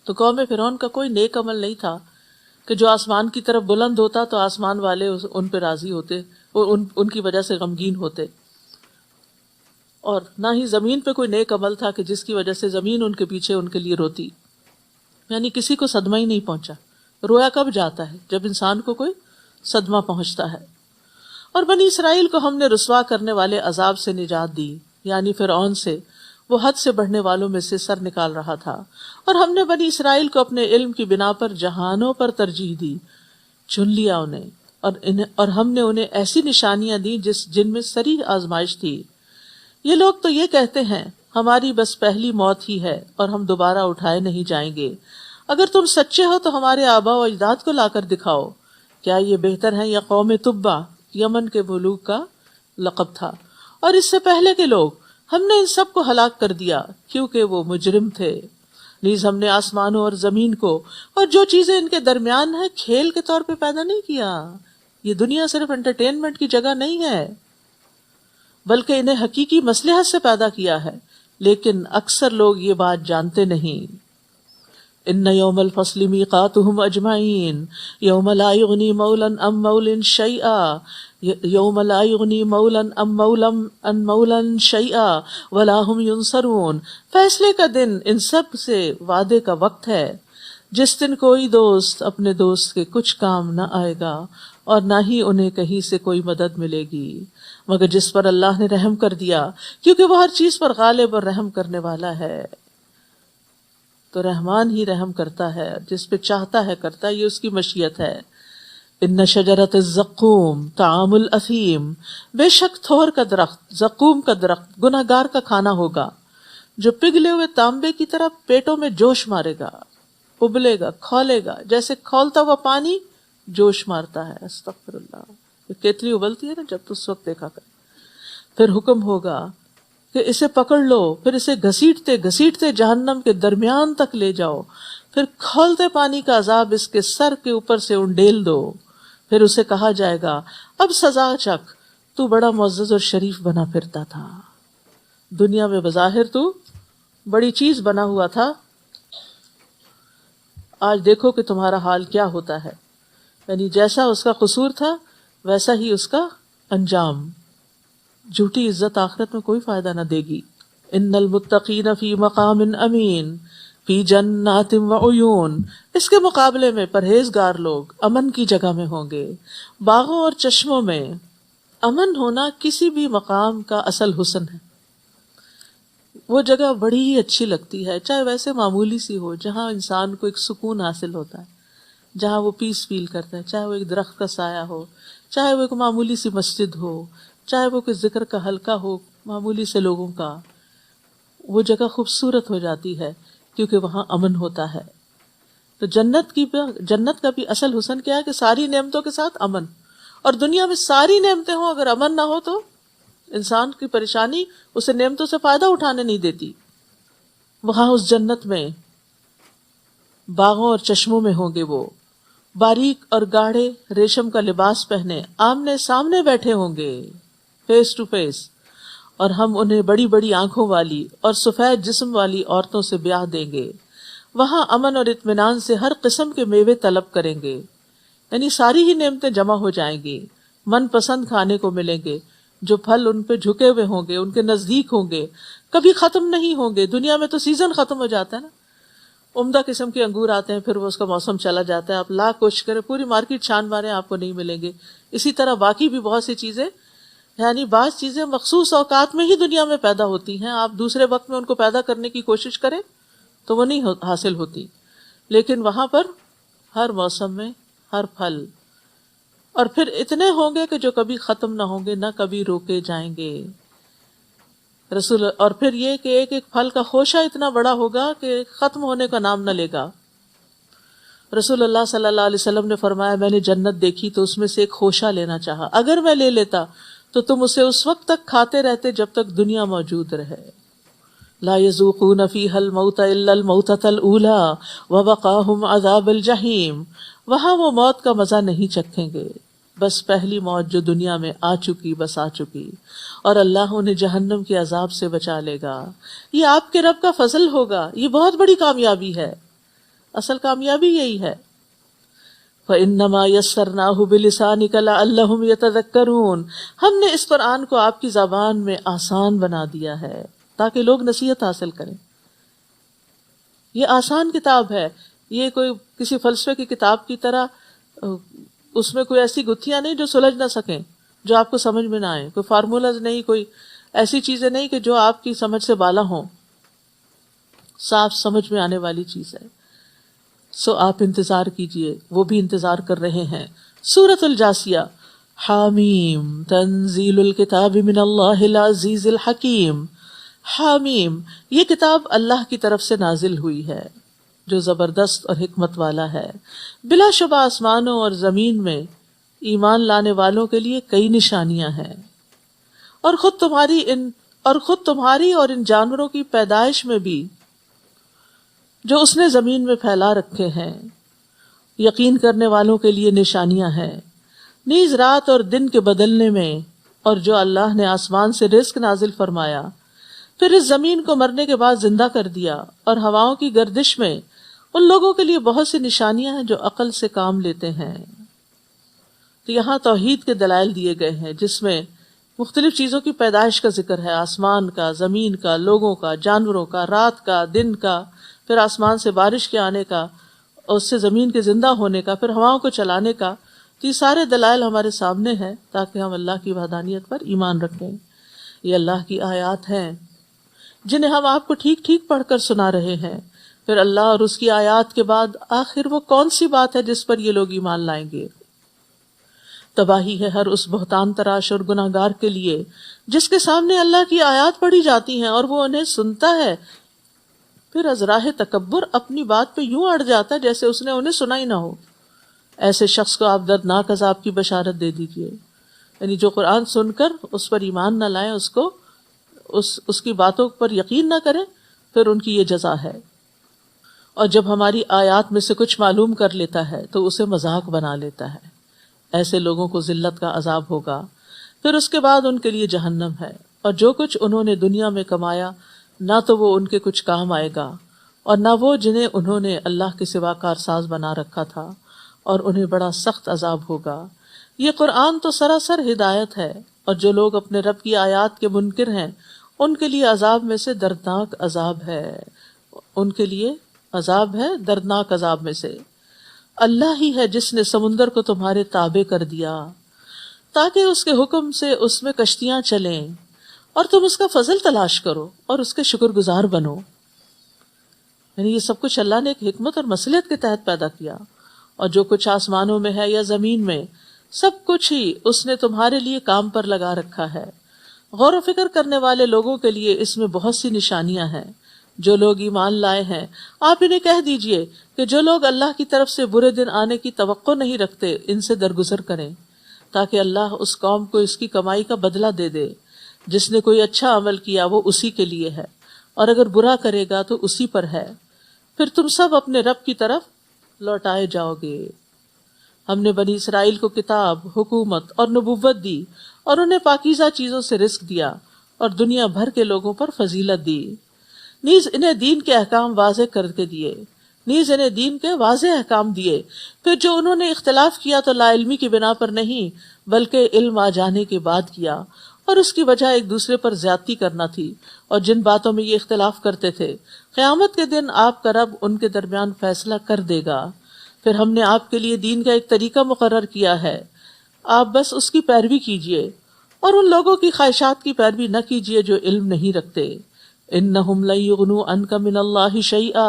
تو قوم فرعون کا کوئی نیک عمل نہیں تھا کہ جو آسمان کی طرف بلند ہوتا تو آسمان والے ان پہ راضی ہوتے، ان کی وجہ سے غمگین ہوتے، اور نہ ہی زمین پہ کوئی نیک عمل تھا کہ جس کی وجہ سے زمین ان کے پیچھے ان کے لیے روتی۔ یعنی کسی کو صدمہ ہی نہیں پہنچا۔ رویا کب جاتا ہے؟ جب انسان کو کوئی صدمہ پہنچتا ہے۔ اور بنی اسرائیل کو ہم نے رسوا کرنے والے عذاب سے نجات دی، یعنی فرعون سے، وہ حد سے بڑھنے والوں میں سے سر نکال رہا تھا۔ اور ہم نے بنی اسرائیل کو اپنے علم کی بنا پر جہانوں پر ترجیح دی، چن لیا انہیں، اور ہم نے انہیں ایسی نشانیاں دی جن میں صریح آزمائش تھی۔ یہ لوگ تو یہ کہتے ہیں ہماری بس پہلی موت ہی ہے اور ہم دوبارہ اٹھائے نہیں جائیں گے۔ اگر تم سچے ہو تو ہمارے آباء و اجداد کو لا کر دکھاؤ، کیا یہ بہتر ہیں یا قوم تبع، یمن کے ملوک کا لقب تھا، اور اس سے پہلے کے لوگ، ہم نے ان سب کو ہلاک کر دیا کیونکہ وہ مجرم تھے۔ نیز ہم نے آسمانوں اور زمین کو اور جو چیزیں ان کے درمیان ہیں کھیل کے طور پہ پیدا نہیں کیا۔ یہ دنیا صرف انٹرٹینمنٹ کی جگہ نہیں ہے، بلکہ انہیں حقیقی مصلحت سے پیدا کیا ہے، لیکن اکثر لوگ یہ بات جانتے نہیں۔ ان یوم الفصل میقاتہم اجمعین یوم لا یغنی مولا عن مولا شیئا یوم لا یغنی مولا عن مولا شیئا ولا هم ینصرون۔ فیصلے کا دن ان سب سے وعدے کا وقت ہے، جس دن کوئی دوست اپنے دوست کے کچھ کام نہ آئے گا اور نہ ہی انہیں کہیں سے کوئی مدد ملے گی، مگر جس پر اللہ نے رحم کر دیا، کیونکہ وہ ہر چیز پر غالب اور رحم کرنے والا ہے۔ تو رحمان ہی رحم کرتا ہے، جس پہ چاہتا ہے کرتا ہے، یہ اس کی مشیت ہے۔ ان شجرۃ الزقوم طعام الاثیم، بے شک تھور کا درخت، زقوم کا درخت گناہگار کا کھانا ہوگا، جو پگھلے ہوئے تانبے کی طرح پیٹوں میں جوش مارے گا، ابلے گا، کھولے گا، جیسے کھولتا ہوا پانی جوش مارتا ہے۔ استغفر اللہ، یہ کیتلی ابلتی ہے نا جب، تو اس وقت دیکھا کر۔ پھر حکم ہوگا کہ اسے پکڑ لو، پھر اسے گھسیٹتے گھسیٹتے جہنم کے درمیان تک لے جاؤ، پھر کھولتے پانی کا عذاب اس کے سر کے اوپر سے انڈیل دو، پھر اسے کہا جائے گا اب سزا چکھ، تو بڑا معزز اور شریف بنا پھرتا تھا، دنیا میں بظاہر تو بڑی چیز بنا ہوا تھا، آج دیکھو کہ تمہارا حال کیا ہوتا ہے۔ یعنی جیسا اس کا قصور تھا ویسا ہی اس کا انجام۔ جھوٹی عزت آخرت میں کوئی فائدہ نہ دے گی۔ ان المتقین فی مقام امین فی جنات وعیون، اس کے مقابلے میں پرہیزگار لوگ امن کی جگہ میں ہوں گے، باغوں اور چشموں میں۔ امن ہونا کسی بھی مقام کا اصل حسن ہے۔ وہ جگہ بڑی ہی اچھی لگتی ہے، چاہے ویسے معمولی سی ہو، جہاں انسان کو ایک سکون حاصل ہوتا ہے، جہاں وہ پیس فیل کرتا ہے، چاہے وہ ایک درخت کا سایہ ہو، چاہے وہ ایک معمولی سی مسجد ہو، چاہے وہ کوئی ذکر کا حلقہ ہو معمولی سے لوگوں کا، وہ جگہ خوبصورت ہو جاتی ہے کیونکہ وہاں امن ہوتا ہے۔ تو جنت کا بھی اصل حسن کیا ہے کہ ساری نعمتوں کے ساتھ امن، اور دنیا میں ساری نعمتیں ہوں اگر امن نہ ہو تو انسان کی پریشانی اسے نعمتوں سے فائدہ اٹھانے نہیں دیتی۔ وہاں اس جنت میں باغوں اور چشموں میں ہوں گے وہ، باریک اور گاڑھے ریشم کا لباس پہنے، آمنے سامنے بیٹھے ہوں گے، فیس ٹو فیس، اور ہم انہیں بڑی بڑی آنکھوں والی اور سفید جسم والی عورتوں سے بیاہ دیں گے۔ وہاں امن اور اطمینان سے ہر قسم کے میوے طلب کریں گے، یعنی ساری ہی نعمتیں جمع ہو جائیں گی، من پسند کھانے کو ملیں گے، جو پھل ان پہ جھکے ہوئے ہوں گے، ان کے نزدیک ہوں گے، کبھی ختم نہیں ہوں گے۔ دنیا میں تو سیزن ختم ہو جاتا ہے نا، عمدہ قسم کے انگور آتے ہیں، پھر وہ اس کا موسم چلا جاتا ہے، آپ لاکھ کوشش کریں، پوری مارکیٹ چھان ماریں، آپ کو نہیں ملیں گے۔ اسی طرح باقی بھی بہت سی چیزیں یعنی بعض چیزیں مخصوص اوقات میں ہی دنیا میں پیدا ہوتی ہیں، آپ دوسرے وقت میں ان کو پیدا کرنے کی کوشش کریں تو وہ نہیں حاصل ہوتی، لیکن وہاں پر ہر موسم میں ہر پھل، اور پھر اتنے ہوں گے کہ جو کبھی ختم نہ ہوں گے، نہ کبھی روکے جائیں گے رسول. اور پھر یہ کہ ایک ایک پھل کا خوشہ اتنا بڑا ہوگا کہ ختم ہونے کا نام نہ لے گا. رسول اللہ صلی اللہ علیہ وسلم نے فرمایا میں نے جنت دیکھی تو اس میں سے ایک خوشہ لینا چاہا، اگر میں لے لیتا تو تم اسے اس وقت تک کھاتے رہتے جب تک دنیا موجود رہے. لا یذوقون فیہا الموت الا الموتۃ الاولی ووقاہم عذاب الجحیم. وہاں وہ موت کا مزہ نہیں چکھیں گے، بس پہلی موت جو دنیا میں آ چکی بس آ چکی، اور اللہ انہیں جہنم کے عذاب سے بچا لے گا. یہ آپ کے رب کا فضل ہوگا، یہ بہت بڑی کامیابی ہے، اصل کامیابی یہی ہے. فَإِنَّمَا يَسَّرْنَاهُ بِلِسَانِكَ لَعَلَّهُمْ يَتَذَكَّرُونَ. ہم نے اس قرآن کو آپ کی زبان میں آسان بنا دیا ہے تاکہ لوگ نصیحت حاصل کریں. یہ آسان کتاب ہے، یہ کوئی کسی فلسفے کی کتاب کی طرح اس میں کوئی ایسی گتھیاں نہیں جو سلجھ نہ سکیں، جو آپ کو سمجھ میں نہ آئیں، کوئی فارمولاز نہیں، کوئی ایسی چیزیں نہیں کہ جو آپ کی سمجھ سے بالا ہوں. صاف سمجھ میں آنے والی چیز ہے. سو آپ انتظار کیجئے، وہ بھی انتظار کر رہے ہیں. سورۃ الجاثیہ. حامیم تنزیل الکتاب من اللہ العزیز الحکیم. حامیم، یہ کتاب اللہ کی طرف سے نازل ہوئی ہے جو زبردست اور حکمت والا ہے. بلا شبہ آسمانوں اور زمین میں ایمان لانے والوں کے لیے کئی نشانیاں ہیں، اور خود تمہاری اور ان جانوروں کی پیدائش میں بھی جو اس نے زمین میں پھیلا رکھے ہیں یقین کرنے والوں کے لیے نشانیاں ہیں. نیز رات اور دن کے بدلنے میں، اور جو اللہ نے آسمان سے رزق نازل فرمایا، پھر اس زمین کو مرنے کے بعد زندہ کر دیا، اور ہواؤں کی گردش میں ان لوگوں کے لیے بہت سی نشانیاں ہیں جو عقل سے کام لیتے ہیں. تو یہاں توحید کے دلائل دیے گئے ہیں جس میں مختلف چیزوں کی پیدائش کا ذکر ہے، آسمان کا، زمین کا، لوگوں کا، جانوروں کا، رات کا، دن کا، پھر آسمان سے بارش کے آنے کا، اور اس سے زمین کے زندہ ہونے کا، پھر ہواؤں کو چلانے کا. تو یہ سارے دلائل ہمارے سامنے ہیں تاکہ ہم اللہ کی وحدانیت پر ایمان رکھیں. یہ اللہ کی آیات ہیں جنہیں ہم آپ کو ٹھیک ٹھیک پڑھ کر سنا رہے ہیں. پھر اللہ اور اس کی آیات کے بعد آخر وہ کون سی بات ہے جس پر یہ لوگ ایمان لائیں گے؟ تباہی ہے ہر اس بہتان تراش اور گناہ گار کے لیے جس کے سامنے اللہ کی آیات پڑھی جاتی ہیں اور وہ انہیں سنتا ہے، پھر از راہ تکبر اپنی بات پہ یوں اڑ جاتا ہے جیسے اس نے انہیں سنا ہی نہ ہو. ایسے شخص کو آپ دردناک عذاب کی بشارت دے دیجئے. یعنی جو قرآن سن کر اس پر ایمان نہ لائیں، اس کی باتوں پر یقین نہ کریں، پھر ان کی یہ جزا ہے. اور جب ہماری آیات میں سے کچھ معلوم کر لیتا ہے تو اسے مذاق بنا لیتا ہے. ایسے لوگوں کو ذلت کا عذاب ہوگا، پھر اس کے بعد ان کے لیے جہنم ہے، اور جو کچھ انہوں نے دنیا میں کمایا نہ تو وہ ان کے کچھ کام آئے گا، اور نہ وہ جنہیں انہوں نے اللہ کے سوا کارساز بنا رکھا تھا، اور انہیں بڑا سخت عذاب ہوگا. یہ قرآن تو سراسر ہدایت ہے، اور جو لوگ اپنے رب کی آیات کے منکر ہیں ان کے لیے عذاب میں سے دردناک عذاب ہے. ان کے لیے عذاب ہے دردناک عذاب میں سے. اللہ ہی ہے جس نے سمندر کو تمہارے تابع کر دیا تاکہ اس کے حکم سے اس میں کشتیاں چلیں، اور تم اس کا فضل تلاش کرو اور اس کے شکر گزار بنو. یعنی یہ سب کچھ اللہ نے ایک حکمت اور مصلحت کے تحت پیدا کیا، اور جو کچھ آسمانوں میں ہے یا زمین میں سب کچھ ہی اس نے تمہارے لیے کام پر لگا رکھا ہے. غور و فکر کرنے والے لوگوں کے لیے اس میں بہت سی نشانیاں ہیں. جو لوگ ایمان لائے ہیں آپ انہیں کہہ دیجئے کہ جو لوگ اللہ کی طرف سے برے دن آنے کی توقع نہیں رکھتے ان سے درگزر کریں، تاکہ اللہ اس قوم کو اس کی کمائی کا بدلہ دے دے. جس نے کوئی اچھا عمل کیا وہ اسی کے لیے ہے، اور اگر برا کرے گا تو اسی پر ہے. پھر تم سب اپنے رب کی طرف لوٹائے جاؤ گے. ہم نے بنی اسرائیل کو کتاب، حکومت اور نبوت دی، اور انہیں پاکیزہ چیزوں سے رزق دیا، اور دنیا بھر کے لوگوں پر فضیلت دی. نیز انہیں دین کے احکام واضح کر کے دیے. پھر جو انہوں نے اختلاف کیا تو لا علمی کی بنا پر نہیں بلکہ علم آ جانے کے بعد کیا، اور اس کی وجہ ایک دوسرے پر زیادتی کرنا تھی. اور جن باتوں میں یہ اختلاف کرتے تھے قیامت کے دن آپ کا رب ان کے درمیان فیصلہ کر دے گا. پھر ہم نے آپ کے لیے دین کا ایک طریقہ مقرر کیا ہے، آپ بس اس کی پیروی کیجیے، اور ان لوگوں کی خواہشات کی پیروی نہ کیجیے جو علم نہیں رکھتے. انہم لن یغنوا عنک من اللہ شیئا،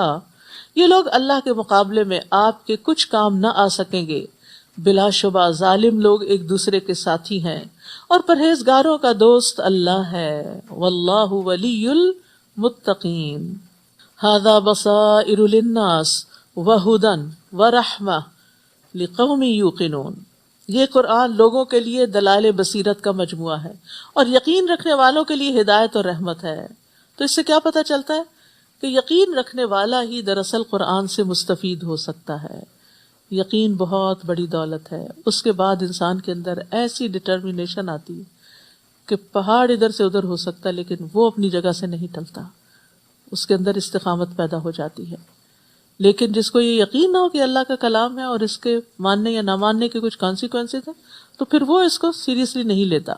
یہ لوگ اللہ کے مقابلے میں آپ کے کچھ کام نہ آ سکیں گے. بلا شبہ ظالم لوگ ایک دوسرے کے ساتھی ہیں اور پرہیزگاروں کا دوست اللہ ہے. واللہ ولی المتقین. ھذا بصائر للناس وہدی ورحمہ لقوم یوقنون. یہ قرآن لوگوں کے لیے دلائل بصیرت کا مجموعہ ہے اور یقین رکھنے والوں کے لیے ہدایت اور رحمت ہے. تو اس سے کیا پتہ چلتا ہے کہ یقین رکھنے والا ہی دراصل قرآن سے مستفید ہو سکتا ہے. یقین بہت بڑی دولت ہے. اس کے بعد انسان کے اندر ایسی ڈٹرمینیشن آتی ہے کہ پہاڑ ادھر سے ادھر ہو سکتا ہے لیکن وہ اپنی جگہ سے نہیں ٹلتا. اس کے اندر استقامت پیدا ہو جاتی ہے. لیکن جس کو یہ یقین نہ ہو کہ اللہ کا کلام ہے اور اس کے ماننے یا نہ ماننے کے کچھ کانسیکوینسز ہیں تو پھر وہ اس کو سیریسلی نہیں لیتا.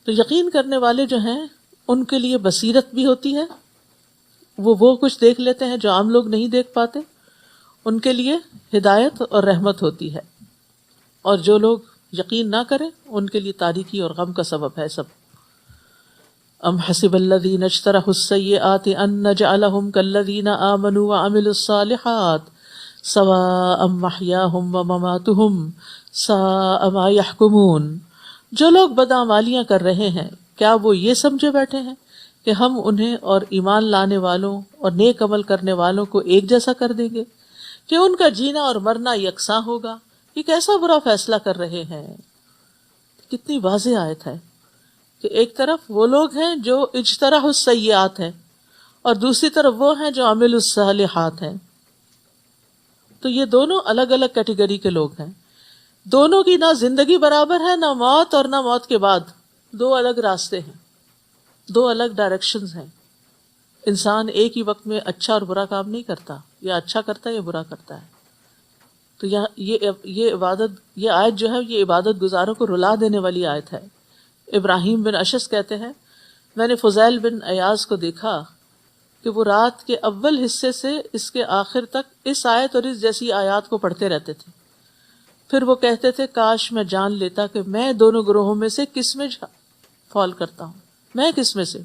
تو یقین کرنے والے جو ہیں ان کے لیے بصیرت بھی ہوتی ہے، وہ کچھ دیکھ لیتے ہیں جو عام لوگ نہیں دیکھ پاتے. ان کے لیے ہدایت اور رحمت ہوتی ہے، اور جو لوگ یقین نہ کریں ان کے لیے تاریکی اور غم کا سبب ہے سب. ام حسب الذین اجترحوا السیئات ان نجعلہم کالذین آمنوا وعملوا الصالحات سواء محیاہم ومماتہم ساء ما یحکمون. جو لوگ بدعمالیاں کر رہے ہیں کیا وہ یہ سمجھے بیٹھے ہیں کہ ہم انہیں اور ایمان لانے والوں اور نیک عمل کرنے والوں کو ایک جیسا کر دیں گے کہ ان کا جینا اور مرنا یکساں ہوگا. یہ کیسا برا فیصلہ کر رہے ہیں. کتنی واضح آیت ہے کہ ایک طرف وہ لوگ ہیں جو اجترحوا السیئات ہیں اور دوسری طرف وہ ہیں جو عملوا الصالحات ہیں. تو یہ دونوں الگ الگ کیٹیگری کے لوگ ہیں. دونوں کی نہ زندگی برابر ہے، نہ موت اور نہ موت کے بعد. دو الگ راستے ہیں، دو الگ ڈائریکشنز ہیں. انسان ایک ہی وقت میں اچھا اور برا کام نہیں کرتا، یا اچھا کرتا ہے یا برا کرتا ہے. تو یہ عبادت، یہ آیت جو ہے یہ عبادت گزاروں کو رلا دینے والی آیت ہے. ابراہیم بن اشعث کہتے ہیں میں نے فضیل بن ایاز کو دیکھا کہ وہ رات کے اول حصے سے اس کے آخر تک اس آیت اور اس جیسی آیات کو پڑھتے رہتے تھے. پھر وہ کہتے تھے کاش میں جان لیتا کہ میں دونوں گروہوں میں سے کس میں فال کرتا ہوں، میں کس میں سے.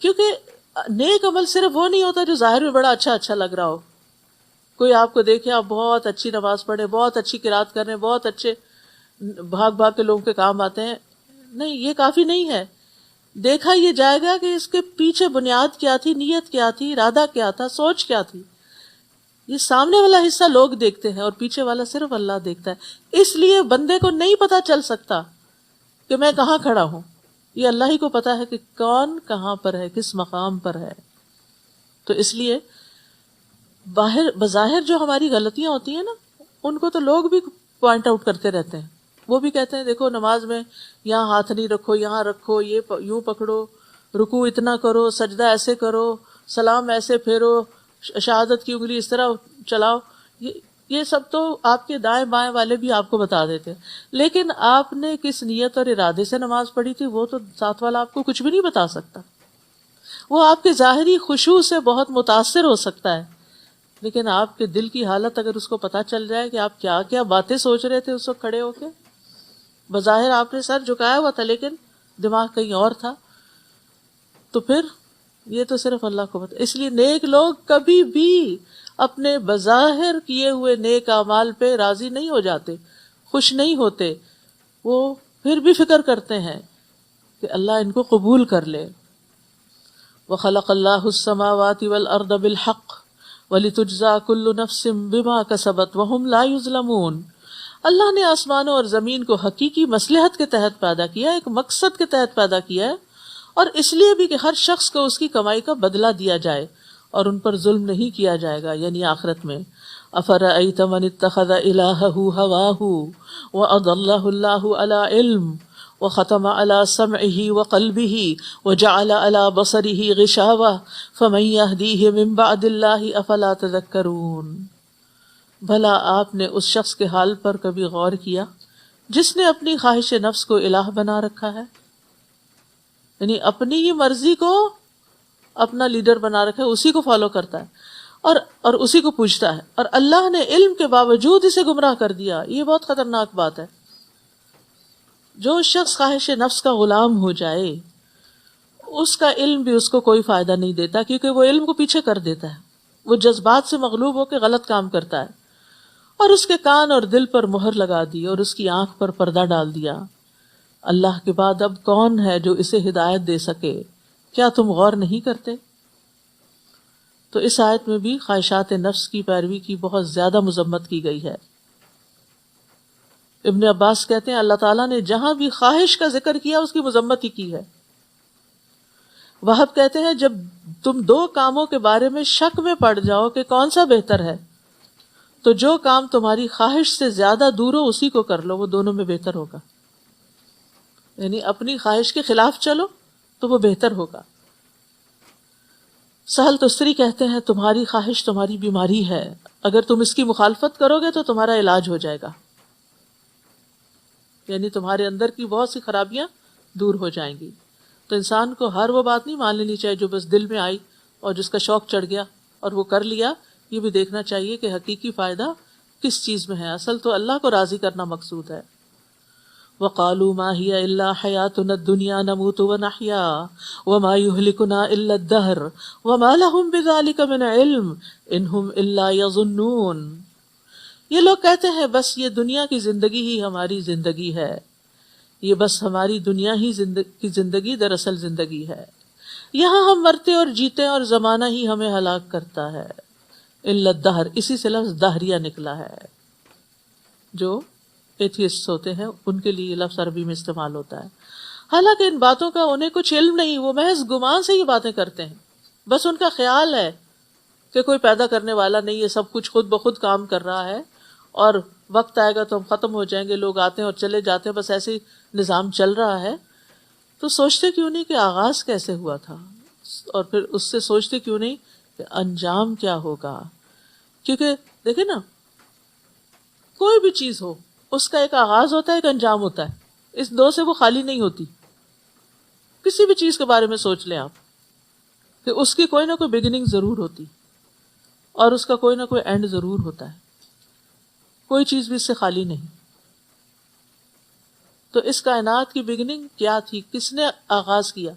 کیونکہ نیک عمل صرف وہ نہیں ہوتا جو ظاہر میں بڑا اچھا لگ رہا ہو. کوئی آپ کو دیکھے آپ بہت اچھی نماز پڑھیں، بہت اچھی قرات کر رہے ہیں، بہت اچھے بھاگ کے لوگوں کے کام آتے ہیں. نہیں، یہ کافی نہیں ہے. دیکھا یہ جائے گا کہ اس کے پیچھے بنیاد کیا تھی، نیت کیا تھی، ارادہ کیا تھا، سوچ کیا تھی. یہ سامنے والا حصہ لوگ دیکھتے ہیں اور پیچھے والا صرف اللہ دیکھتا ہے. اس لیے بندے کو نہیں پتا چل سکتا کہ میں کہاں کھڑا ہوں. یہ اللہ ہی کو پتا ہے کہ کون کہاں پر ہے، کس مقام پر ہے. تو اس لیے بظاہر جو ہماری غلطیاں ہوتی ہیں نا ان کو تو لوگ بھی پوائنٹ آؤٹ کرتے رہتے ہیں. وہ بھی کہتے ہیں دیکھو نماز میں یہاں ہاتھ نہیں رکھو، یہاں رکھو، یہ یوں پکڑو، رکوع اتنا کرو، سجدہ ایسے کرو، سلام ایسے پھیرو، شہادت کی انگلی اس طرح چلاؤ. یہ سب تو آپ کے دائیں بائیں والے بھی آپ کو بتا دیتے ہیں. لیکن آپ نے کس نیت اور ارادے سے نماز پڑھی تھی وہ تو ساتھ والا آپ کو کچھ بھی نہیں بتا سکتا. وہ آپ کے ظاہری خشوع سے بہت متاثر ہو سکتا ہے لیکن آپ کے دل کی حالت اگر اس کو پتا چل جائے کہ آپ کیا کیا باتیں سوچ رہے تھے اس وقت کھڑے ہو کے، بظاہر آپ نے سر جھکایا ہوا تھا لیکن دماغ کہیں اور تھا، تو پھر یہ تو صرف اللہ کو پتا. اس لیے نیک لوگ کبھی بھی اپنے بظاہر کیے ہوئے نیک اعمال پہ راضی نہیں ہو جاتے، خوش نہیں ہوتے. وہ پھر بھی فکر کرتے ہیں کہ اللہ ان کو قبول کر لے. وَخَلَقَ اللَّهُ السَّمَاوَاتِ وَالْأَرْضَ بِالْحَقِّ وَلِتُجْزَىٰ كُلُّ نَفْسٍ بِمَا كَسَبَتْ وَهُمْ لَا يُظْلَمُونَ. اللہ نے آسمانوں اور زمین کو حقیقی مصلحت کے تحت پیدا کیا، ایک مقصد کے تحت پیدا کیا ہے، اور اس لیے بھی کہ ہر شخص کو اس کی کمائی کا بدلہ دیا جائے اور ان پر ظلم نہیں کیا جائے گا، یعنی آخرت میں. أَفَرَأَيْتَ مَنِ اتَّخَذَ إِلَٰهَهُ هَوَاهُ وَأَضَلَّهُ اللَّهُ عَلَىٰ عِلْمٍ وَخَتَمَ عَلَىٰ سَمْعِهِ وَقَلْبِهِ وَجَعَلَ عَلَىٰ بَصَرِهِ غِشَاوَةً فَمَن يَهْدِيهِ مِن بَعْدِ اللَّهِ أَفَلَا تَذَكَّرُونَ. بھلا آپ نے اس شخص کے حال پر کبھی غور کیا جس نے اپنی خواہش نفس کو الہ بنا رکھا ہے، یعنی اپنی ہی مرضی کو اپنا لیڈر بنا رکھا ہے، اسی کو فالو کرتا ہے اور اسی کو پوچھتا ہے، اور اللہ نے علم کے باوجود اسے گمراہ کر دیا. یہ بہت خطرناک بات ہے. جو شخص خواہش نفس کا غلام ہو جائے اس کا علم بھی اس کو کوئی فائدہ نہیں دیتا، کیونکہ وہ علم کو پیچھے کر دیتا ہے، وہ جذبات سے مغلوب ہو کے غلط کام کرتا ہے، اور اس کے کان اور دل پر مہر لگا دی اور اس کی آنکھ پر پردہ ڈال دیا۔ اللہ کے بعد اب کون ہے جو اسے ہدایت دے سکے؟ کیا تم غور نہیں کرتے؟ تو اس آیت میں بھی خواہشات نفس کی پیروی کی بہت زیادہ مذمت کی گئی ہے۔ ابن عباس کہتے ہیں اللہ تعالیٰ نے جہاں بھی خواہش کا ذکر کیا اس کی مذمت ہی کی ہے۔ وہب کہتے ہیں جب تم دو کاموں کے بارے میں شک میں پڑ جاؤ کہ کون سا بہتر ہے تو جو کام تمہاری خواہش سے زیادہ دور ہو اسی کو کر لو، وہ دونوں میں بہتر ہوگا۔ یعنی اپنی خواہش کے خلاف چلو تو وہ بہتر ہوگا۔ سہل تستری کہتے ہیں تمہاری خواہش تمہاری بیماری ہے، اگر تم اس کی مخالفت کرو گے تو تمہارا علاج ہو جائے گا، یعنی تمہارے اندر کی بہت سی خرابیاں دور ہو جائیں گی۔ تو انسان کو ہر وہ بات نہیں مان لینی چاہیے جو بس دل میں آئی اور جس کا شوق چڑھ گیا اور وہ کر لیا، یہ بھی دیکھنا چاہیے کہ حقیقی فائدہ کس چیز میں ہے۔ اصل تو اللہ کو راضی کرنا مقصود ہے۔ وَقَالُوا مَا هِيَ إِلَّا حَيَاتُنَا الدُّنْيَا نَمُوتُ وَنَحْيَا وَمَا يُهْلِكُنَا إِلَّا الدَّهْرُ وَمَا لَهُمْ بِذَلِكَ مِنْ عِلْمٍ إِنْ هُمْ إِلَّا يَظُنُّونَ۔ یہ لوگ کہتے ہیں بس یہ دنیا کی زندگی ہی ہماری زندگی ہے، یہ بس ہماری دنیا ہی کی زندگی دراصل زندگی ہے، یہاں ہم مرتے اور جیتے اور زمانہ ہی ہمیں ہلاک کرتا ہے۔ الا الدہر، اسی سے لفظ دہریہ نکلا ہے، جو ایتھیسٹ ہوتے ہیں ان کے لیے یہ لفظ عربی میں استعمال ہوتا ہے۔ حالانکہ ان باتوں کا انہیں کچھ علم نہیں، وہ محض گمان سے یہ باتیں کرتے ہیں، بس ان کا خیال ہے کہ کوئی پیدا کرنے والا نہیں ہے، سب کچھ خود بخود کام کر رہا ہے اور وقت آئے گا تو ہم ختم ہو جائیں گے، لوگ آتے ہیں اور چلے جاتے ہیں، بس ایسے ہی نظام چل رہا ہے۔ تو سوچتے کیوں نہیں کہ آغاز کیسے ہوا تھا، اور پھر اس سے سوچتے کیوں نہیں کہ انجام کیا ہوگا؟ کیونکہ دیکھیں نا، کوئی بھی چیز ہو اس کا ایک آغاز ہوتا ہے، ایک انجام ہوتا ہے، اس دو سے وہ خالی نہیں ہوتی۔ کسی بھی چیز کے بارے میں سوچ لیں آپ کہ اس کی کوئی نہ کوئی بگننگ ضرور ہوتی اور اس کا کوئی نہ کوئی اینڈ ضرور ہوتا ہے، کوئی چیز بھی اس سے خالی نہیں۔ تو اس کائنات کی بگننگ کیا تھی، کس نے آغاز کیا؟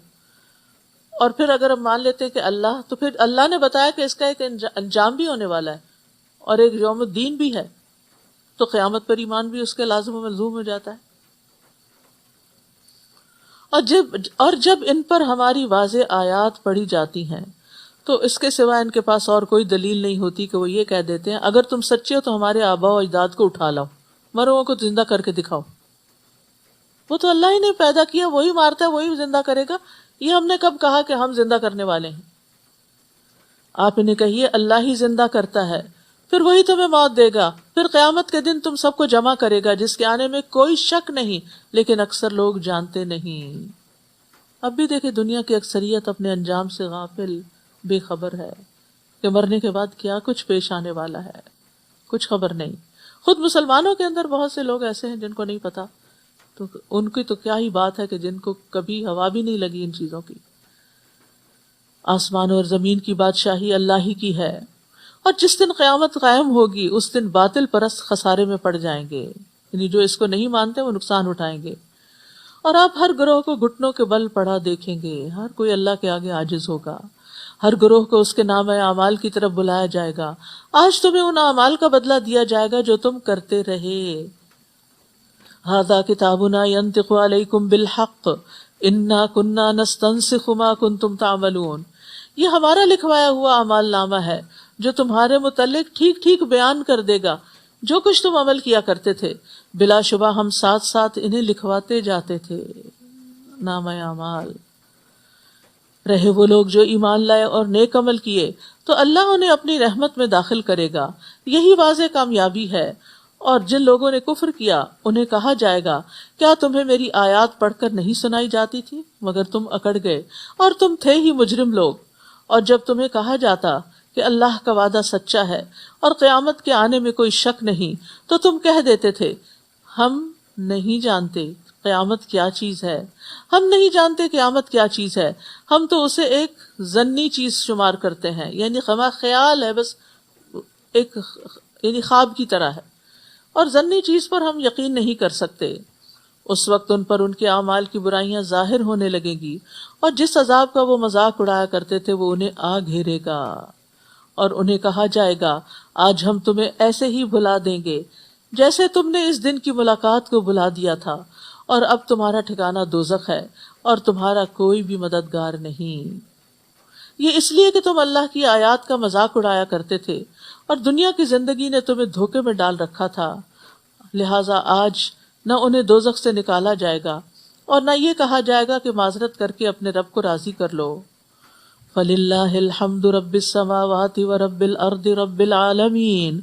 اور پھر اگر ہم مان لیتے ہیں کہ اللہ، تو پھر اللہ نے بتایا کہ اس کا ایک انجام بھی ہونے والا ہے اور ایک یوم الدین بھی ہے، تو قیامت پر ایمان بھی اس کے لازم و ملزوم ہو جاتا ہے۔ اور جب ان پر ہماری واضح آیات پڑھی جاتی ہیں تو اس کے سوا ان کے پاس اور کوئی دلیل نہیں ہوتی کہ وہ یہ کہہ دیتے ہیں اگر تم سچے ہو تو ہمارے آباء و اجداد کو اٹھا لاؤ، مروں کو زندہ کر کے دکھاؤ۔ وہ تو اللہ ہی نے پیدا کیا، وہی مارتا ہے، وہی زندہ کرے گا، یہ ہم نے کب کہا کہ ہم زندہ کرنے والے ہیں؟ آپ انہیں کہیے اللہ ہی زندہ کرتا ہے، پھر وہی تمہیں موت دے گا، پھر قیامت کے دن تم سب کو جمع کرے گا جس کے آنے میں کوئی شک نہیں، لیکن اکثر لوگ جانتے نہیں۔ اب بھی دیکھیں دنیا کی اکثریت اپنے انجام سے غافل، بے خبر ہے کہ مرنے کے بعد کیا کچھ پیش آنے والا ہے، کچھ خبر نہیں۔ خود مسلمانوں کے اندر بہت سے لوگ ایسے ہیں جن کو نہیں پتا، تو ان کی تو کیا ہی بات ہے کہ جن کو کبھی ہوا بھی نہیں لگی ان چیزوں کی۔ آسمان اور زمین کی بادشاہی اللہ ہی کی ہے، اور جس دن قیامت قائم ہوگی اس دن باطل پرست خسارے میں پڑ جائیں گے، یعنی جو اس کو نہیں مانتے وہ نقصان اٹھائیں گے۔ اور آپ ہر گروہ کو گھٹنوں کے بل پڑا دیکھیں گے، ہر کوئی اللہ کے آگے عاجز ہوگا، ہر گروہ کو اس کے نام اعمال کی طرف بلایا جائے گا۔ آج تمہیں ان اعمال کا بدلہ دیا جائے گا جو تم کرتے رہے۔ ھذا کتابنا ینطق علیکم بالحق انا کنا نستنسخ ما کنتم تعملون، یہ ہمارا لکھوایا ہوا اعمال نامہ ہے جو تمہارے متعلق ٹھیک ٹھیک بیان کر دے گا جو کچھ تم عمل کیا کرتے تھے، بلا شبہ ہم ساتھ ساتھ انہیں لکھواتے جاتے تھے۔ نامہ اعمال رہے وہ لوگ جو ایمان لائے اور نیک عمل کیے تو اللہ انہیں اپنی رحمت میں داخل کرے گا، یہی واضح کامیابی ہے۔ اور جن لوگوں نے کفر کیا انہیں کہا جائے گا کیا تمہیں میری آیات پڑھ کر نہیں سنائی جاتی تھی، مگر تم اکڑ گئے اور تم تھے ہی مجرم لوگ۔ اور جب تمہیں کہا جاتا کہ اللہ کا وعدہ سچا ہے اور قیامت کے آنے میں کوئی شک نہیں تو تم کہہ دیتے تھے ہم نہیں جانتے قیامت کیا چیز ہے، ہم نہیں جانتے قیامت کیا چیز ہے، ہم تو اسے ایک ظنی چیز شمار کرتے ہیں، یعنی خیال ہے، بس ایک یعنی خواب کی طرح ہے، اور ظنی چیز پر ہم یقین نہیں کر سکتے۔ اس وقت ان پر ان کے اعمال کی برائیاں ظاہر ہونے لگیں گی، اور جس عذاب کا وہ مذاق اڑایا کرتے تھے وہ انہیں آ گھیرے گا، اور انہیں کہا جائے گا آج ہم تمہیں ایسے ہی بھلا دیں گے جیسے تم نے اس دن کی ملاقات کو بھلا دیا تھا، اور اب تمہارا ٹھکانہ دوزخ ہے اور تمہارا کوئی بھی مددگار نہیں۔ یہ اس لیے کہ تم اللہ کی آیات کا مذاق اڑایا کرتے تھے اور دنیا کی زندگی نے تمہیں دھوکے میں ڈال رکھا تھا، لہٰذا آج نہ انہیں دوزخ سے نکالا جائے گا اور نہ یہ کہا جائے گا کہ معذرت کر کے اپنے رب کو راضی کر لو۔ فَلِلَّهِ الْحَمْدُ رَبِّ السَّمَاوَاتِ وَرَبِّ الْأَرْضِ رَبِّ الْعَالَمِينَ،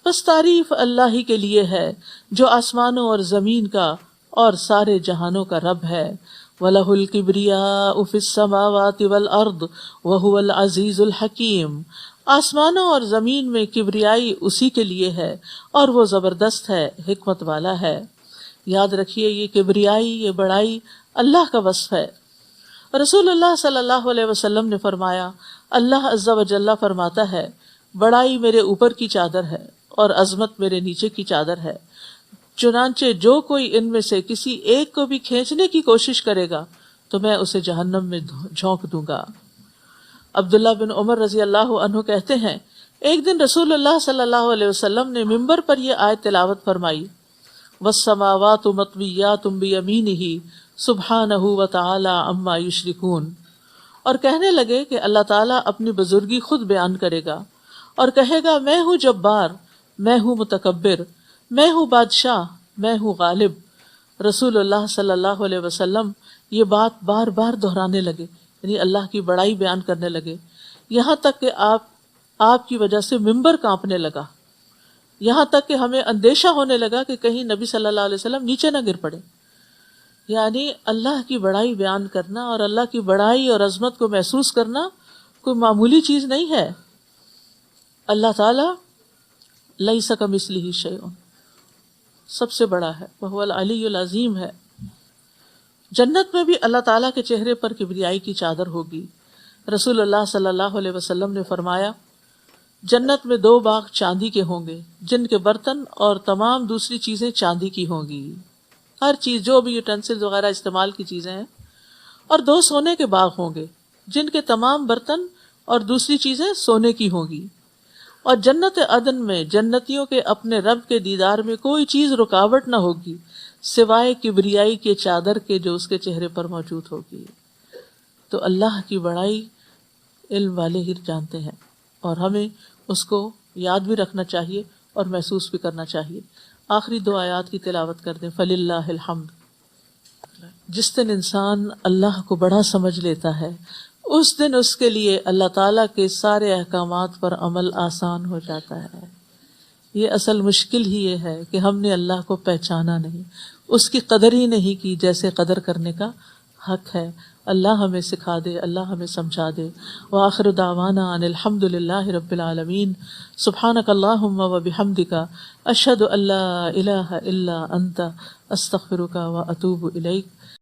بس تعریف اللہ ہی کے لیے ہے جو آسمانوں اور زمین کا اور سارے جہانوں کا رب ہے۔ وَلَهُ الْكِبْرِيَاءُ فِي السَّمَاوَاتِ وَالْأَرْضِ وَهُوَ الْعَزِيزُ الْحَكِيمُ، آسمانوں اور زمین میں کبریائی اسی کے لیے ہے اور وہ زبردست ہے، حکمت والا ہے۔ یاد رکھیے یہ کبریائی، یہ بڑائی اللہ کا وصف ہے۔ رسول اللہ صلی اللہ علیہ وسلم نے فرمایا، اللہ عز و جل فرماتا ہے، بڑائی میرے اوپر کی چادر ہے اور عظمت میرے نیچے کی چادر ہے، چنانچہ جو کوئی ان میں سے کسی ایک کو بھی کھینچنے کی کوشش کرے گا تو میں اسے جہنم میں جھونک دوں گا۔ عبداللہ بن عمر رضی اللہ عنہ کہتے ہیں، ایک دن رسول اللہ صلی اللہ علیہ وسلم نے ممبر پر یہ آیت تلاوت فرمائی، والسماوات مطویات بیمینہ سبحانہ وتعالی عما یشرکون، اور کہنے لگے کہ اللہ تعالیٰ اپنی بزرگی خود بیان کرے گا اور کہے گا میں ہوں جبار، میں ہوں متکبر، میں ہوں بادشاہ، میں ہوں غالب۔ رسول اللہ صلی اللہ علیہ وسلم یہ بات بار بار دہرانے لگے، یعنی اللہ کی بڑائی بیان کرنے لگے، یہاں تک کہ آپ کی وجہ سے ممبر کانپنے لگا، یہاں تک کہ ہمیں اندیشہ ہونے لگا کہ کہیں نبی صلی اللہ علیہ وسلم نیچے نہ گر پڑے۔ یعنی اللہ کی بڑائی بیان کرنا اور اللہ کی بڑائی اور عظمت کو محسوس کرنا کوئی معمولی چیز نہیں ہے۔ اللہ تعالیٰ لیس کمثلہ شیء، سب سے بڑا ہے، وہو العلی العظیم ہے۔ جنت میں بھی اللہ تعالیٰ کے چہرے پر کبریائی کی چادر ہوگی۔ رسول اللہ صلی اللہ علیہ وسلم نے فرمایا، جنت میں 2 باغ چاندی کے ہوں گے جن کے برتن اور تمام دوسری چیزیں چاندی کی ہوں گی، ہر چیز جو بھی یوٹینسل وغیرہ استعمال کی چیزیں ہیں، اور 2 سونے کے باغ ہوں گے جن کے تمام برتن اور دوسری چیزیں سونے کی ہوں گی، اور جنت عدن میں جنتیوں کے اپنے رب کے دیدار میں کوئی چیز رکاوٹ نہ ہوگی سوائے کبریائی کے چادر کے جو اس کے چہرے پر موجود ہوگی۔ تو اللہ کی بڑائی علم والے ہی جانتے ہیں، اور ہمیں اس کو یاد بھی رکھنا چاہیے اور محسوس بھی کرنا چاہیے۔ آخری 2 آیات کی تلاوت کر دیں۔ فَلِلَّهِ الْحَمْدُ، جس دن انسان اللہ کو بڑا سمجھ لیتا ہے اس دن اس کے لیے اللہ تعالیٰ کے سارے احکامات پر عمل آسان ہو جاتا ہے۔ یہ اصل مشکل ہی یہ ہے کہ ہم نے اللہ کو پہچانا نہیں، اس کی قدر ہی نہیں کی جیسے قدر کرنے کا حق ہے۔ اللہ ہمیں سکھا دے، اللہ ہمیں سمجھا دے۔ وآخر دعوانا ان الحمد للہ رب العالمین۔ سبحانک اللہم وبحمدک، اشہد ان لا الہ الا انت، استغفرک واتوب الیک۔